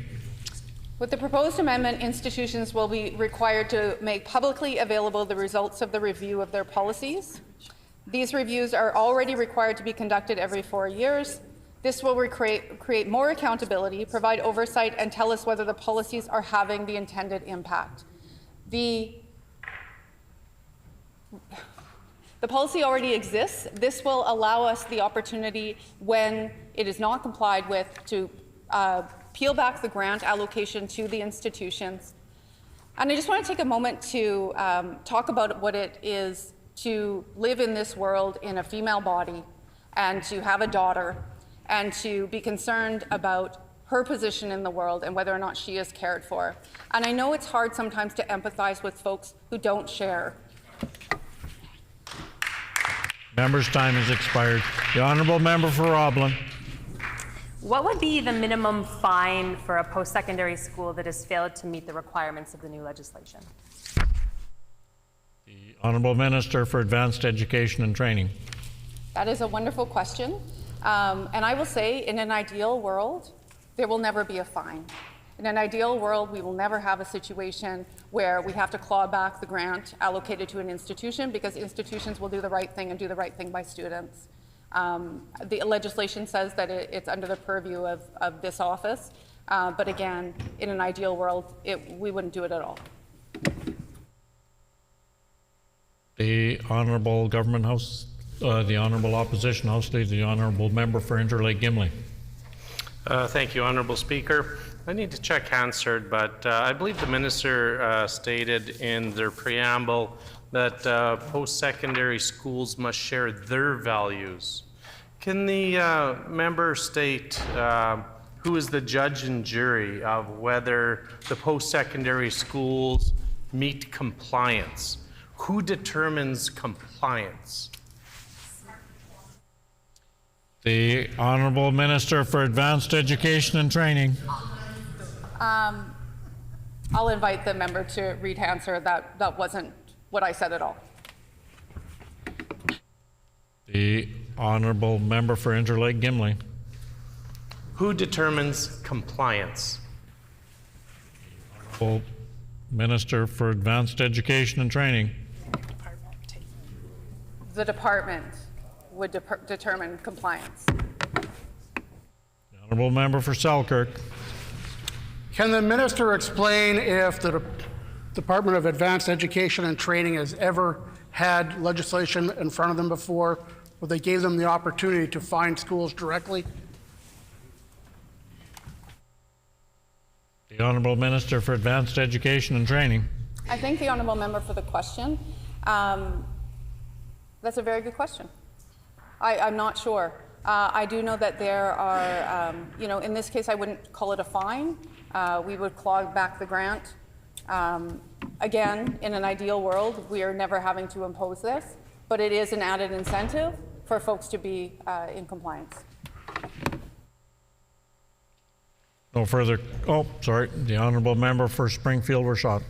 With the proposed amendment, institutions will be required to make publicly available the results of the review of their policies. These reviews are already required to be conducted every 4 years. This will create more accountability, provide oversight, and tell us whether the policies are having the intended impact. The policy already exists. This will allow us the opportunity, when it is not complied with, to peel back the grant allocation to the institutions. And I just want to take a moment to talk about what it is to live in this world in a female body and to have a daughter and to be concerned about her position in the world and whether or not she is cared for. And I know it's hard sometimes to empathize with folks who don't share. Member's time has expired. The Honourable Member for Roblin. What would be the minimum fine for a post-secondary school that has failed to meet the requirements of the new legislation? The Honourable Minister for Advanced Education and Training. That is a wonderful question. And I will say, in an ideal world, there will never be a fine. In an ideal world, we will never have a situation where we have to claw back the grant allocated to an institution, because institutions will do the right thing and do the right thing by students. The legislation says that it's under the purview of this office, but again, in an ideal world, we wouldn't do it at all. The Honourable Government House, the Honourable Opposition House Leader, the Honourable Member for Interlake Gimli. Thank you, Honourable Speaker. I need to check Hansard, but I believe the minister stated in their preamble that post-secondary schools must share their values. Can the member state who is the judge and jury of whether the post-secondary schools meet compliance? Who determines compliance? The Honourable Minister for Advanced Education and Training. I'll invite the member to read answer. That wasn't what I said at all. The Honourable Member for Interlake Gimli. Who determines compliance? Honourable Minister for Advanced Education and Training. The department would determine compliance. The Honourable Member for Selkirk. Can the minister explain if the Department of Advanced Education and Training has ever had legislation in front of them before where they gave them the opportunity to fine schools directly? The Honourable Minister for Advanced Education and Training. I thank the honourable member for the question. That's a very good question. I'm not sure. I do know that there are, in this case, I wouldn't call it a fine. We would claw back the grant. Again, in an ideal world, we are never having to impose this, but it is an added incentive for folks to be in compliance. No further. Oh, sorry. The Honourable Member for Springfield Rashad.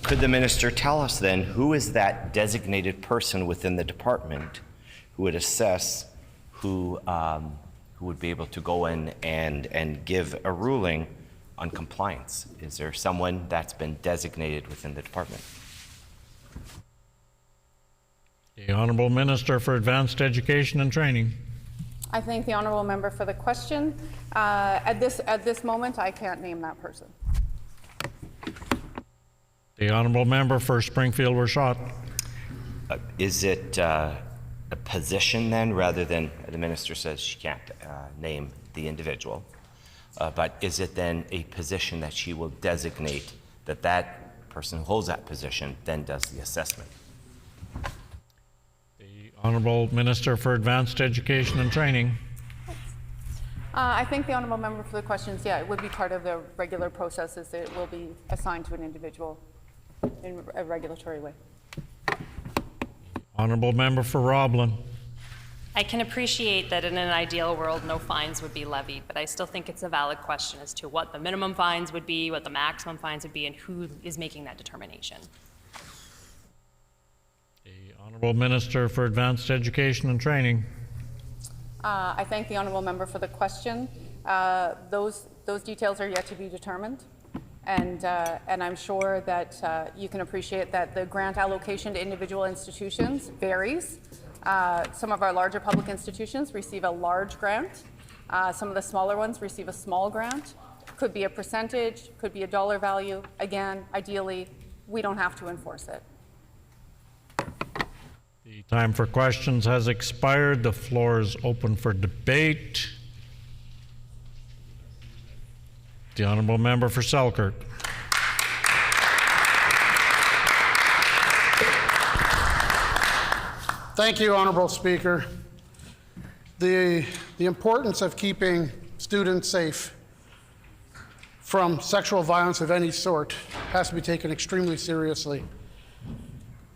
Could the minister tell us then who is that designated person within the department who would assess who would be able to go in and give a ruling on compliance? Is there someone that's been designated within the department? The Honourable Minister for Advanced Education and Training. I thank the honourable member for the question. At this moment, I can't name that person. The Honourable Member for Springfield Rashad. Is it a position then, rather than the minister says she can't name the individual, but is it then a position that she will designate that person who holds that position then does the assessment? The Honourable Minister for Advanced Education and Training. I thank the honourable member for the questions. Yeah, it would be part of the regular processes. It will be assigned to an individual in a regulatory way. Honourable Member for Roblin. I can appreciate that in an ideal world, no fines would be levied, but I still think it's a valid question as to what the minimum fines would be, what the maximum fines would be, and who is making that determination. The Honourable Minister for Advanced Education and Training. I thank the honourable member for the question. Those details are yet to be determined, and I'm sure that you can appreciate that the grant allocation to individual institutions varies. Some of our larger public institutions receive a large grant. Some of the smaller ones receive a small grant. Could be a percentage, could be a dollar value. Again, ideally, we don't have to enforce it. The time for questions has expired. The floor is open for debate. The Honourable Member for Selkirk. Thank you, Honourable Speaker. The importance of keeping students safe from sexual violence of any sort has to be taken extremely seriously.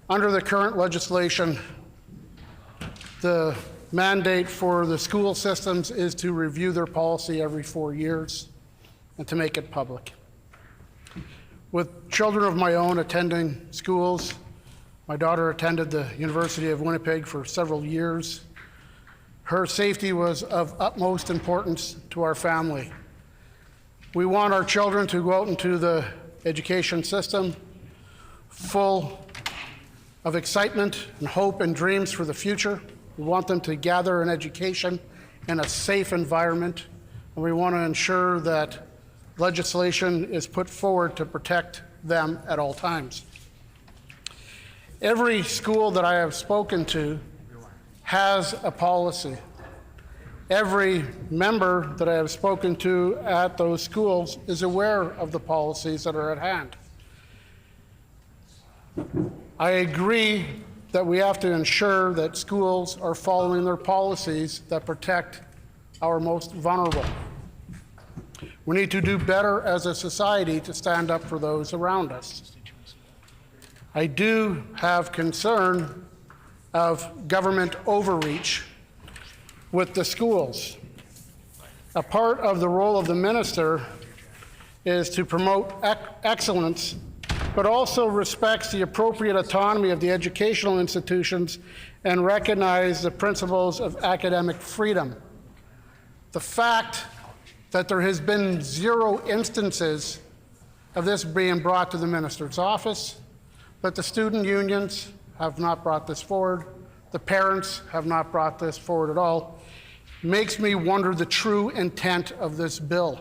Under the current legislation, the mandate for the school systems is to review their policy every 4 years and to make it public. With children of my own attending schools, my daughter attended the University of Winnipeg for several years. Her safety was of utmost importance to our family. We want our children to go out into the education system full of excitement and hope and dreams for the future. We want them to gather an education in a safe environment, and we want to ensure that legislation is put forward to protect them at all times. Every school that I have spoken to has a policy. Every member that I have spoken to at those schools is aware of the policies that are at hand. I agree that we have to ensure that schools are following their policies that protect our most vulnerable. We need to do better as a society to stand up for those around us. I do have concern of government overreach with the schools. A part of the role of the minister is to promote excellence, but also respects the appropriate autonomy of the educational institutions and recognize the principles of academic freedom. The fact that there has been 0 instances of this being brought to the minister's office, that the student unions have not brought this forward, the parents have not brought this forward at all, makes me wonder the true intent of this bill.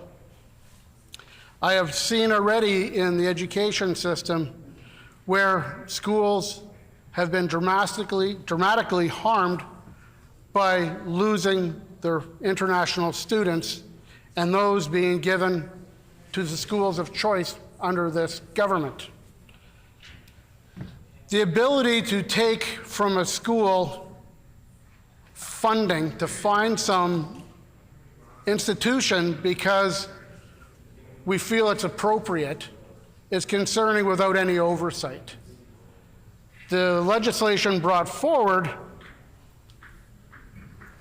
I have seen already in the education system where schools have been dramatically harmed by losing their international students and those being given to the schools of choice under this government. The ability to take from a school funding to find some institution because we feel it's appropriate is concerning without any oversight. The legislation brought forward,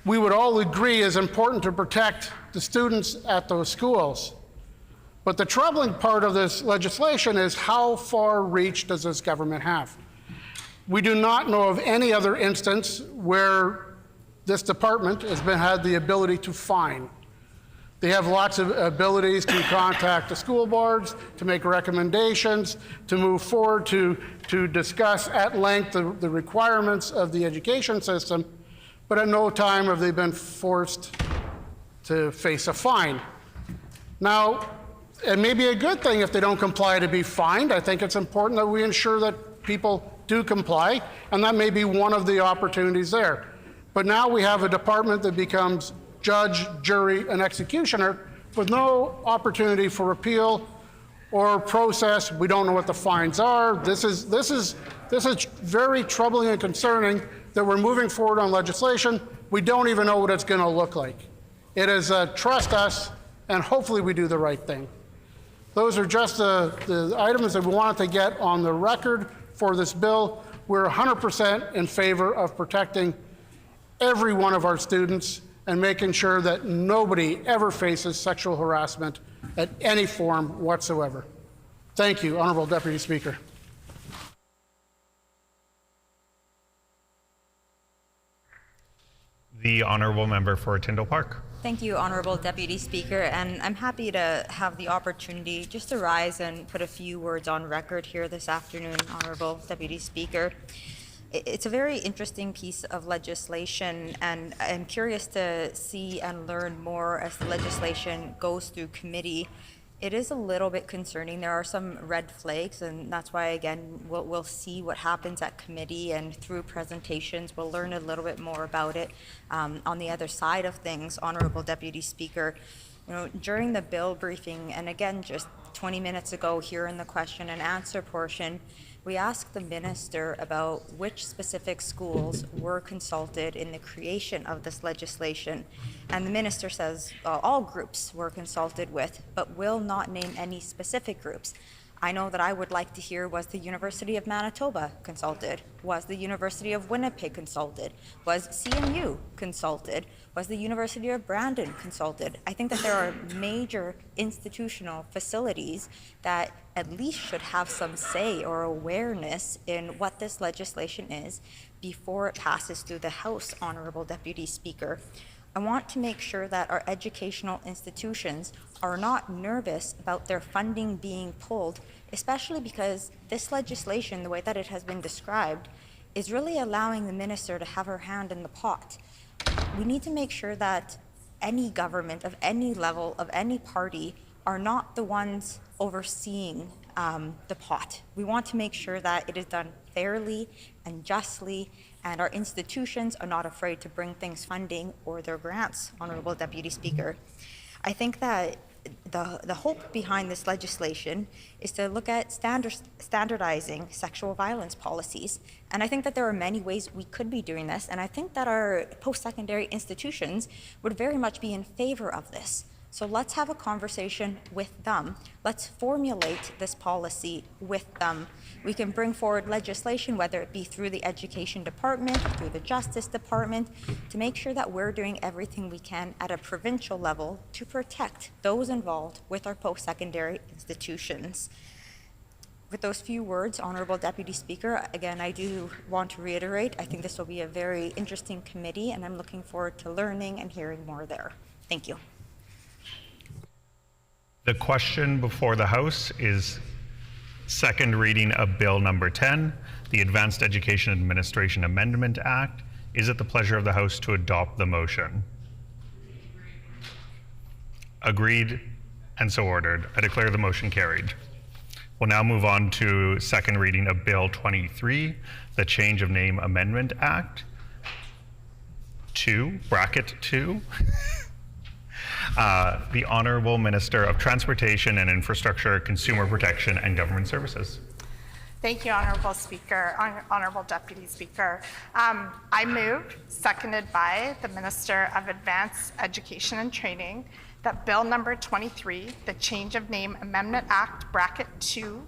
we would all agree is important to protect the students at those schools. But the troubling part of this legislation is how far reach does this government have? We do not know of any other instance where this department has had the ability to fine. They have lots of abilities to contact the school boards, to make recommendations, to move forward, to discuss at length the requirements of the education system, but at no time have they been forced to face a fine. Now, it may be a good thing if they don't comply to be fined. I think it's important that we ensure that people do comply, and that may be one of the opportunities there. But now we have a department that becomes judge, jury, and executioner with no opportunity for appeal or process. We don't know what the fines are. This is very troubling and concerning that we're moving forward on legislation. We don't even know what it's going to look like. It is trust us, and hopefully we do the right thing. Those are just the items that we wanted to get on the record for this bill. We're 100% in favor of protecting every one of our students and making sure that nobody ever faces sexual harassment at any form whatsoever. Thank you, Honourable Deputy Speaker. The Honourable Member for Tyndall Park. Thank you, Honourable Deputy Speaker, and I'm happy to have the opportunity just to rise and put a few words on record here this afternoon, Honourable Deputy Speaker. It's a very interesting piece of legislation, and I'm curious to see and learn more as the legislation goes through committee. It is a little bit concerning. There are some red flags, and that's why, again, we'll see what happens at committee, and through presentations, we'll learn a little bit more about it. On the other side of things, Honourable Deputy Speaker, during the bill briefing, and again, just 20 minutes ago here in the question and answer portion, we asked the minister about which specific schools were consulted in the creation of this legislation. And the minister says all groups were consulted with, but will not name any specific groups. I know that I would like to hear, was the University of Manitoba consulted? Was the University of Winnipeg consulted? Was CMU consulted? Was the University of Brandon consulted? I think that there are major institutional facilities that at least should have some say or awareness in what this legislation is before it passes through the House, Honourable Deputy Speaker. I want to make sure that our educational institutions are not nervous about their funding being pulled, especially because this legislation, the way that it has been described, is really allowing the minister to have her hand in the pot. We need to make sure that any government of any level, of any party, are not the ones overseeing the pot. We want to make sure that it is done fairly and justly, and our institutions are not afraid to bring things funding or their grants, Honourable Deputy Speaker. I think that the hope behind this legislation is to look at standardizing sexual violence policies. And I think that there are many ways we could be doing this, and I think that our post-secondary institutions would very much be in favor of this. So let's have a conversation with them. Let's formulate this policy with them. We can bring forward legislation, whether it be through the Education Department, through the Justice Department, to make sure that we're doing everything we can at a provincial level to protect those involved with our post-secondary institutions. With those few words, Honourable Deputy Speaker, again, I do want to reiterate, I think this will be a very interesting committee, and I'm looking forward to learning and hearing more there. Thank you. The question before the House is second reading of Bill number 10, the Advanced Education Administration Amendment Act. Is it the pleasure of the House to adopt the motion? Agreed, and so ordered. I declare the motion carried. We'll now move on to second reading of Bill 23, the Change of Name Amendment Act. 2. The Honourable Minister of Transportation and Infrastructure, Consumer Protection and Government Services. Thank you, Honourable Speaker, Honourable Deputy Speaker. I move, seconded by the Minister of Advanced Education and Training, that Bill number 23, the Change of Name Amendment Act, bracket 2,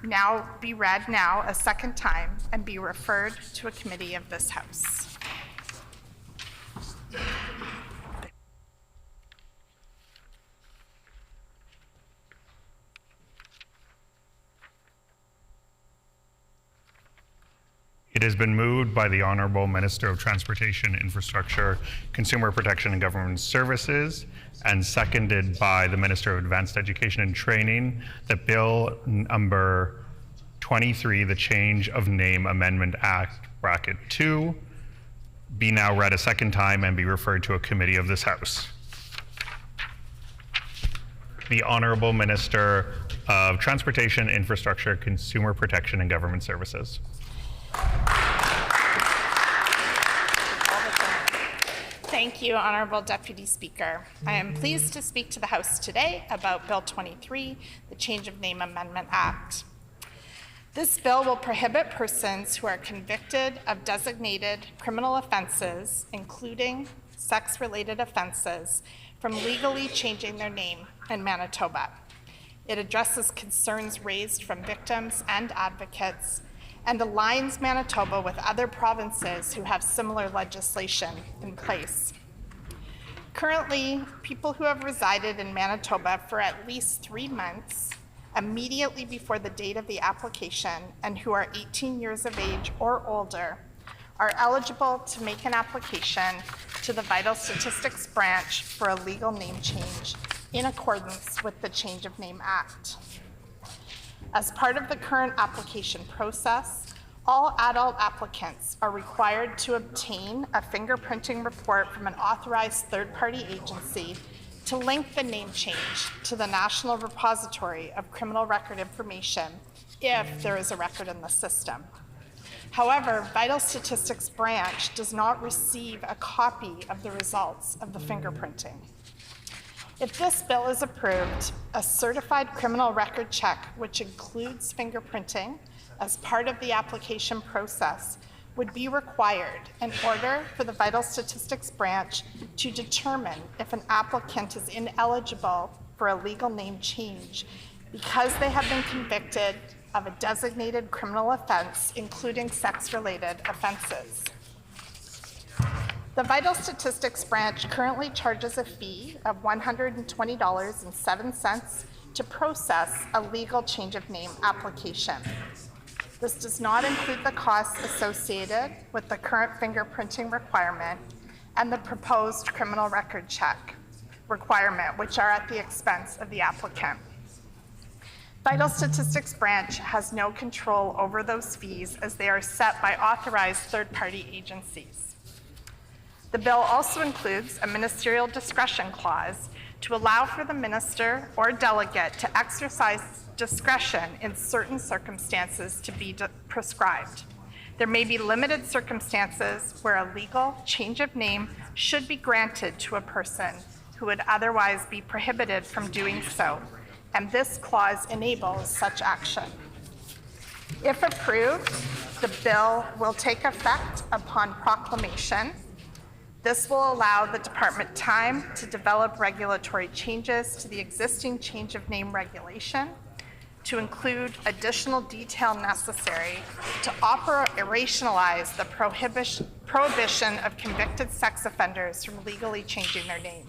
now be read now a second time and be referred to a committee of this House. It has been moved by the Honourable Minister of Transportation, Infrastructure, Consumer Protection and Government Services, and seconded by the Minister of Advanced Education and Training that Bill number 23, the Change of Name Amendment Act, bracket 2, be now read a second time and be referred to a committee of this House. The Honourable Minister of Transportation, Infrastructure, Consumer Protection and Government Services. Thank you, Honourable Deputy Speaker. I am pleased to speak to the House today about Bill 23, the Change of Name Amendment Act. This bill will prohibit persons who are convicted of designated criminal offences, including sex-related offences, from legally changing their name in Manitoba. It addresses concerns raised from victims and advocates and aligns Manitoba with other provinces who have similar legislation in place. Currently, people who have resided in Manitoba for at least 3 months immediately before the date of the application and who are 18 years of age or older are eligible to make an application to the Vital Statistics Branch for a legal name change in accordance with the Change of Name Act. As part of the current application process, all adult applicants are required to obtain a fingerprinting report from an authorized third-party agency to link the name change to the National Repository of Criminal Record Information if there is a record in the system. However, Vital Statistics Branch does not receive a copy of the results of the fingerprinting. If this bill is approved, a certified criminal record check, which includes fingerprinting as part of the application process, would be required in order for the Vital Statistics Branch to determine if an applicant is ineligible for a legal name change because they have been convicted of a designated criminal offense, including sex-related offenses. The Vital Statistics Branch currently charges a fee of $120.07 to process a legal change of name application. This does not include the costs associated with the current fingerprinting requirement and the proposed criminal record check requirement, which are at the expense of the applicant. Vital Statistics Branch has no control over those fees as they are set by authorized third-party agencies. The bill also includes a ministerial discretion clause to allow for the minister or delegate to exercise discretion in certain circumstances to be prescribed. There may be limited circumstances where a legal change of name should be granted to a person who would otherwise be prohibited from doing so, and this clause enables such action. If approved, the bill will take effect upon proclamation. This will allow the department time to develop regulatory changes to the existing change of name regulation, to include additional detail necessary to operationalize the prohibition of convicted sex offenders from legally changing their name.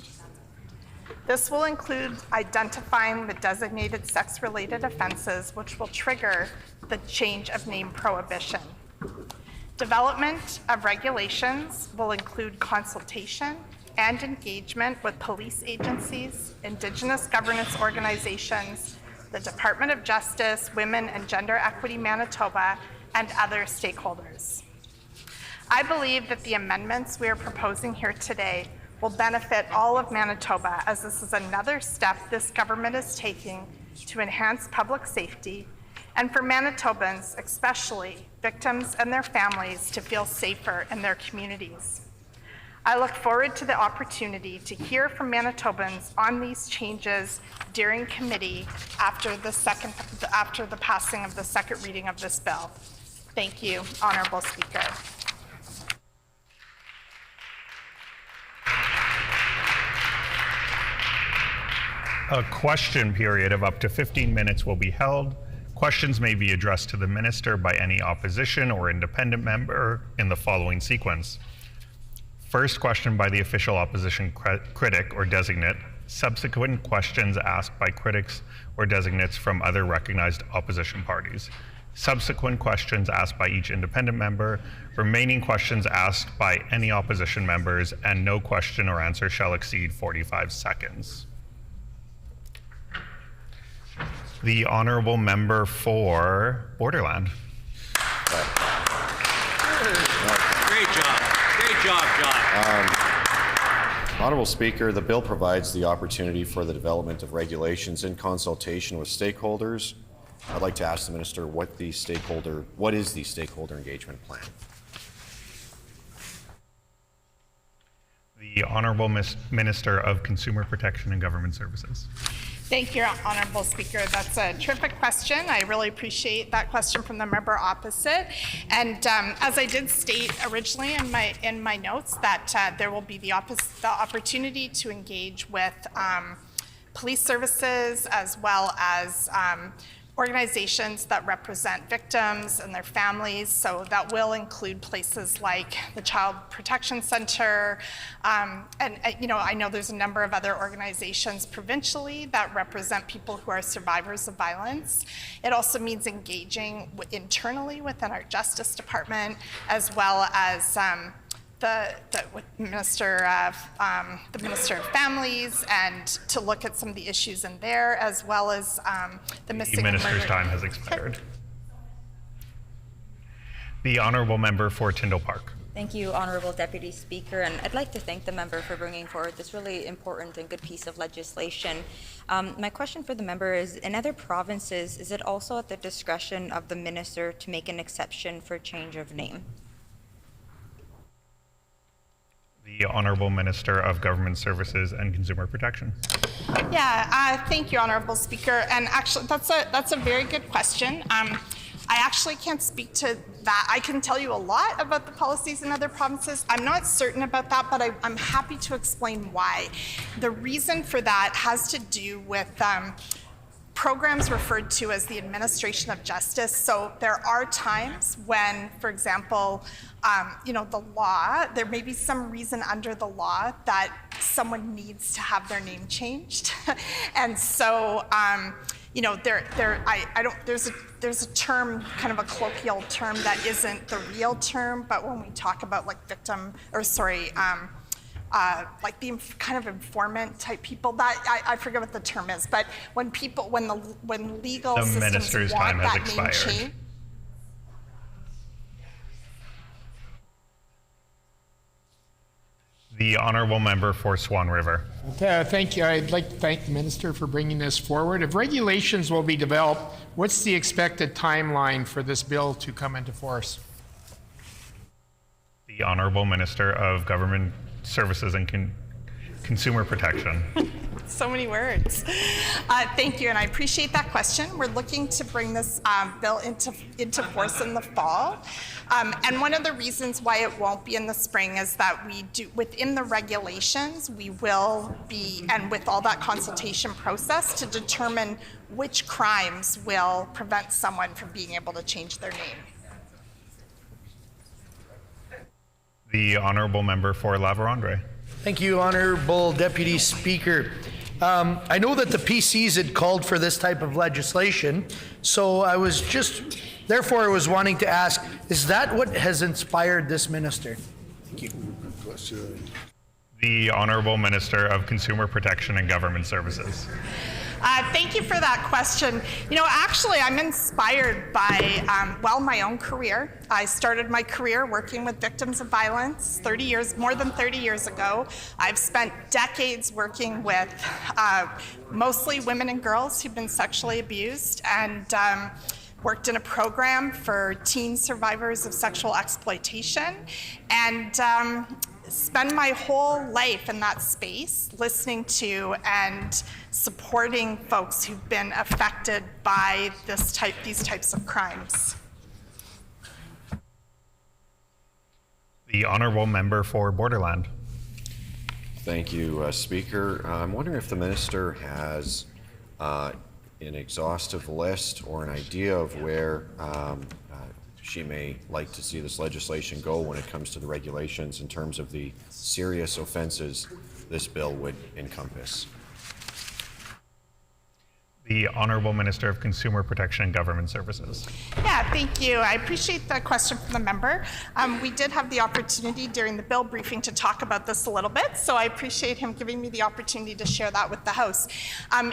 This will include identifying the designated sex-related offenses which will trigger the change of name prohibition. Development of regulations will include consultation and engagement with police agencies, Indigenous governance organizations, the Department of Justice, Women and Gender Equity Manitoba, and other stakeholders. I believe that the amendments we are proposing here today will benefit all of Manitoba, as this is another step this government is taking to enhance public safety and for Manitobans, especially victims and their families, to feel safer in their communities. I look forward to the opportunity to hear from Manitobans on these changes during committee after the passing of the second reading of this bill. Thank you, Honourable Speaker. A question period of up to 15 minutes will be held. Questions may be addressed to the minister by any opposition or independent member in the following sequence. First question by the official opposition critic or designate. Subsequent questions asked by critics or designates from other recognized opposition parties. Subsequent questions asked by each independent member. Remaining questions asked by any opposition members, and no question or answer shall exceed 45 seconds. The honourable member for Borderland. Great job. Great job, John. Honourable Speaker, the bill provides the opportunity for the development of regulations in consultation with stakeholders. I'd like to ask the Minister what is the stakeholder engagement plan? The Honourable Minister of Consumer Protection and Government Services. Thank you, Honourable Speaker. That's a terrific question. I really appreciate that question from the member opposite. And as I did state originally in my notes, that there will be the opportunity to engage with police services as well as organizations that represent victims and their families. So that will include places like the Child Protection Center. And I know there's a number of other organizations provincially that represent people who are survivors of violence. It also means engaging internally within our Justice Department, as well as the Minister of Families, and to look at some of the issues in there, as well as the missing The and Minister's murdered. time has expired. The Honourable Member for Tyndall Park. Thank you, Honourable Deputy Speaker, and I'd like to thank the member for bringing forward this really important and good piece of legislation. My question for the member is, in other provinces, is it also at the discretion of the minister to make an exception for change of name? The Honourable Minister of Government Services and Consumer Protection. Yeah, thank you, Honourable Speaker. And actually, that's a very good question. I actually can't speak to that. I can tell you a lot about the policies in other provinces. I'm not certain about that, but I'm happy to explain why. The reason for that has to do with programs referred to as the administration of justice. So there are times when, for example, the law, there may be some reason under the law that someone needs to have their name changed. And so, there's a term, kind of a colloquial term that isn't the real term, but when we talk about like like the kind of informant type people, that I forget what the term is, but when legal The systems minister's want time has that expired. name changed. The Honourable Member for Swan River. Thank you. I'd like to thank the minister for bringing this forward. If regulations will be developed, what's the expected timeline for this bill to come into force? The Honourable Minister of Government Services and Consumer Protection. So many words. Thank you, and I appreciate that question. We're looking to bring this bill into force in the fall. And one of the reasons why it won't be in the spring is that we do, within the regulations, we will be, and with all that consultation process, to determine which crimes will prevent someone from being able to change their name. The honourable member for La Vérendrye. Thank you, Honourable Deputy Speaker. I know that the PCs had called for this type of legislation, so I was wanting to ask, is that what has inspired this minister? Thank you. Good question. The Honourable Minister of Consumer Protection and Government Services. Thank you for that question. You know, actually, I'm inspired by, my own career. I started my career working with victims of violence more than 30 years ago. I've spent decades working with mostly women and girls who've been sexually abused, and worked in a program for teen survivors of sexual exploitation, and spend my whole life in that space listening to and supporting folks who've been affected by these types of crimes. The honourable member for Borderland. Thank you, Speaker. I'm wondering if the minister has an exhaustive list or an idea of where she may like to see this legislation go when it comes to the regulations in terms of the serious offenses this bill would encompass. The Honourable Minister of Consumer Protection and Government Services. Yeah, thank you. I appreciate the question from the member. We did have the opportunity during the bill briefing to talk about this a little bit, so I appreciate him giving me the opportunity to share that with the House.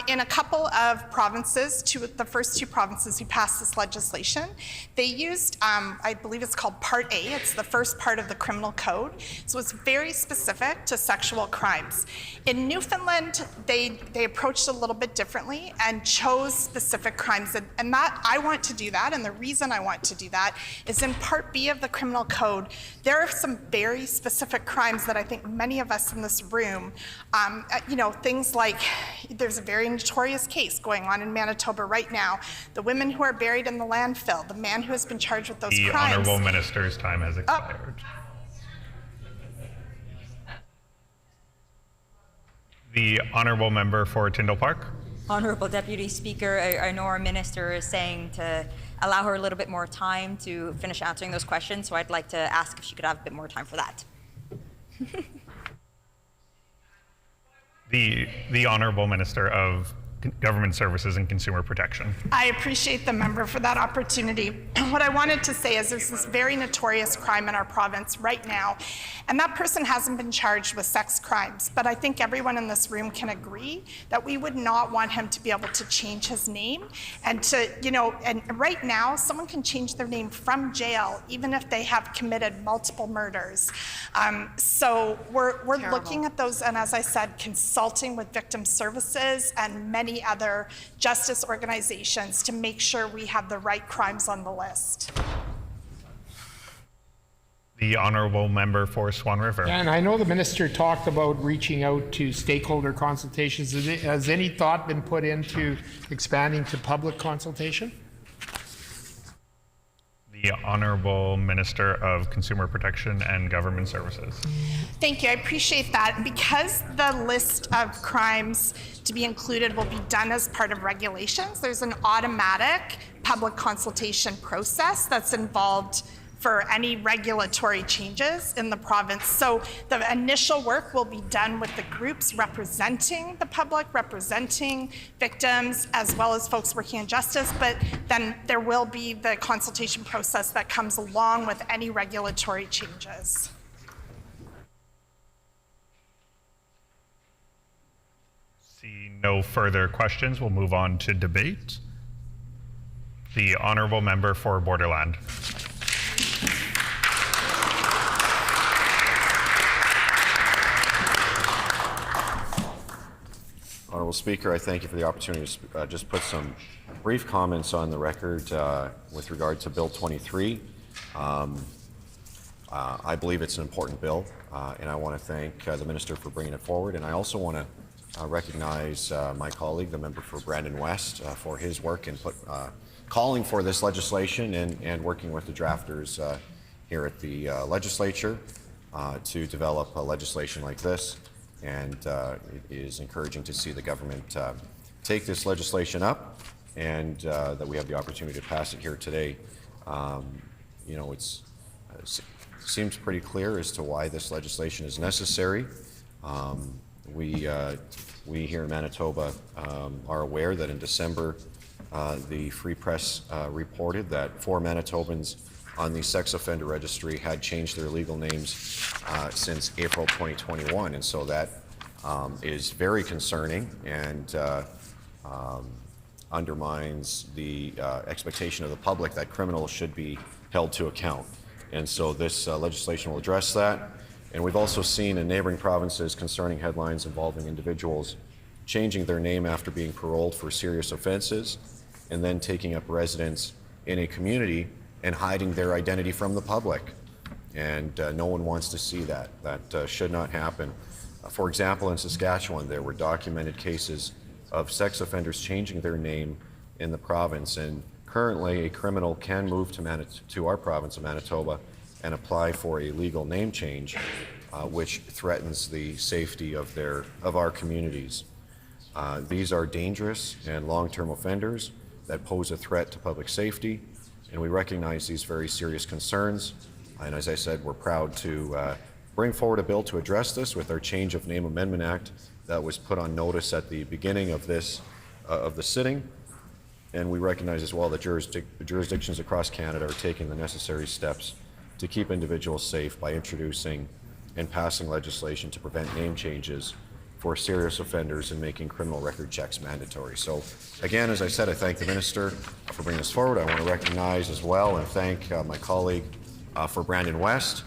In a couple of provinces, the first two provinces who passed this legislation, they used, I believe it's called Part A. It's the first part of the criminal code, so it's very specific to sexual crimes. In Newfoundland, they approached it a little bit differently and chose specific crimes, and that I want to do that, and the reason I want to do that is in Part B of the criminal code, there are some very specific crimes that I think many of us in this room, things like, there's a very notorious case going on in Manitoba right now, the women who are buried in the landfill, the man who has been charged with those crimes. The Honourable Minister's time has expired. The Honourable Member for Tyndall Park. Honourable Deputy Speaker, I know our minister is saying to allow her a little bit more time to finish answering those questions, so I'd like to ask if she could have a bit more time for that. The Honourable Minister of Government Services and Consumer Protection. I appreciate the member for that opportunity. What I wanted to say is there's this very notorious crime in our province right now, and that person hasn't been charged with sex crimes, but I think everyone in this room can agree that we would not want him to be able to change his name, and and right now someone can change their name from jail even if they have committed multiple murders. So we're looking at those, and as I said, consulting with victim services and many other justice organizations to make sure we have the right crimes on the list. The Honourable Member for Swan River. And I know the minister talked about reaching out to stakeholder consultations. Has any thought been put into expanding to public consultation? The Honourable Minister of Consumer Protection and Government Services. Thank you, I appreciate that. Because the list of crimes to be included will be done as part of regulations, there's an automatic public consultation process that's involved for any regulatory changes in the province. So the initial work will be done with the groups representing the public, representing victims, as well as folks working in justice, but then there will be the consultation process that comes along with any regulatory changes. See no further questions, we'll move on to debate. The Honourable Member for Borderland. Honourable Speaker, I thank you for the opportunity to just put some brief comments on the record with regard to Bill 23. I believe it's an important bill, and I want to thank the Minister for bringing it forward, and I also want to recognize my colleague, the member for Brandon West, for his work in calling for this legislation and working with the drafters here at the legislature to develop a legislation like this. And it is encouraging to see the government take this legislation up and that we have the opportunity to pass it here today. You know, it seems pretty clear as to why this legislation is necessary. We here in Manitoba are aware that in December, the Free Press reported that 4 Manitobans on the sex offender registry had changed their legal names since April 2021, and so that is very concerning and undermines the expectation of the public that criminals should be held to account. And so this legislation will address that. And we've also seen in neighboring provinces concerning headlines involving individuals changing their name after being paroled for serious offenses and then taking up residence in a community and hiding their identity from the public. And no one wants to see that. That should not happen. For example, in Saskatchewan, there were documented cases of sex offenders changing their name in the province. And currently, a criminal can move to our province of Manitoba and apply for a legal name change, which threatens the safety of our communities. These are dangerous and long-term offenders that pose a threat to public safety, and we recognize these very serious concerns. And as I said, we're proud to bring forward a bill to address this with our Change of Name Amendment Act that was put on notice at the beginning of this of the sitting. And we recognize as well that jurisdictions across Canada are taking the necessary steps to keep individuals safe by introducing and passing legislation to prevent name changes for serious offenders and making criminal record checks mandatory. So again, as I said, I thank the Minister for bringing this forward. I want to recognize as well and thank my colleague for Brandon West,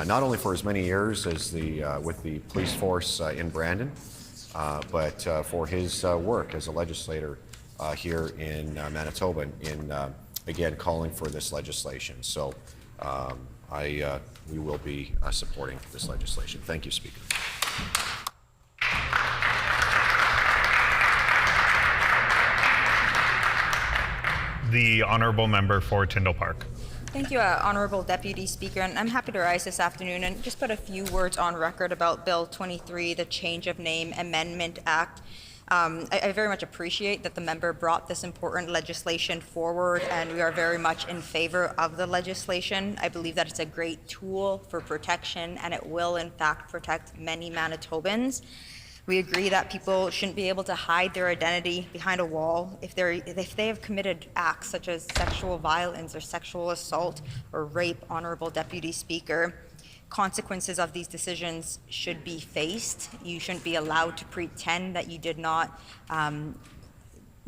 not only for his many years as with the police force in Brandon, but for his work as a legislator here in Manitoba in, again, calling for this legislation. So we will be supporting this legislation. Thank you, Speaker. The Honourable Member for Tyndall Park. Thank you, Honourable Deputy Speaker, and I'm happy to rise this afternoon and just put a few words on record about Bill 23, the Change of Name Amendment Act. I very much appreciate that the member brought this important legislation forward, and we are very much in favor of the legislation. I believe that it's a great tool for protection, and it will in fact protect many Manitobans. We agree that people shouldn't be able to hide their identity behind a wall if they have committed acts such as sexual violence or sexual assault or rape, Honourable Deputy Speaker. Consequences of these decisions should be faced. You shouldn't be allowed to pretend that you did not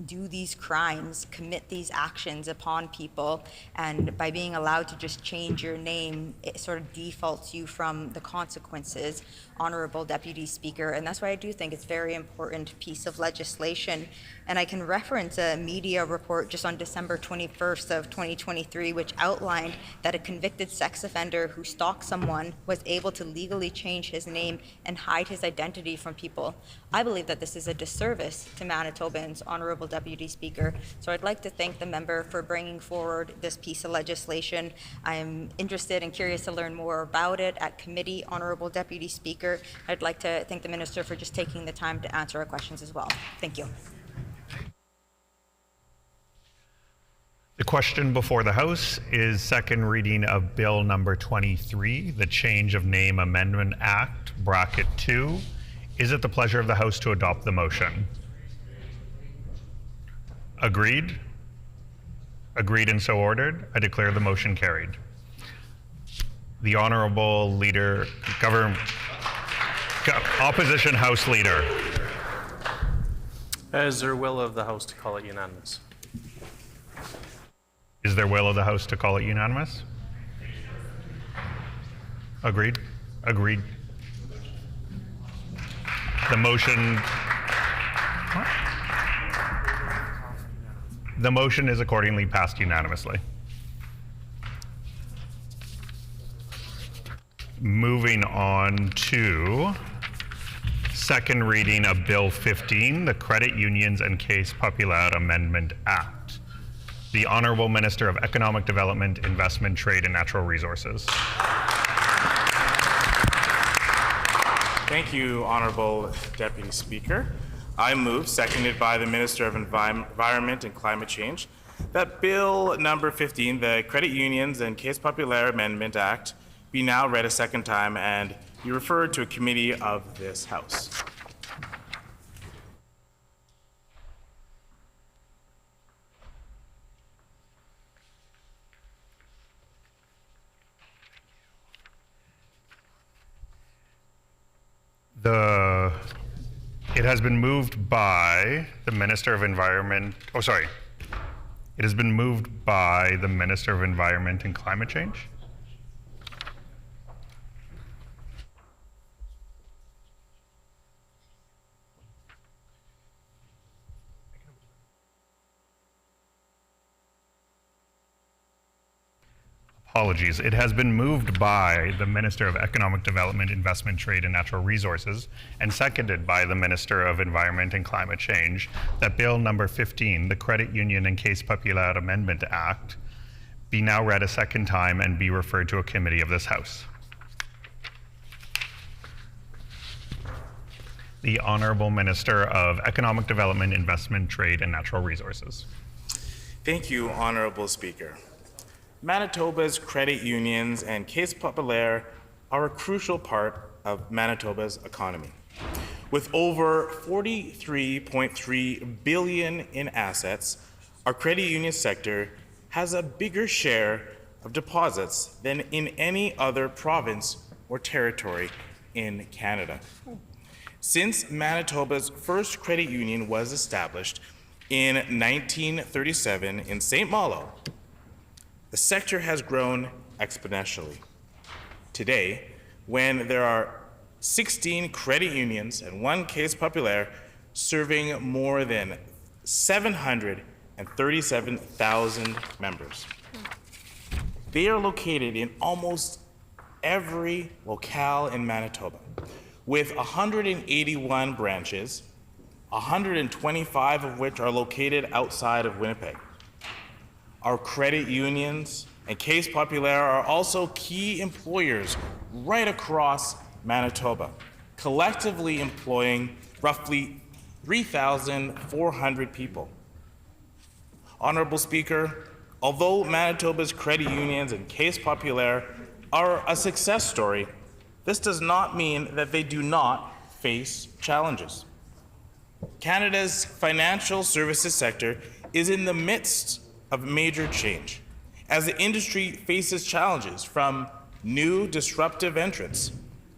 do these crimes, commit these actions upon people, and by being allowed to just change your name, it sort of defaults you from the consequences, Honourable Deputy Speaker. And that's why I do think it's a very important piece of legislation. And I can reference a media report just on December 21st of 2023, which outlined that a convicted sex offender who stalked someone was able to legally change his name and hide his identity from people. I believe that this is a disservice to Manitobans, Honourable Deputy Speaker. So I'd like to thank the member for bringing forward this piece of legislation. I'm interested and curious to learn more about it at committee, Honourable Deputy Speaker. I'd like to thank the minister for just taking the time to answer our questions as well. Thank you. The question before the House is second reading of Bill number 23, the Change of Name Amendment Act, bracket 2. Is it the pleasure of the House to adopt the motion? Agreed? Agreed and so ordered. I declare the motion carried. The Honourable Leader, Opposition House Leader. Is there will of the House to call it unanimous? Is there will of the House to call it unanimous? Agreed? Agreed. The motion is accordingly passed unanimously. Moving on to second reading of Bill 15, the Credit Unions and Case Populaire Amendment Act. The Honourable Minister of Economic Development, Investment, Trade and Natural Resources. Thank you, Honourable Deputy Speaker. I move, seconded by the Minister of Environment and Climate Change, that Bill number 15, the Credit Unions and Case Populaire Amendment Act, be now read a second time and be referred to a committee of this House. It has been moved by the Minister of Environment, It has been moved by the Minister of Environment and Climate Change. Apologies. It has been moved by the Minister of Economic Development, Investment, Trade and Natural Resources and seconded by the Minister of Environment and Climate Change that Bill number 15, the Credit Union and Case Populaire Amendment Act, be now read a second time and be referred to a committee of this House. The Honourable Minister of Economic Development, Investment, Trade and Natural Resources. Thank you, Honourable Speaker. Manitoba's credit unions and Case Populaire are a crucial part of Manitoba's economy. With over $43.3 billion in assets, our credit union sector has a bigger share of deposits than in any other province or territory in Canada. Since Manitoba's first credit union was established in 1937 in St. Malo, the sector has grown exponentially. Today, when there are 16 credit unions and 1 Case Populaire serving more than 737,000 members. They are located in almost every locale in Manitoba, with 181 branches, 125 of which are located outside of Winnipeg. Our credit unions and Case Populaire are also key employers right across Manitoba, collectively employing roughly 3,400 people. Honourable Speaker, although Manitoba's credit unions and Case Populaire are a success story, this does not mean that they do not face challenges. Canada's financial services sector is in the midst of major change as the industry faces challenges from new disruptive entrants,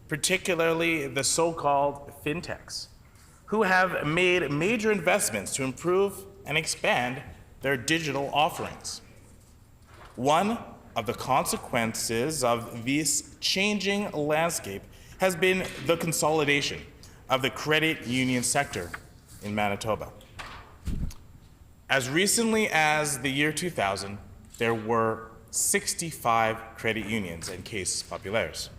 particularly the so-called fintechs, who have made major investments to improve and expand their digital offerings. One of the consequences of this changing landscape has been the consolidation of the credit union sector in Manitoba. As recently as the year 2000, there were 65 credit unions and Case Populaires.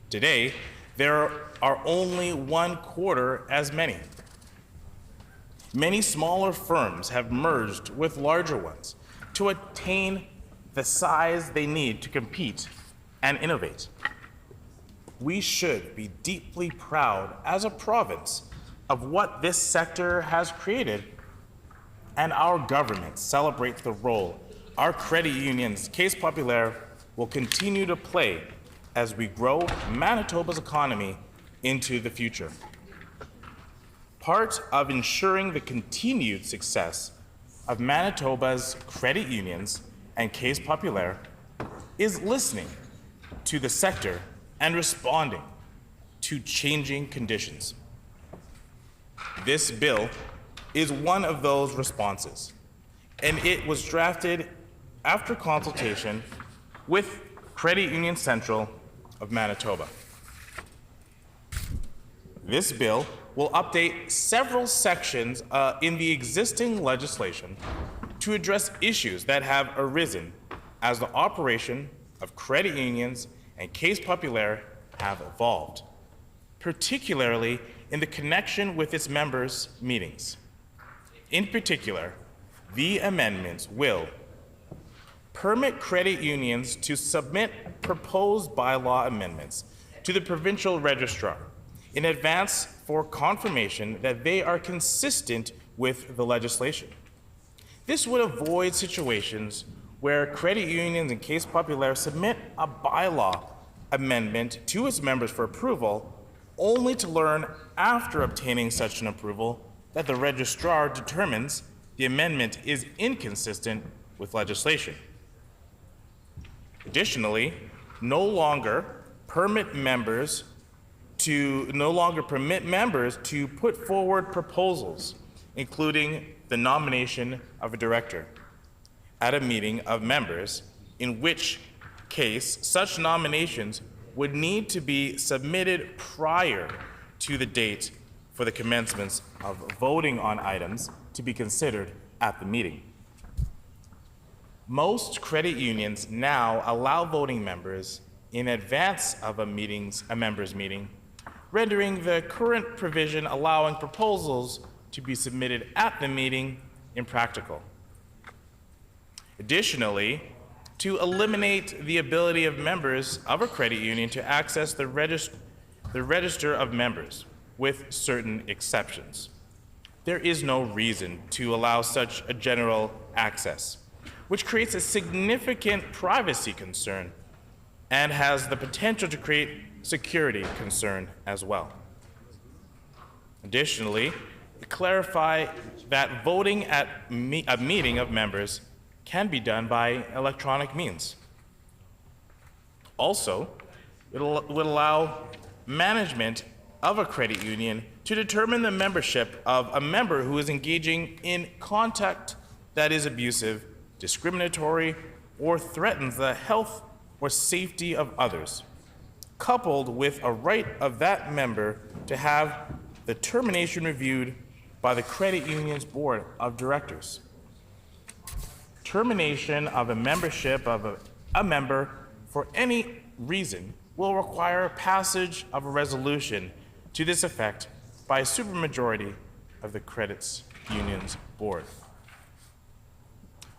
Today, there are only 1/4 as many. Many smaller firms have merged with larger ones to attain the size they need to compete and innovate. We should be deeply proud as a province of what this sector has created, and our government celebrates the role our credit unions, Case Populaire, will continue to play as we grow Manitoba's economy into the future. Part of ensuring the continued success of Manitoba's credit unions and Case Populaire is listening to the sector and responding to changing conditions. This bill is one of those responses, and it was drafted after consultation with Credit Union Central of Manitoba. This bill will update several sections in the existing legislation to address issues that have arisen as the operation of credit unions and Case Populaire have evolved, particularly in the connection with its members' meetings. In particular, the amendments will permit credit unions to submit proposed bylaw amendments to the provincial registrar in advance for confirmation that they are consistent with the legislation. This would avoid situations where credit unions and Case Populaire submit a bylaw amendment to its members for approval, only to learn after obtaining such an approval that the registrar determines the amendment is inconsistent with legislation. Additionally, no longer permit members to put forward proposals, including the nomination of a director, at a meeting of members, in which case such nominations would need to be submitted prior to the date for the commencement of voting on items to be considered at the meeting. Most credit unions now allow voting members in advance of a members' meeting, rendering the current provision allowing proposals to be submitted at the meeting impractical. Additionally, to eliminate the ability of members of a credit union to access the register of members, with certain exceptions, there is no reason to allow such a general access, which creates a significant privacy concern and has the potential to create security concern as well. Additionally, to clarify that voting at a meeting of members can be done by electronic means. Also, it would allow management of a credit union to determine the membership of a member who is engaging in conduct that is abusive, discriminatory, or threatens the health or safety of others, coupled with a right of that member to have the termination reviewed by the credit union's board of directors. Termination of a membership of a member for any reason will require passage of a resolution to this effect by a supermajority of the credit union's board.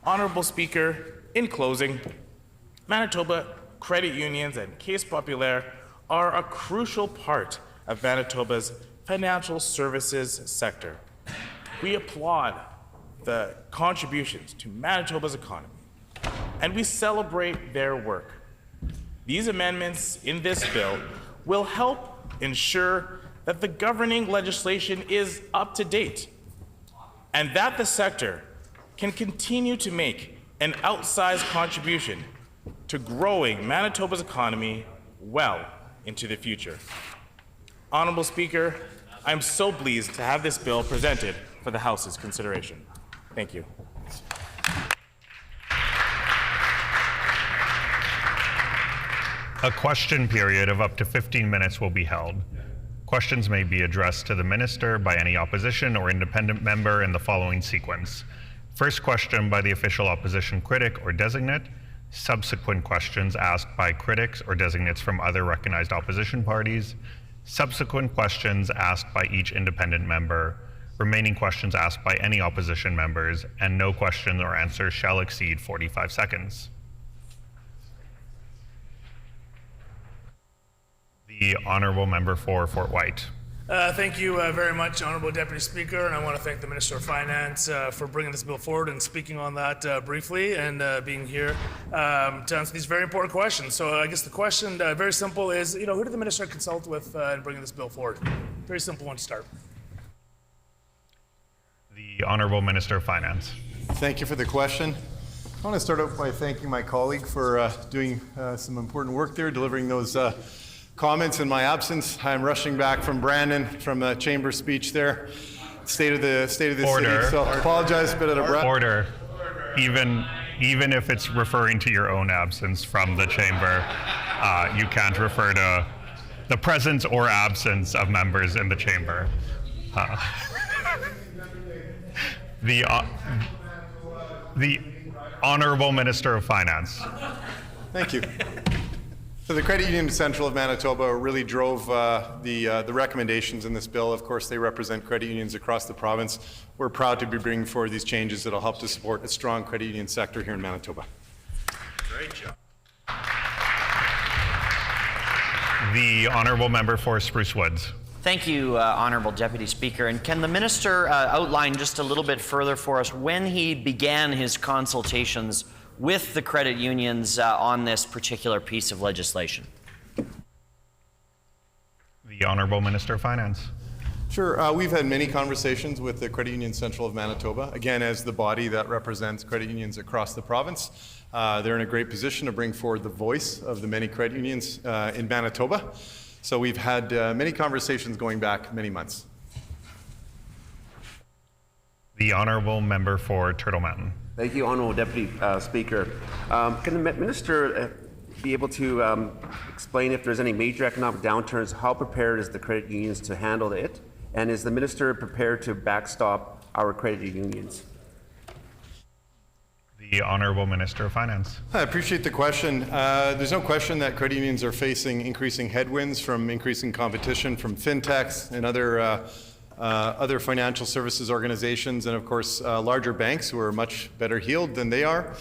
Honorable Speaker, in closing, Manitoba credit unions and Case Populaire are a crucial part of Manitoba's financial services sector. We applaud the contributions to Manitoba's economy, and we celebrate their work. These amendments in this bill will help ensure that the governing legislation is up to date and that the sector can continue to make an outsized contribution to growing Manitoba's economy well into the future. Honorable Speaker, I'm so pleased to have this bill presented for the House's consideration. Thank you. A question period of up to 15 minutes will be held. Questions may be addressed to the minister by any opposition or independent member in the following sequence. First question by the official opposition critic or designate. Subsequent questions asked by critics or designates from other recognized opposition parties. Subsequent questions asked by each independent member. Remaining questions asked by any opposition members, and no question or answer shall exceed 45 seconds. The Honourable Member for Fort White. Thank you very much, Honourable Deputy Speaker, and I want to thank the Minister of Finance for bringing this bill forward and speaking on that briefly and being here to answer these very important questions. So I guess the question, very simple, is who did the Minister consult with in bringing this bill forward? Very simple one to start. The Honourable Minister of Finance. Thank you for the question. I want to start out by thanking my colleague for doing some important work there, delivering those comments in my absence. I'm rushing back from Brandon from the chamber speech there, state of the Order. city. So I apologize, a bit out of breath. Order. Even if it's referring to your own absence from the chamber, you can't refer to the presence or absence of members in the chamber. The Honourable Minister of Finance. Thank you. So the Credit Union Central of Manitoba really drove the recommendations in this bill. Of course, they represent credit unions across the province. We're proud to be bringing forward these changes that will help to support a strong credit union sector here in Manitoba. Great job. The honourable member for Spruce Woods. Thank you, Honourable Deputy Speaker. And can the minister outline just a little bit further for us when he began his consultations with the credit unions on this particular piece of legislation? The Honourable Minister of Finance. Sure. We've had many conversations with the Credit Union Central of Manitoba, again, as the body that represents credit unions across the province. They're in a great position to bring forward the voice of the many credit unions in Manitoba. So we've had many conversations going back many months. The Honourable Member for Turtle Mountain. Thank you, Honourable Deputy Speaker. Can the Minister be able to explain if there's any major economic downturns, how prepared is the credit unions to handle it? And is the Minister prepared to backstop our credit unions? The Honourable Minister of Finance. I appreciate the question. There's no question that credit unions are facing increasing headwinds from increasing competition from fintechs and other financial services organizations, and of course larger banks who are much better heeled than they are.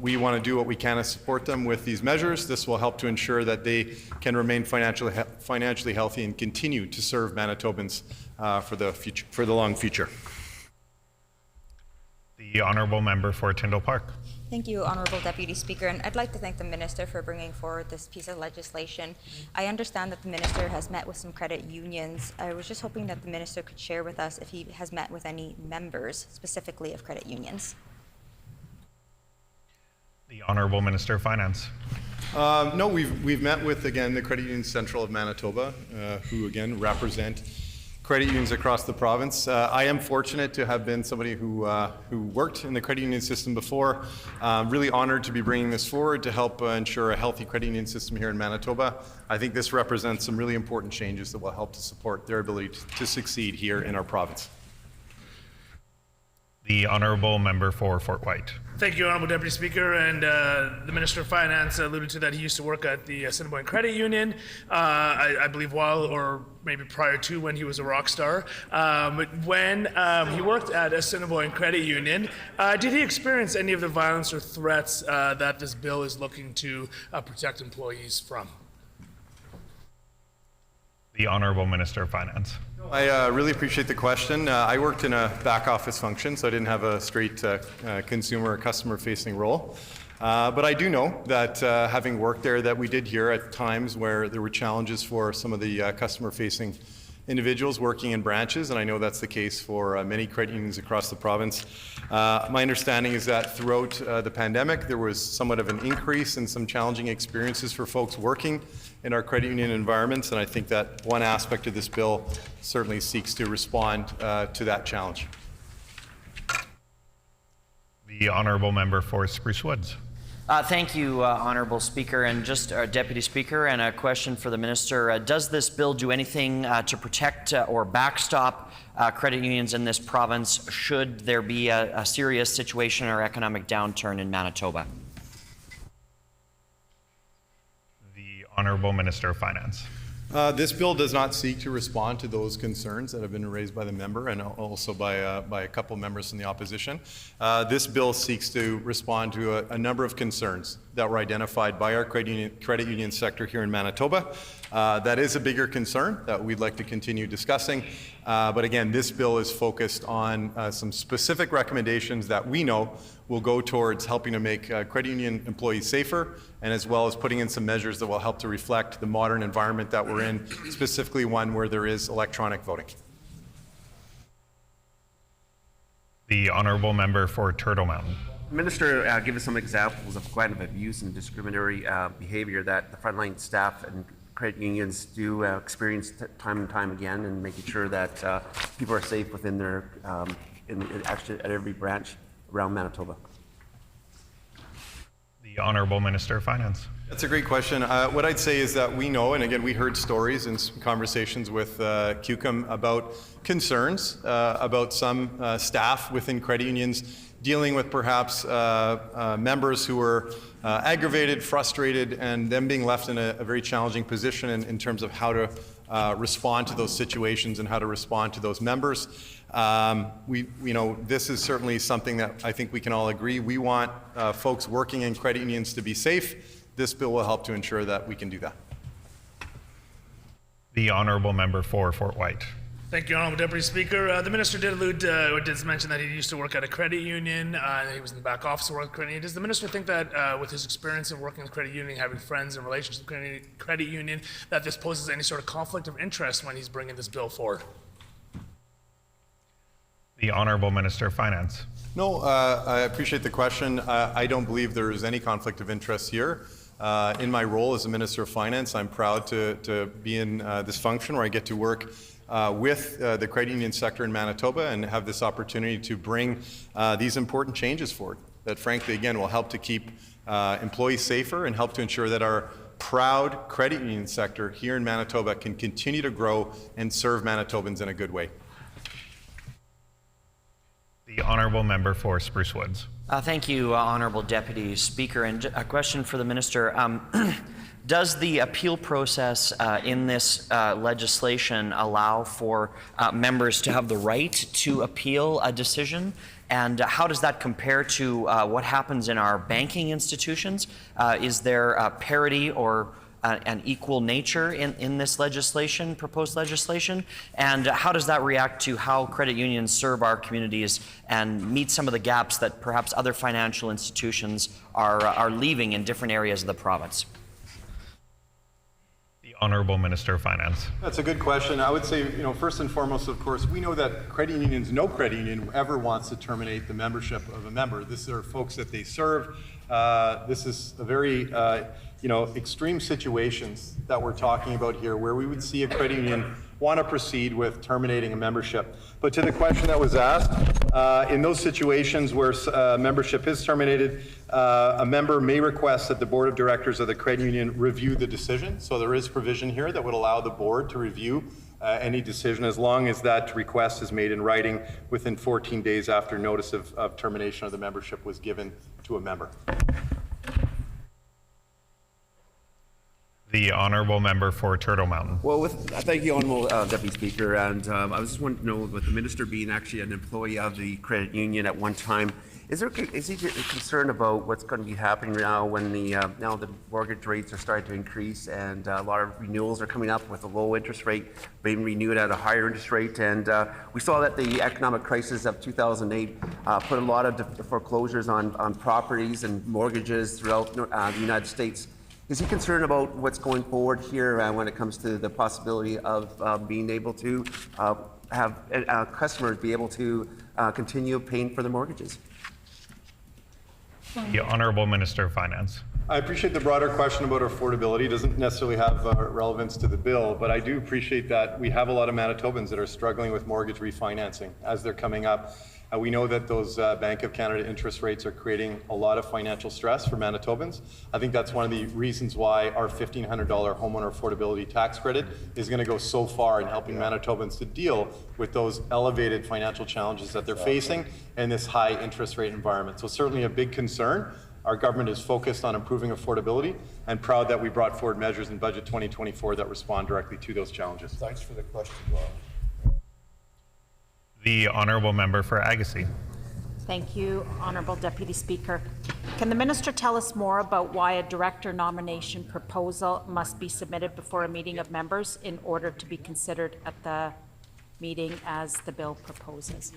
We want to do what we can to support them with these measures. This will help to ensure that they can remain financially healthy and continue to serve Manitobans for the long future. The Honourable Member for Tyndall Park. Thank you, Honourable Deputy Speaker, and I'd like to thank the Minister for bringing forward this piece of legislation. I understand that the Minister has met with some credit unions. I was just hoping that the Minister could share with us if he has met with any members, specifically of credit unions. The Honourable Minister of Finance. No, we've met with, again, the Credit Union Central of Manitoba, who, again, represent credit unions across the province. I am fortunate to have been somebody who worked in the credit union system before. Really honored to be bringing this forward to help ensure a healthy credit union system here in Manitoba. I think this represents some really important changes that will help to support their ability to succeed here in our province. The Honourable Member for Fort White. Thank you, Honourable Deputy Speaker. And the Minister of Finance alluded to that he used to work at the Assiniboine Credit Union, I believe while or maybe prior to when he was a rock star. But when he worked at Assiniboine Credit Union, did he experience any of the violence or threats that this bill is looking to protect employees from? The Honourable Minister of Finance. I really appreciate the question. I worked in a back office function, so I didn't have a straight consumer or customer facing role. But I do know that having worked there, that we did hear at times where there were challenges for some of the customer facing individuals working in branches, and I know that's the case for many credit unions across the province. My understanding is that throughout the pandemic, there was somewhat of an increase in some challenging experiences for folks working in our credit union environments, and I think that one aspect of this bill certainly seeks to respond to that challenge. The Honourable Member for Spruce Woods. Thank you, Honourable Speaker. And just Deputy Speaker, and a question for the Minister. Does this bill do anything to protect or backstop credit unions in this province should there be a serious situation or economic downturn in Manitoba? The Honourable Minister of Finance. This bill does not seek to respond to those concerns that have been raised by the member and also by a couple members from the opposition. This bill seeks to respond to a number of concerns that were identified by our credit union sector here in Manitoba. That is a bigger concern that we'd like to continue discussing. But again, this bill is focused on some specific recommendations that we know will go towards helping to make credit union employees safer, and as well as putting in some measures that will help to reflect the modern environment that we're in, specifically one where there is electronic voting. The Honourable Member for Turtle Mountain. Minister, give us some examples of kind of abuse and discriminatory behavior that the frontline staff and credit unions do experience time and time again, and making sure that people are safe within their, actually at every branch around Manitoba. The The Honourable Minister of Finance. That's a great question. What I'd say is that we know, and again, we heard stories and conversations with QCOM about concerns about some staff within credit unions dealing with perhaps members who were aggravated, frustrated, and them being left in a very challenging position in terms of how to respond to those situations and how to respond to those members. This is certainly something that I think we can all agree. We want folks working in credit unions to be safe. This bill will help to ensure that we can do that. The Honourable Member for Fort White. Thank you, Honourable Deputy Speaker. The Minister did allude, or did mention that he used to work at a credit union. He was in the back office of a credit union. Does the Minister think that with his experience of working in the credit union, having friends and relations with the credit union, that this poses any sort of conflict of interest when he's bringing this bill forward? The Honourable Minister of Finance. No, I appreciate the question. I don't believe there is any conflict of interest here. In my role as a Minister of Finance, I'm proud to be in this function where I get to work with the credit union sector in Manitoba and have this opportunity to bring these important changes forward that frankly, again, will help to keep employees safer and help to ensure that our proud credit union sector here in Manitoba can continue to grow and serve Manitobans in a good way. The Honourable Member for Spruce Woods. Thank you, Honourable Deputy Speaker. And a question for the Minister. Does the appeal process in this legislation allow for members to have the right to appeal a decision? And how does that compare to what happens in our banking institutions? Is there parity or an equal nature in this legislation, proposed legislation? And how does that react to how credit unions serve our communities and meet some of the gaps that perhaps other financial institutions are leaving in different areas of the province? The Honourable Minister of Finance. That's a good question. I would say, first and foremost, of course, we know that credit unions, no credit union ever wants to terminate the membership of a member. These are folks that they serve. This is a very extreme situations that we're talking about here where we would see a credit union want to proceed with terminating a membership. But to the question that was asked, in those situations where membership is terminated, a member may request that the board of directors of the credit union review the decision. So there is provision here that would allow the board to review any decision as long as that request is made in writing within 14 days after notice of termination of the membership was given to a member. The Honourable Member for Turtle Mountain. Well, thank you, Honourable Deputy Speaker. And I was just wanting to know, with the Minister being actually an employee of the credit union at one time, is he concerned about what's going to be happening now when now the mortgage rates are starting to increase and a lot of renewals are coming up with a low interest rate being renewed at a higher interest rate? And we saw that the economic crisis of 2008 put a lot of foreclosures on properties and mortgages throughout the United States. Is he concerned about what's going forward here when it comes to the possibility of being able to have customers be able to continue paying for their mortgages? The Honourable Minister of Finance. I appreciate the broader question about affordability. It doesn't necessarily have relevance to the bill, but I do appreciate that we have a lot of Manitobans that are struggling with mortgage refinancing as they're coming up. We know that those Bank of Canada interest rates are creating a lot of financial stress for Manitobans. I think that's one of the reasons why our $1,500 homeowner affordability tax credit is going to go so far in helping Manitobans to deal with those elevated financial challenges that they're facing in this high interest rate environment. So certainly a big concern. Our government is focused on improving affordability and proud that we brought forward measures in Budget 2024 that respond directly to those challenges. Thanks for the question, The Honourable Member for Agassiz. Thank you, Honourable Deputy Speaker. Can the Minister tell us more about why a director nomination proposal must be submitted before a meeting of members in order to be considered at the meeting as the bill proposes?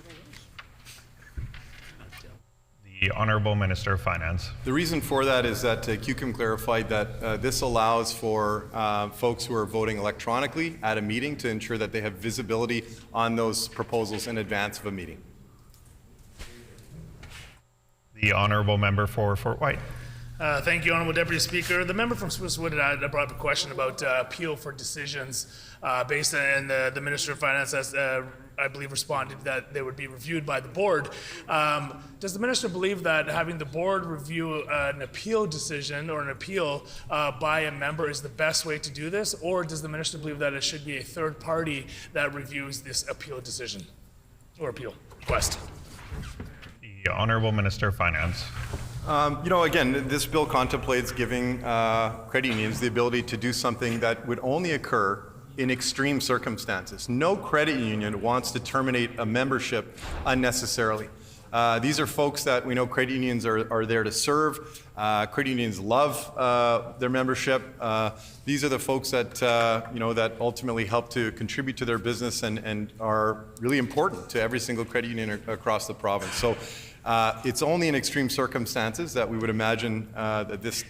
The Honourable Minister of Finance. The reason for that is that QCOM clarified that this allows for folks who are voting electronically at a meeting to ensure that they have visibility on those proposals in advance of a meeting. The Honourable Member for Fort White. Thank you, Honourable Deputy Speaker. The member from Swisswood had brought up a question about appeal for decisions based on the Minister of Finance has, I believe, responded that they would be reviewed by the board. Does the minister believe that having the board review an appeal decision or an appeal by a member is the best way to do this, or does the minister believe that it should be a third party that reviews this appeal decision or appeal request? The Honourable Minister of Finance. Again, this bill contemplates giving credit unions the ability to do something that would only occur in extreme circumstances. No credit union wants to terminate a membership unnecessarily. These are folks that we know credit unions are there to serve. Credit unions love their membership. These are the folks that that ultimately help to contribute to their business and are really important to every single credit union across the province. So it's only in extreme circumstances that we would imagine that this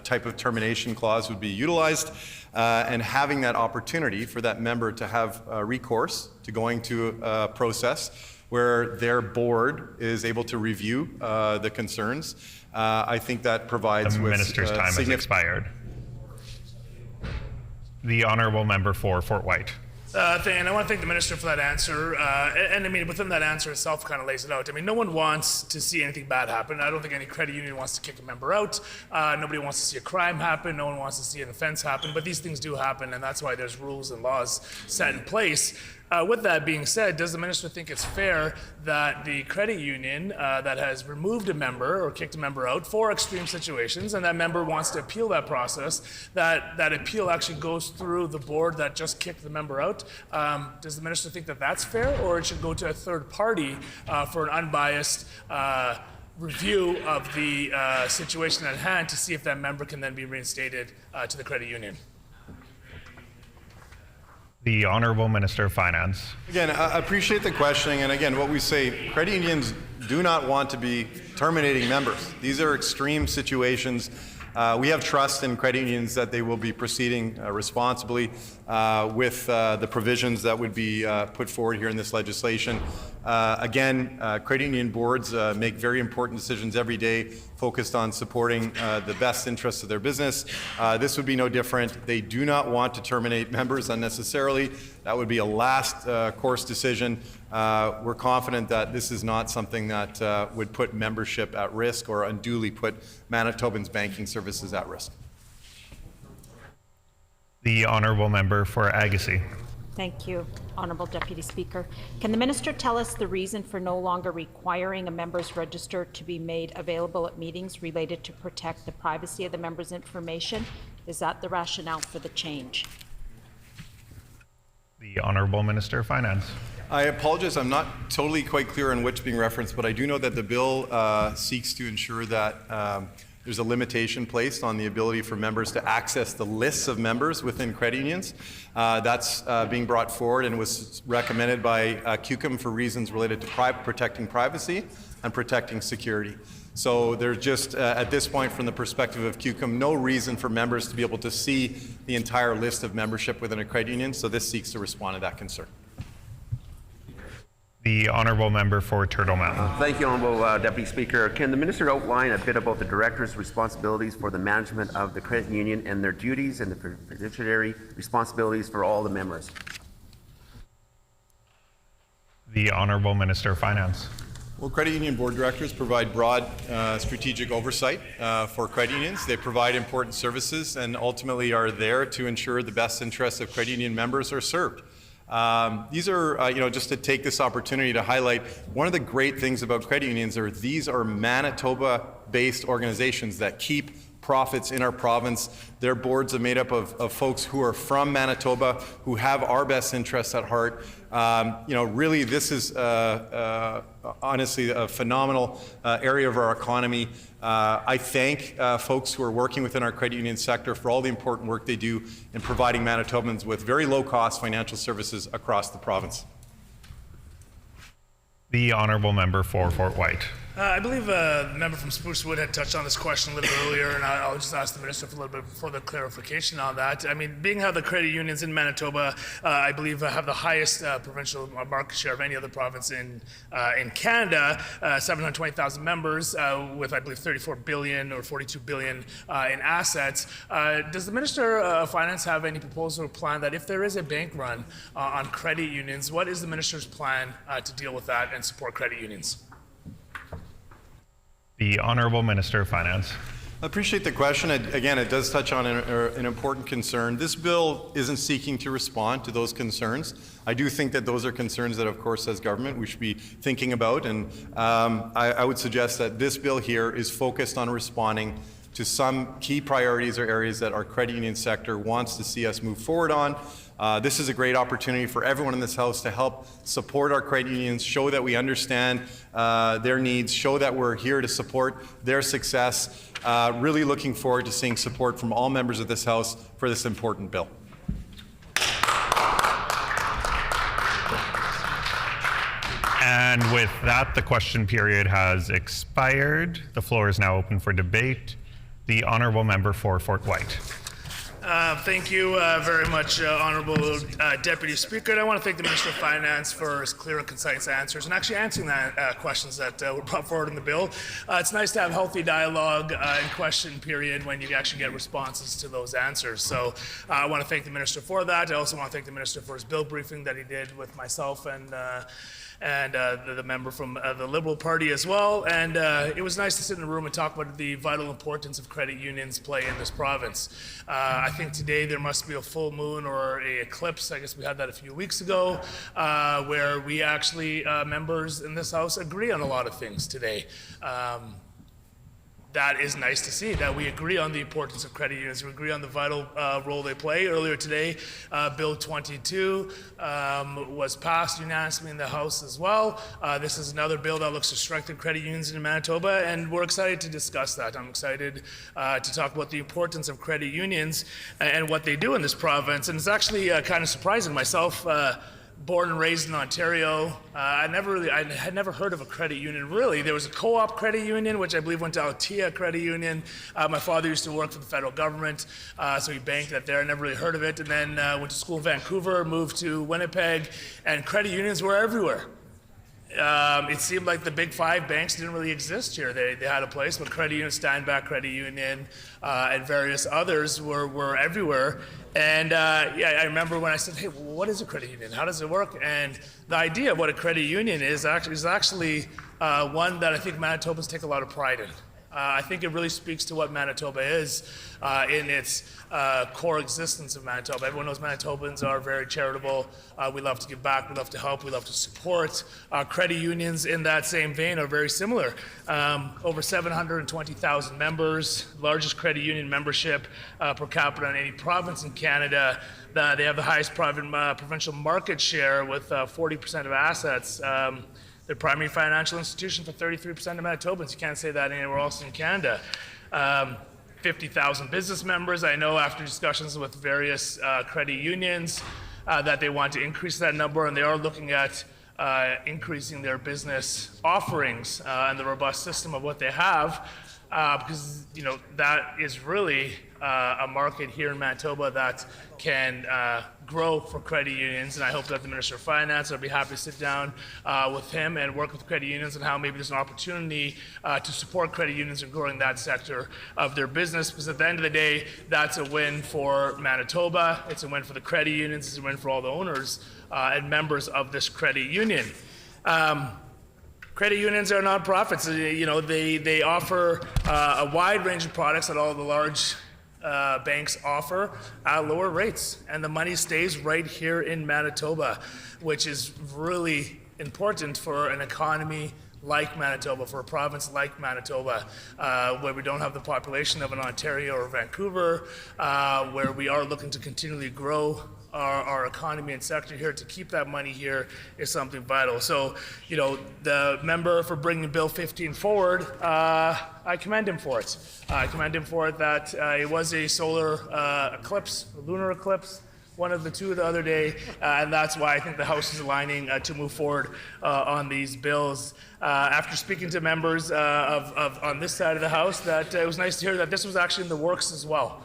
type of termination clause would be utilized, and having that opportunity for that member to have recourse to going to a process where their board is able to review the concerns. I think that provides the minister's time has expired. The Honourable Member for Fort White. And I want to thank the minister for that answer. And I mean, within that answer itself kind of lays it out. I mean, no one wants to see anything bad happen. I don't think any credit union wants to kick a member out. Nobody wants to see a crime happen. No one wants to see an offense happen. But these things do happen, and that's why there's rules and laws set in place. With that being said, does the minister think it's fair that the credit union that has removed a member or kicked a member out for extreme situations, and that member wants to appeal that process, that appeal actually goes through the board that just kicked the member out? Does the minister think that that's fair, or it should go to a third party for an unbiased review of the situation at hand to see if that member can then be reinstated to the credit union? The Honourable Minister of Finance. Again, I appreciate the questioning, and again, what we say, credit unions do not want to be terminating members. These are extreme situations. We have trust in credit unions that they will be proceeding responsibly with the provisions that would be put forward here in this legislation. Again, credit union boards make very important decisions every day focused on supporting the best interests of their business. This would be no different. They do not want to terminate members unnecessarily. That would be a last course decision. We're confident that this is not something that would put membership at risk or unduly put Manitobans' banking services at risk. The Honourable Member for Agassiz. Thank you, Honourable Deputy Speaker. Can the minister tell us the reason for no longer requiring a member's register to be made available at meetings related to protect the privacy of the member's information? Is that the rationale for the change? The Honourable Minister of Finance. I apologize, I'm not totally quite clear on which being referenced, but I do know that the bill seeks to ensure that there's a limitation placed on the ability for members to access the lists of members within credit unions. That's being brought forward and was recommended by QCOM for reasons related to protecting privacy and protecting security. So there's just, at this point, from the perspective of QCOM, no reason for members to be able to see the entire list of membership within a credit union, so this seeks to respond to that concern. The Honourable Member for Turtle Mountain. Thank you, Honourable Deputy Speaker. Can the minister outline a bit about the director's responsibilities for the management of the credit union and their duties and the fiduciary responsibilities for all the members? The Honourable Minister of Finance. Well, credit union board directors provide broad strategic oversight for credit unions. They provide important services and ultimately are there to ensure the best interests of credit union members are served. These are, just to take this opportunity to highlight, one of the great things about credit unions are these are Manitoba-based organizations that keep profits in our province. Their boards are made up of folks who are from Manitoba, who have our best interests at heart. Really, this is honestly a phenomenal area of our economy. I thank folks who are working within our credit union sector for all the important work they do in providing Manitobans with very low-cost financial services across the province. The Honourable Member for Fort White. I believe the member from Spruce Wood had touched on this question a little bit earlier, and I'll just ask the minister for a little bit further clarification on that. I mean, being how the credit unions in Manitoba, I believe, have the highest provincial market share of any other province in Canada, 720,000 members with, I believe, 34 billion or 42 billion in assets. Does the Minister of Finance have any proposal or plan that if there is a bank run on credit unions, what is the Minister's plan to deal with that and support credit unions? The Honourable Minister of Finance. I appreciate the question. Again, it does touch on an important concern. This bill isn't seeking to respond to those concerns. I do think that those are concerns that, of course, as government, we should be thinking about. And I would suggest that this bill here is focused on responding to some key priorities or areas that our credit union sector wants to see us move forward on. This is a great opportunity for everyone in this House to help support our credit unions, show that we understand their needs, show that we're here to support their success. Really looking forward to seeing support from all members of this House for this important bill. And with that, the question period has expired. The floor is now open for debate. The Honourable Member for Fort White. Thank you very much, Honourable Deputy Speaker. And I want to thank the Minister of Finance for his clear and concise answers and actually answering that questions that were brought forward in the bill. It's nice to have healthy dialogue and question period when you actually get responses to those answers. So I want to thank the Minister for that. I also want to thank the Minister for his bill briefing that he did with myself and the member from the Liberal Party as well. And it was nice to sit in a room and talk about the vital importance of credit unions play in this province. I think today there must be a full moon or an eclipse. I guess we had that a few weeks ago, where we actually, members in this House, agree on a lot of things today. That is nice to see, that we agree on the importance of credit unions. We agree on the vital role they play. Earlier today, Bill 22 was passed unanimously in the House as well. This is another bill that looks to strengthen credit unions in Manitoba, and we're excited to discuss that. I'm excited to talk about the importance of credit unions and what they do in this province. And it's actually kind of surprising myself. Born and raised in Ontario, I had never heard of a credit union, really. There was a co-op credit union, which I believe went to Altea Credit Union. My father used to work for the federal government, so he banked that there. I never really heard of it. And then went to school in Vancouver, moved to Winnipeg, and credit unions were everywhere. It seemed like the big five banks didn't really exist here. They had a place, but credit union, Steinbach Credit Union, and various others were everywhere. And yeah, I remember when I said, hey, what is a credit union? How does it work? And the idea of what a credit union is actually one that I think Manitobans take a lot of pride in. I think it really speaks to what Manitoba is in its core existence of Manitoba. Everyone knows Manitobans are very charitable. We love to give back, we love to help, we love to support. Credit unions in that same vein are very similar. Over 720,000 members, largest credit union membership per capita in any province in Canada. They have the highest provincial market share with 40% of assets. They're primary financial institution for 33% of Manitobans. You can't say that anywhere else in Canada. 50,000 business members. I know after discussions with various credit unions that they want to increase that number, and they are looking at increasing their business offerings and the robust system of what they have, because that is really a market here in Manitoba that can grow for credit unions, and I hope that the Minister of Finance, I'll be happy to sit down with him and work with credit unions on how maybe there's an opportunity to support credit unions in growing that sector of their business, because at the end of the day, that's a win for Manitoba, it's a win for the credit unions, it's a win for all the owners and members of this credit union. Credit unions are nonprofits. They offer a wide range of products that all the large banks offer at lower rates, and the money stays right here in Manitoba, which is really important for an economy like Manitoba, for a province like Manitoba, where we don't have the population of an Ontario or Vancouver, where we are looking to continually grow our economy and sector here. To keep that money here is something vital. So, the member for bringing Bill 15 forward, I commend him for it. I commend him for it that it was a solar eclipse, a lunar eclipse, one of the two the other day, and that's why I think the House is aligning to move forward on these bills. After speaking to members on this side of the House, that it was nice to hear that this was actually in the works as well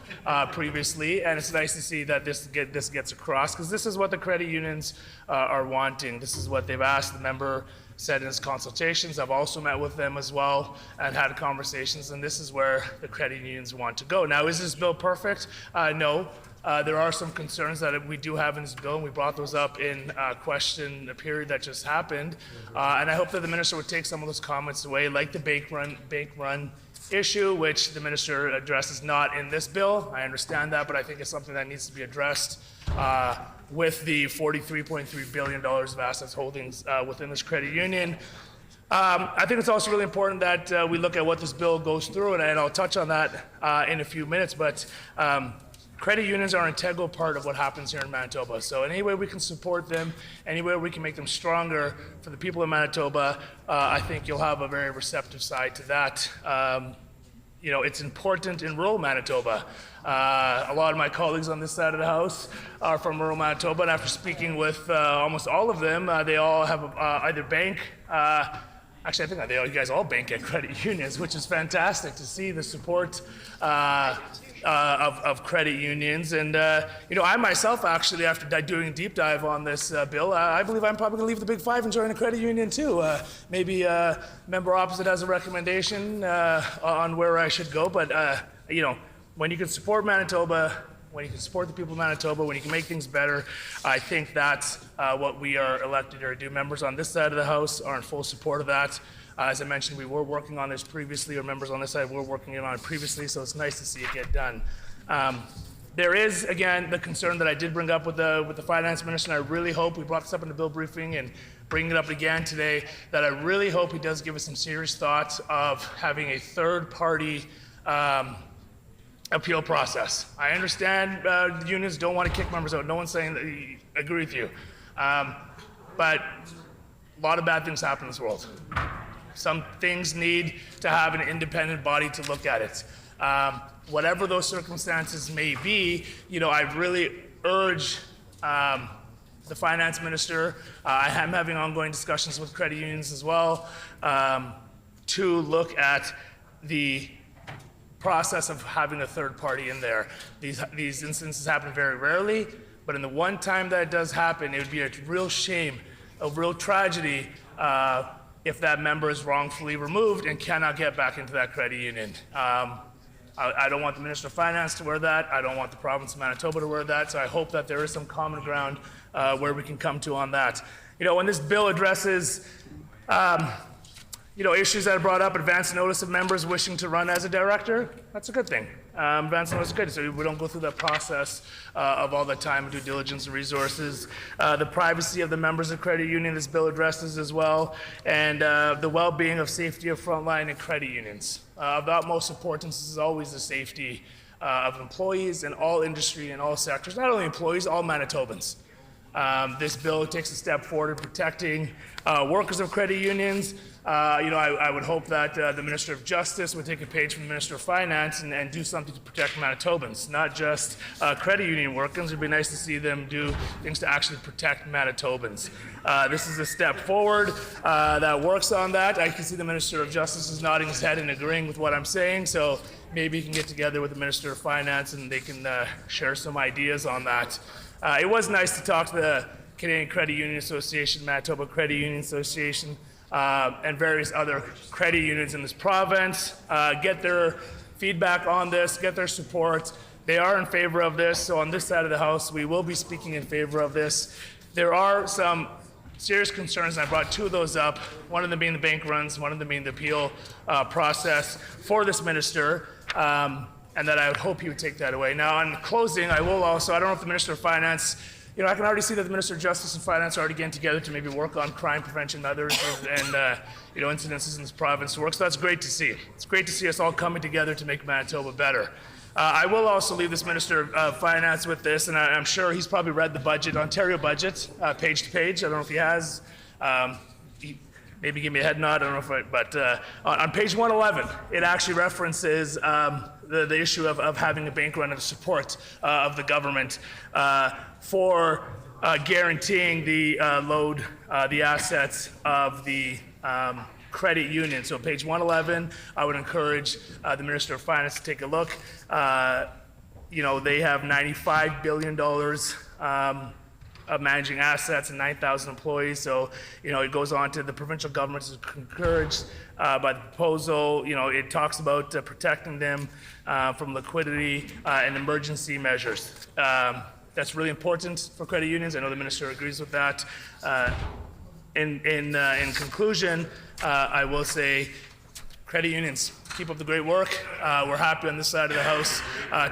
previously, and it's nice to see that this gets across, because this is what the credit unions are wanting. This is what they've asked. The member said in his consultations. I've also met with them as well and had conversations, and this is where the credit unions want to go. Now, is this bill perfect? No. There are some concerns that we do have in this bill, and we brought those up in question the period that just happened. And I hope that the minister would take some of those comments away, like the bank run issue, which the minister addresses not in this bill. I understand that, but I think it's something that needs to be addressed with the $43.3 billion of assets holdings within this credit union. I think it's also really important that we look at what this bill goes through, and I'll touch on that in a few minutes, but credit unions are an integral part of what happens here in Manitoba. So any way we can support them, any way we can make them stronger for the people of Manitoba, I think you'll have a very receptive side to that. It's important in rural Manitoba. A lot of my colleagues on this side of the House are from rural Manitoba, and after speaking with almost all of them, they all have either bank, actually I think you guys all bank at credit unions, which is fantastic to see the support of credit unions. And I myself, actually, after doing a deep dive on this bill, I believe I'm probably going to leave the Big Five and join a credit union too. Maybe member opposite has a recommendation on where I should go, but when you can support Manitoba, when you can support the people of Manitoba, when you can make things better, I think that's what we are elected here to do. Members on this side of the House are in full support of that. As I mentioned, we were working on this previously, or members on this side were working on it previously, so it's nice to see it get done. There is, again, the concern that I did bring up with the finance minister, and I really hope, we brought this up in the bill briefing and bringing it up again today, that I really hope he does give us some serious thoughts of having a third-party appeal process. I understand the unions don't want to kick members out. No one's saying that. I agree with you. But a lot of bad things happen in this world. Some things need to have an independent body to look at it. Whatever those circumstances may be, I really urge the finance minister, I am having ongoing discussions with credit unions as well, to look at the process of having a third party in there. These instances happen very rarely, but in the one time that it does happen, it would be a real shame, a real tragedy if that member is wrongfully removed and cannot get back into that credit union. I don't want the Minister of Finance to wear that. I don't want the province of Manitoba to wear that. So I hope that there is some common ground where we can come to on that. When this bill addresses issues that are brought up, advance notice of members wishing to run as a director, that's a good thing. Advance notice is good, so we don't go through that process of all the time and due diligence and resources. The privacy of the members of credit union, this bill addresses as well, and the well-being of safety of frontline and credit unions. Of the utmost importance is always the safety of employees in all industry and all sectors, not only employees, all Manitobans. This bill takes a step forward in protecting workers of credit unions. I would hope that the Minister of Justice would take a page from the Minister of Finance and do something to protect Manitobans, not just credit union workers. It would be nice to see them do things to actually protect Manitobans. This is a step forward that works on that. I can see the Minister of Justice is nodding his head and agreeing with what I'm saying, so maybe he can get together with the Minister of Finance and they can share some ideas on that. It was nice to talk to the Canadian Credit Union Association, Manitoba Credit Union Association, and various other credit unions in this province, get their feedback on this, get their support. They are in favor of this, so on this side of the House, we will be speaking in favor of this. There are some serious concerns, and I brought two of those up, one of them being the bank runs, one of them being the appeal process for this minister, and that I would hope he would take that away. Now, in closing, I will also, I don't know if the Minister of Finance, I can already see that the Minister of Justice and Finance are already getting together to maybe work on crime prevention measures and incidences in this province to work. So that's great to see. It's great to see us all coming together to make Manitoba better. I will also leave this Minister of Finance with this, and I'm sure he's probably read the budget, Ontario budget, page to page. I don't know if he has. maybe give me a head nod. I don't know but on page 111, it actually references the issue of having a bank run and the support of the government for guaranteeing the the assets of the credit union. So page 111, I would encourage the Minister of Finance to take a look. They have $95 billion of managing assets and 9,000 employees. So, it goes on to the provincial governments is encouraged by the proposal. It talks about protecting them from liquidity and emergency measures. That's really important for credit unions. I know the minister agrees with that. In conclusion, I will say, credit unions, keep up the great work. We're happy on this side of the House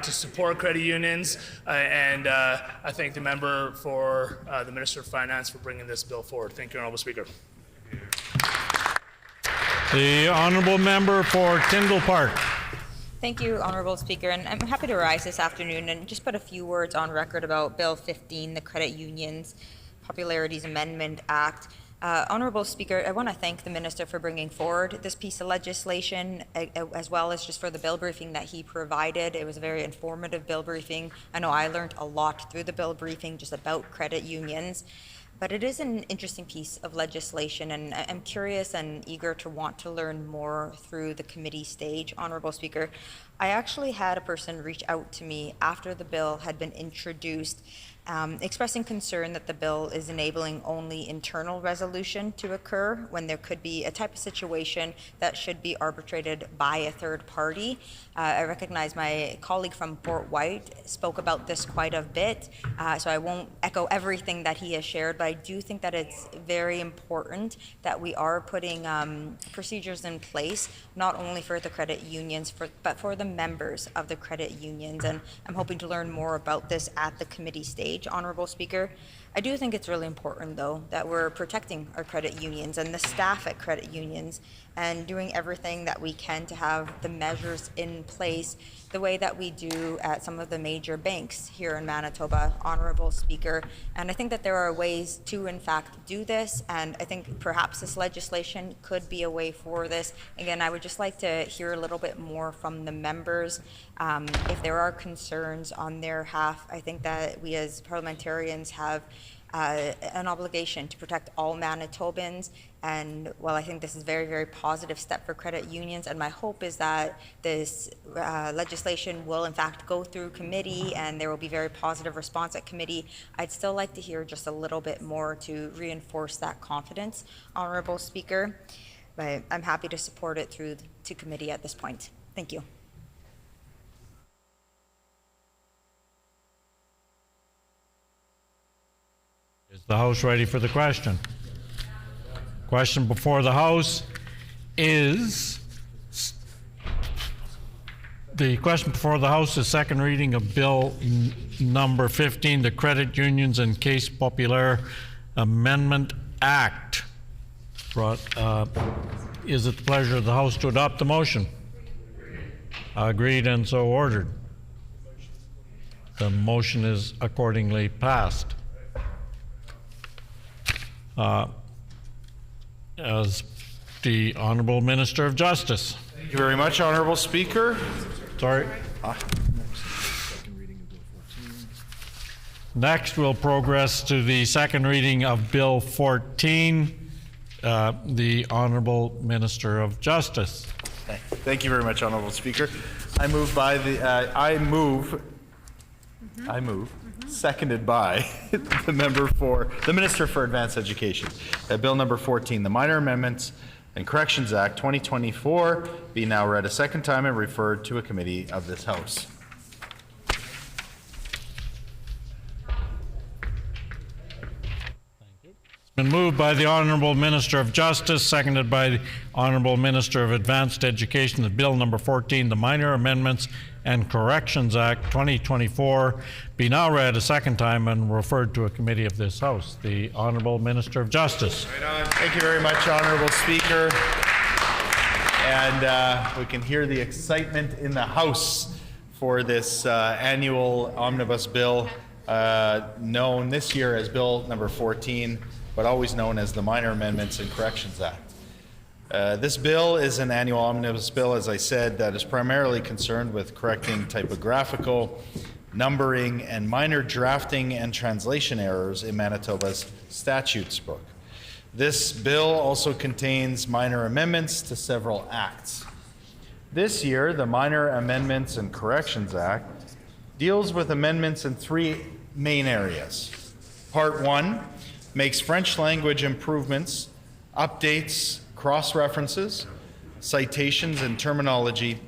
to support credit unions, and I thank the member for the Minister of Finance for bringing this bill forward. Thank you, Honourable Speaker. The honourable member for Tyndall Park. Thank you, Honourable Speaker, and I'm happy to rise this afternoon and just put a few words on record about Bill 15, the Credit Unions Popularities Amendment Act. Honourable Speaker, I want to thank the Minister for bringing forward this piece of legislation, as well as just for the bill briefing that he provided. It was a very informative bill briefing. I know I learned a lot through the bill briefing just about credit unions. But it is an interesting piece of legislation, and I'm curious and eager to want to learn more through the committee stage. Honourable Speaker, I actually had a person reach out to me after the bill had been introduced, expressing concern that the bill is enabling only internal resolution to occur when there could be a type of situation that should be arbitrated by a third party. I recognize my colleague from Fort White spoke about this quite a bit, so I won't echo everything that he has shared, but I do think that it's very important that we are putting procedures in place, not only for the credit unions, but for the members of the credit unions, and I'm hoping to learn more about this at the committee stage, Honourable Speaker. I do think it's really important, though, that we're protecting our credit unions and the staff at credit unions and doing everything that we can to have the measures in place the way that we do at some of the major banks here in Manitoba, Honourable Speaker. And I think that there are ways to, in fact, do this, and I think perhaps this legislation could be a way for this. Again, I would just like to hear a little bit more from the members. If there are concerns on their half, I think that we as parliamentarians have an obligation to protect all Manitobans, and while I think this is a very, very positive step for credit unions, and my hope is that this legislation will in fact go through committee and there will be very positive response at committee, I'd still like to hear just a little bit more to reinforce that confidence, Honourable Speaker, but I'm happy to support it through to committee at this point. Thank you. Is the House ready for the question? Question before the House is, the question before the House is second reading of Bill number 15, the Credit Unions and Case Populaire Amendment Act. Is it the pleasure of the House to adopt the motion? Agreed and so ordered. The motion is accordingly passed. As the Honourable Minister of Justice. Thank you very much, Honourable Speaker. Sorry. Next, we'll progress to the second reading of Bill 14, the Honourable Minister of Justice. Thank you very much, Honourable Speaker. I move, seconded by the Minister for Advanced Education, Bill number 14, the Minor Amendments and Corrections Act 2024, be now read a second time and referred to a committee of this House. Been moved by the Honourable Minister of Justice, seconded by the Honourable Minister of Advanced Education, that Bill number 14, the Minor Amendments and Corrections Act 2024, be now read a second time and referred to a committee of this House. The Honourable Minister of Justice. Thank you very much, Honourable Speaker. And we can hear the excitement in the House for this annual omnibus bill, known this year as Bill number 14, but always known as the Minor Amendments and Corrections Act. This bill is an annual omnibus bill, as I said, that is primarily concerned with correcting typographical, numbering, and minor drafting and translation errors in Manitoba's statutes book. This bill also contains minor amendments to several acts. This year, the Minor Amendments and Corrections Act deals with amendments in three main areas. Part 1 makes French language improvements, updates, cross-references, citations and terminology,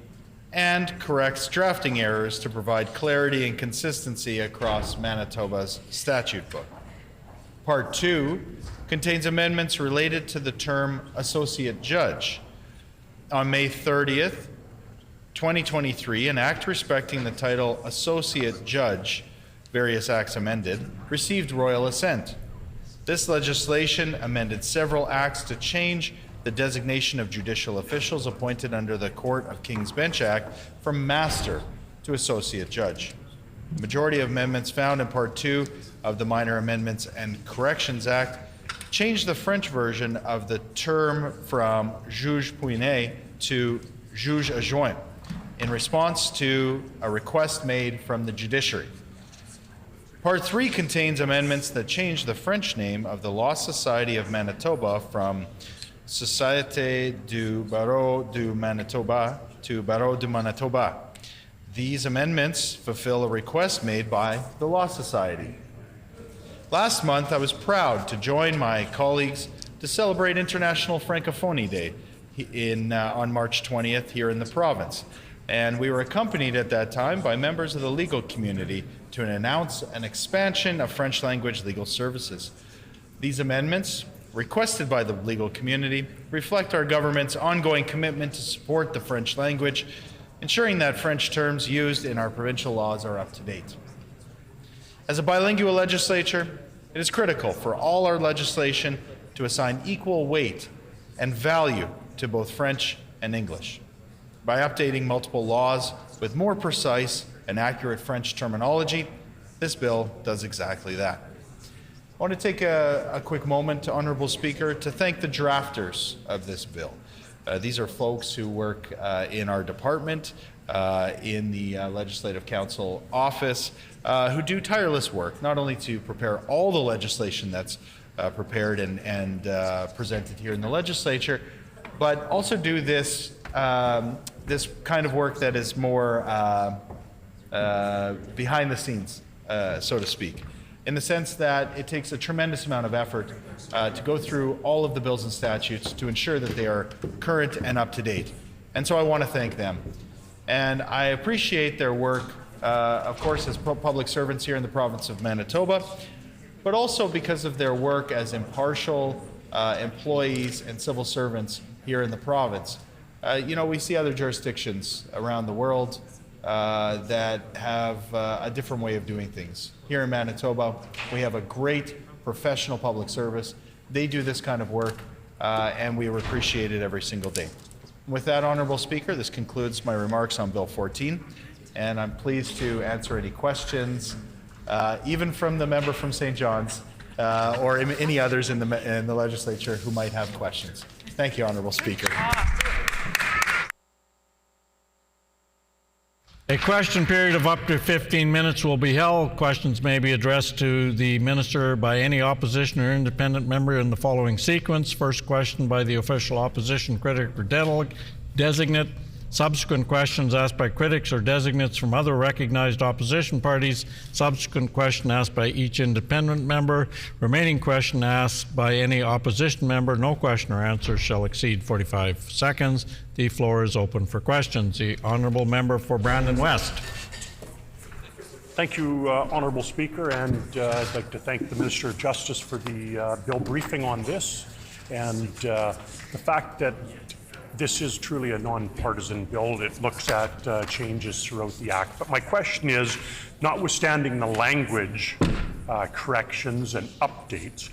and corrects drafting errors to provide clarity and consistency across Manitoba's statute book. Part 2 contains amendments related to the term associate judge. On May 30th, 2023, an act respecting the title associate judge, various acts amended, received royal assent. This legislation amended several acts to change the designation of judicial officials appointed under the Court of King's Bench Act from master to associate judge. The majority of amendments found in Part 2 of the Minor Amendments and Corrections Act changed the French version of the term from juge puîné to juge adjoint in response to a request made from the judiciary. Part 3 contains amendments that change the French name of the Law Society of Manitoba from Société du Barreau du Manitoba to Barreau du Manitoba. These amendments fulfill a request made by the Law Society. Last month, I was proud to join my colleagues to celebrate International Francophonie Day on March 20th here in the province. And we were accompanied at that time by members of the legal community to announce an expansion of French language legal services. These amendments, requested by the legal community, reflect our government's ongoing commitment to support the French language, ensuring that French terms used in our provincial laws are up to date. As a bilingual legislature, it is critical for all our legislation to assign equal weight and value to both French and English. By updating multiple laws with more precise and accurate French terminology, this bill does exactly that. I want to take a quick moment, Honourable Speaker, to thank the drafters of this bill. These are folks who work in our department, in the Legislative Council office, who do tireless work, not only to prepare all the legislation that's prepared and presented here in the legislature, but also do this this kind of work that is more behind the scenes, so to speak, in the sense that it takes a tremendous amount of effort to go through all of the bills and statutes to ensure that they are current and up to date. And so I want to thank them. And I appreciate their work, of course, as public servants here in the province of Manitoba, but also because of their work as impartial employees and civil servants here in the province. You know, we see other jurisdictions around the world that have a different way of doing things. Here in Manitoba, we have a great professional public service. They do this kind of work, and we appreciate it every single day. With that, Honourable Speaker, this concludes my remarks on Bill 14, and I'm pleased to answer any questions, even from the member from St. John's, or any others in the legislature who might have questions. Thank you, Honourable Speaker. A question period of up to 15 minutes will be held. Questions may be addressed to the minister by any opposition or independent member in the following sequence. First question by the official opposition critic or designate. Subsequent questions asked by critics or designates from other recognized opposition parties. Subsequent question asked by each independent member. Remaining question asked by any opposition member. No question or answer shall exceed 45 seconds. The floor is open for questions. The honourable member for Brandon West. Thank you, Honourable Speaker, and I'd like to thank the Minister of Justice for the bill briefing on this, and the fact that this is truly a non-partisan bill. It looks at changes throughout the Act. But my question is, notwithstanding the language corrections and updates,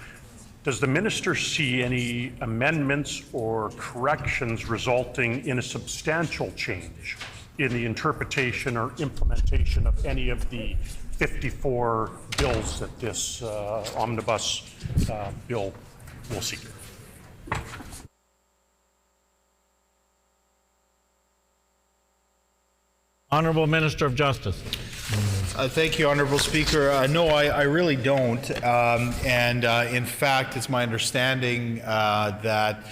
does the Minister see any amendments or corrections resulting in a substantial change in the interpretation or implementation of any of the 54 bills that this omnibus bill will see? Honourable Minister of Justice. Thank you, Honourable Speaker. No, I really don't. In fact, it's my understanding that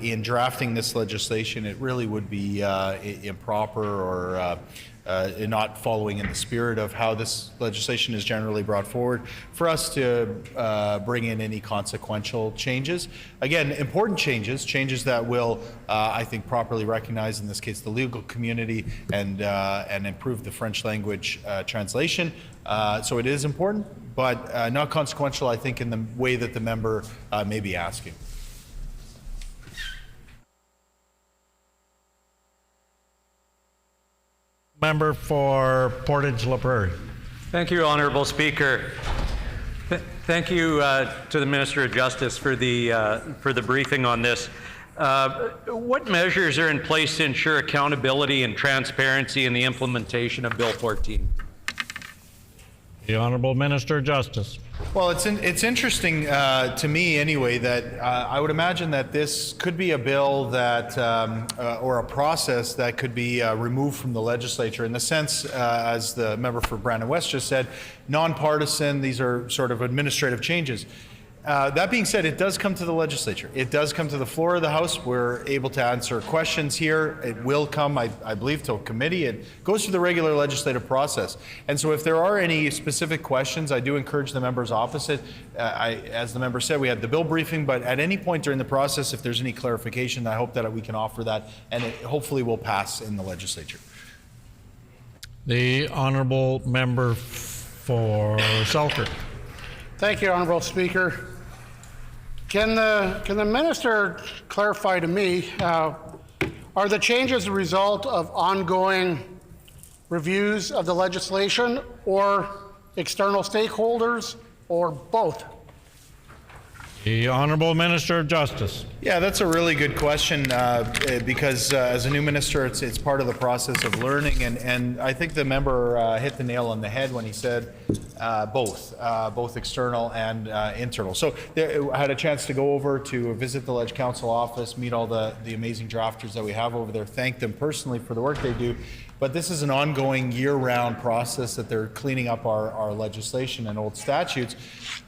in drafting this legislation, it really would be improper or not following in the spirit of how this legislation is generally brought forward for us to bring in any consequential changes. Again, important changes that will, I think, properly recognize, in this case, the legal community and improve the French language translation. So it is important, but not consequential, I think, in the way that the member may be asking. Member for Portage-La Prairie. Thank you, Honourable Speaker. Thank you to the Minister of Justice for the briefing on this. What measures are in place to ensure accountability and transparency in the implementation of Bill 14? The Honourable Minister of Justice. Well, it's interesting to me anyway that I would imagine that this could be a bill that or a process that could be removed from the legislature in the sense, as the member for Brandon West just said, nonpartisan. These are sort of administrative changes. That being said, it does come to the legislature. It does come to the floor of the House. We're able to answer questions here. It will come, I believe, to a committee. It goes through the regular legislative process. And so if there are any specific questions, I do encourage the members opposite. As the member said, we had the bill briefing, but at any point during the process, if there's any clarification, I hope that we can offer that, and it hopefully will pass in the legislature. The Honourable Member for Selkirk. Thank you, Honourable Speaker. Can the minister clarify to me, are the changes the result of ongoing reviews of the legislation or external stakeholders or both? The Honourable Minister of Justice. Yeah, that's a really good question because as a new minister, it's part of the process of learning, and I think the member hit the nail on the head when he said both external and internal. So I had a chance to go over to visit the Leg Council office, meet all the amazing drafters that we have over there, thank them personally for the work they do. But this is an ongoing year-round process that they're cleaning up our legislation and old statutes.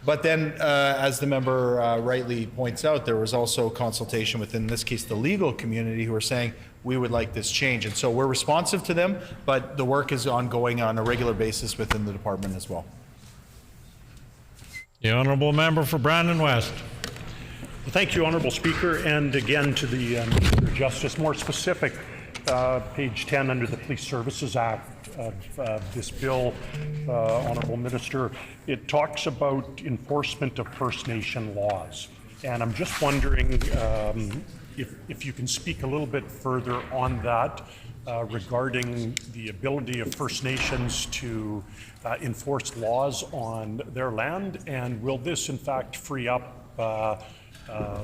But then, as the member rightly points out, there was also consultation within, in this case, the legal community who are saying, we would like this change. And so we're responsive to them, but the work is ongoing on a regular basis within the department as well. The Honourable Member for Brandon West. Thank you, Honourable Speaker, and again to the Minister of Justice. More specific, page 10 under the Police Services Act of this bill, Honourable Minister, it talks about enforcement of First Nation laws. And I'm just wondering if you can speak a little bit further on that regarding the ability of First Nations to enforce laws on their land, and will this in fact free up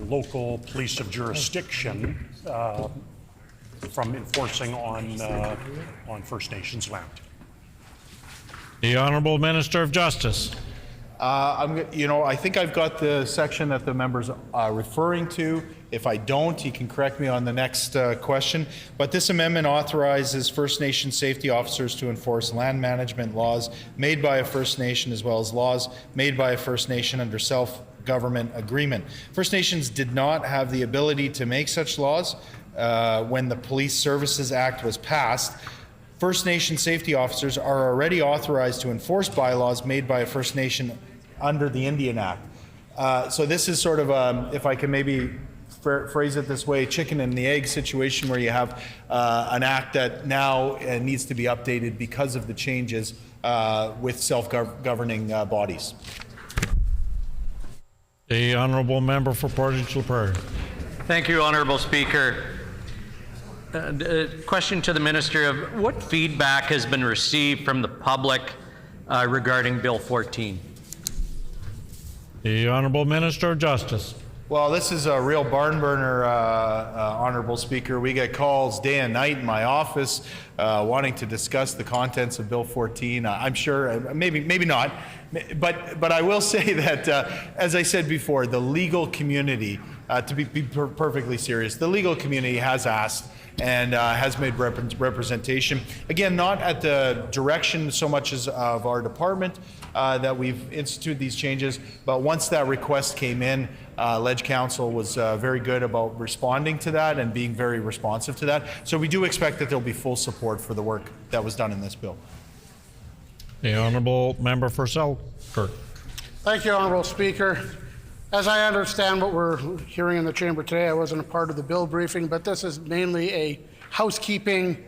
local police of jurisdiction from enforcing on First Nations land? The Honourable Minister of Justice. I think I've got the section that the member's referring to. If I don't, he can correct me on the next question. But this amendment authorizes First Nation safety officers to enforce land management laws made by a First Nation as well as laws made by a First Nation under self-government agreement. First Nations did not have the ability to make such laws when the Police Services Act was passed. First Nation safety officers are already authorized to enforce bylaws made by a First Nation under the Indian Act. So this is sort of, if I can maybe phrase it this way, chicken and the egg situation where you have an act that now needs to be updated because of the changes with self-governing bodies. The Honourable Member for Portage-La Prairie. Thank you, Honourable Speaker. Question to the Minister of what feedback has been received from the public regarding Bill 14? The Honourable Minister of Justice. Well, this is a real barn burner, Honourable Speaker. We get calls day and night in my office wanting to discuss the contents of Bill 14. I'm sure, maybe not, but I will say that, as I said before, the legal community to be perfectly serious, the legal community has asked and has made representation. Again, not at the direction so much as of our department that we've instituted these changes, but once that request came in, Leg Council was very good about responding to that and being very responsive to that. So we do expect that there'll be full support for the work that was done in this bill. The Honourable Member for Selkirk. Thank you, Honourable Speaker. As I understand what we're hearing in the chamber today, I wasn't a part of the bill briefing, but this is mainly a housekeeping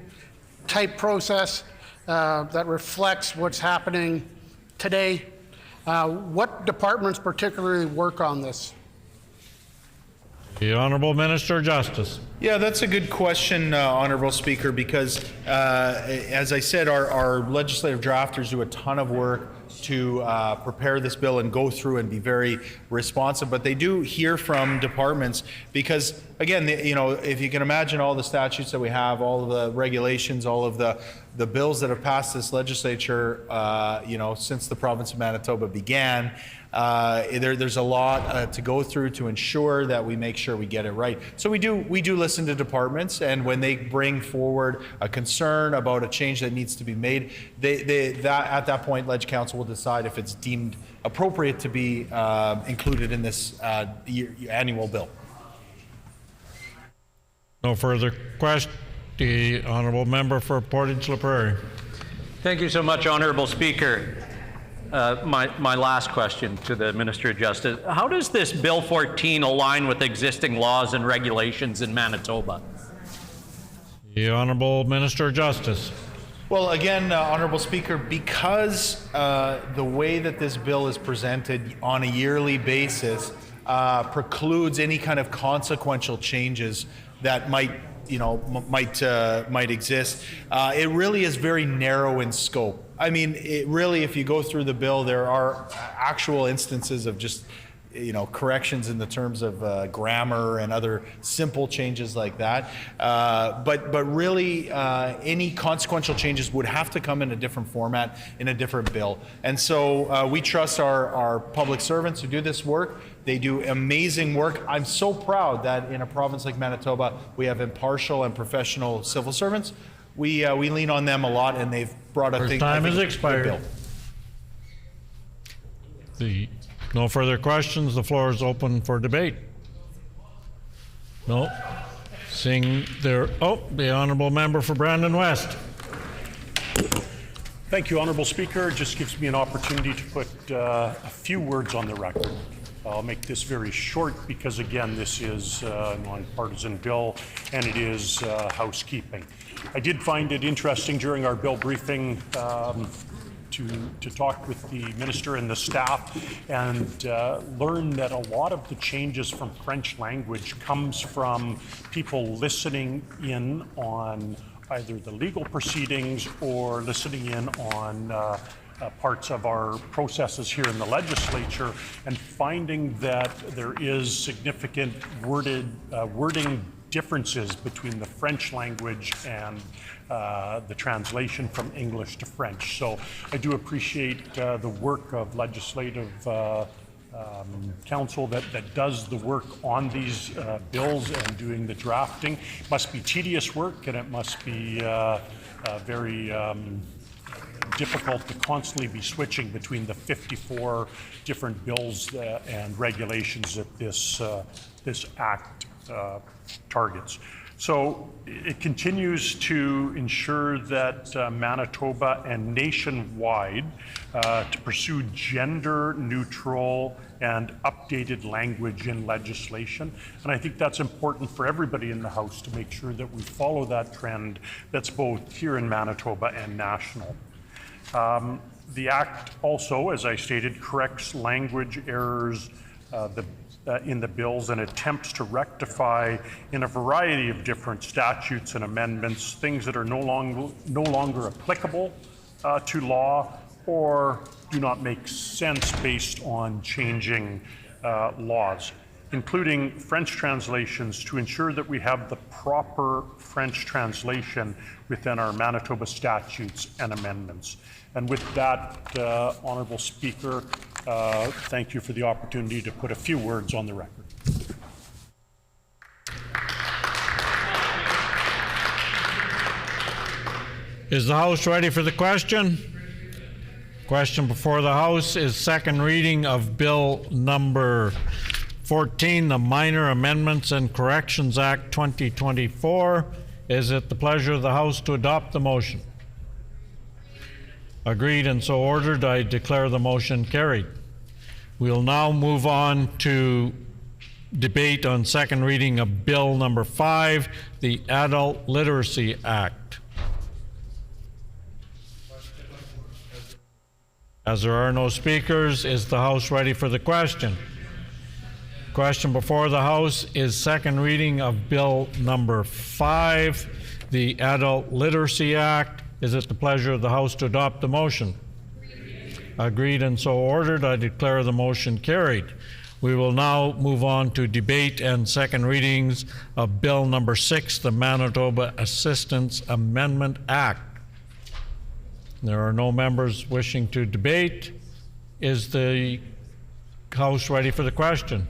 type process that reflects what's happening today. What departments particularly work on this? The Honourable Minister of Justice. Yeah, that's a good question, Honourable Speaker, because as I said, our legislative drafters do a ton of work to prepare this bill and go through and be very responsive, but they do hear from departments because, again, if you can imagine all the statutes that we have, all of the regulations, all of the bills that have passed this legislature, since the province of Manitoba began, there's a lot to go through to ensure that we make sure we get it right. So we do listen to departments, and when they bring forward a concern about a change that needs to be made, at that point, Leg Council will decide if it's deemed appropriate to be included in this annual bill. No further questions. The Honourable Member for Portage-La Prairie. Thank you so much, Honourable Speaker. My last question to the Minister of Justice. How does this Bill 14 align with existing laws and regulations in Manitoba? The Honourable Minister of Justice. Well, again, Honourable Speaker, because the way that this bill is presented on a yearly basis precludes any kind of consequential changes that might exist. It really is very narrow in scope. I mean, if you go through the bill, there are actual instances of just, corrections in the terms of grammar and other simple changes like that. But really, any consequential changes would have to come in a different format, in a different bill. And so we trust our public servants who do this work. They do amazing work. I'm so proud that in a province like Manitoba, we have impartial and professional civil servants. We lean on them a lot, and they've brought a thing. Time has expired. No further questions. The floor is open for debate. No. The Honourable Member for Brandon West. Thank you, Honourable Speaker. It just gives me an opportunity to put a few words on the record. I'll make this very short because, again, this is a nonpartisan bill and it is housekeeping. I did find it interesting during our bill briefing to talk with the minister and the staff and learn that a lot of the changes from French language comes from people listening in on either the legal proceedings or listening in on parts of our processes here in the legislature, and finding that there is significant wording differences between the French language and the translation from English to French. So I do appreciate the work of legislative council that does the work on these bills and doing the drafting. It must be tedious work, and it must be very difficult to constantly be switching between the 54 different bills and regulations that this act targets. So it continues to ensure that Manitoba and nationwide to pursue gender neutral and updated language in legislation. And I think that's important for everybody in the House to make sure that we follow that trend that's both here in Manitoba and national. The Act also, as I stated, corrects language errors in the bills and attempts to rectify in a variety of different statutes and amendments things that are no longer applicable to law or do not make sense based on changing laws, including French translations to ensure that we have the proper French translation within our Manitoba statutes and amendments. And with that, Honourable Speaker, thank you for the opportunity to put a few words on the record. Is the House ready for the question? Question before the House is second reading of Bill number 14, the Minor Amendments and Corrections Act 2024. Is it the pleasure of the House to adopt the motion? Agreed and so ordered. I declare the motion carried. We'll now move on to debate on second reading of Bill number 5, the Adult Literacy Act. As there are no speakers, is the House ready for the question? Question before the House is second reading of Bill number 5, the Adult Literacy Act. Is it the pleasure of the House to adopt the motion? Agreed and so ordered. I declare the motion carried. We will now move on to debate and second readings of Bill number 6, the Manitoba Assistance Amendment Act. There are no members wishing to debate. Is the House ready for the question?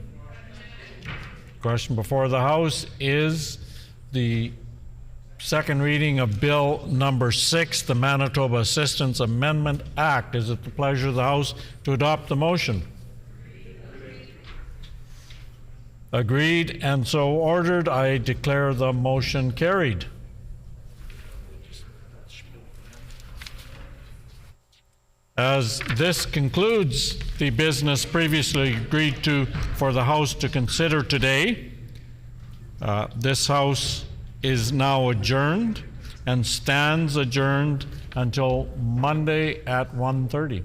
Question before the House is the second reading of Bill number 6, the Manitoba Assistance Amendment Act. Is it the pleasure of the House to adopt the motion? Agreed and so ordered. I declare the motion carried. As this concludes the business previously agreed to for the House to consider today, this House is now adjourned and stands adjourned until Monday at 1:30.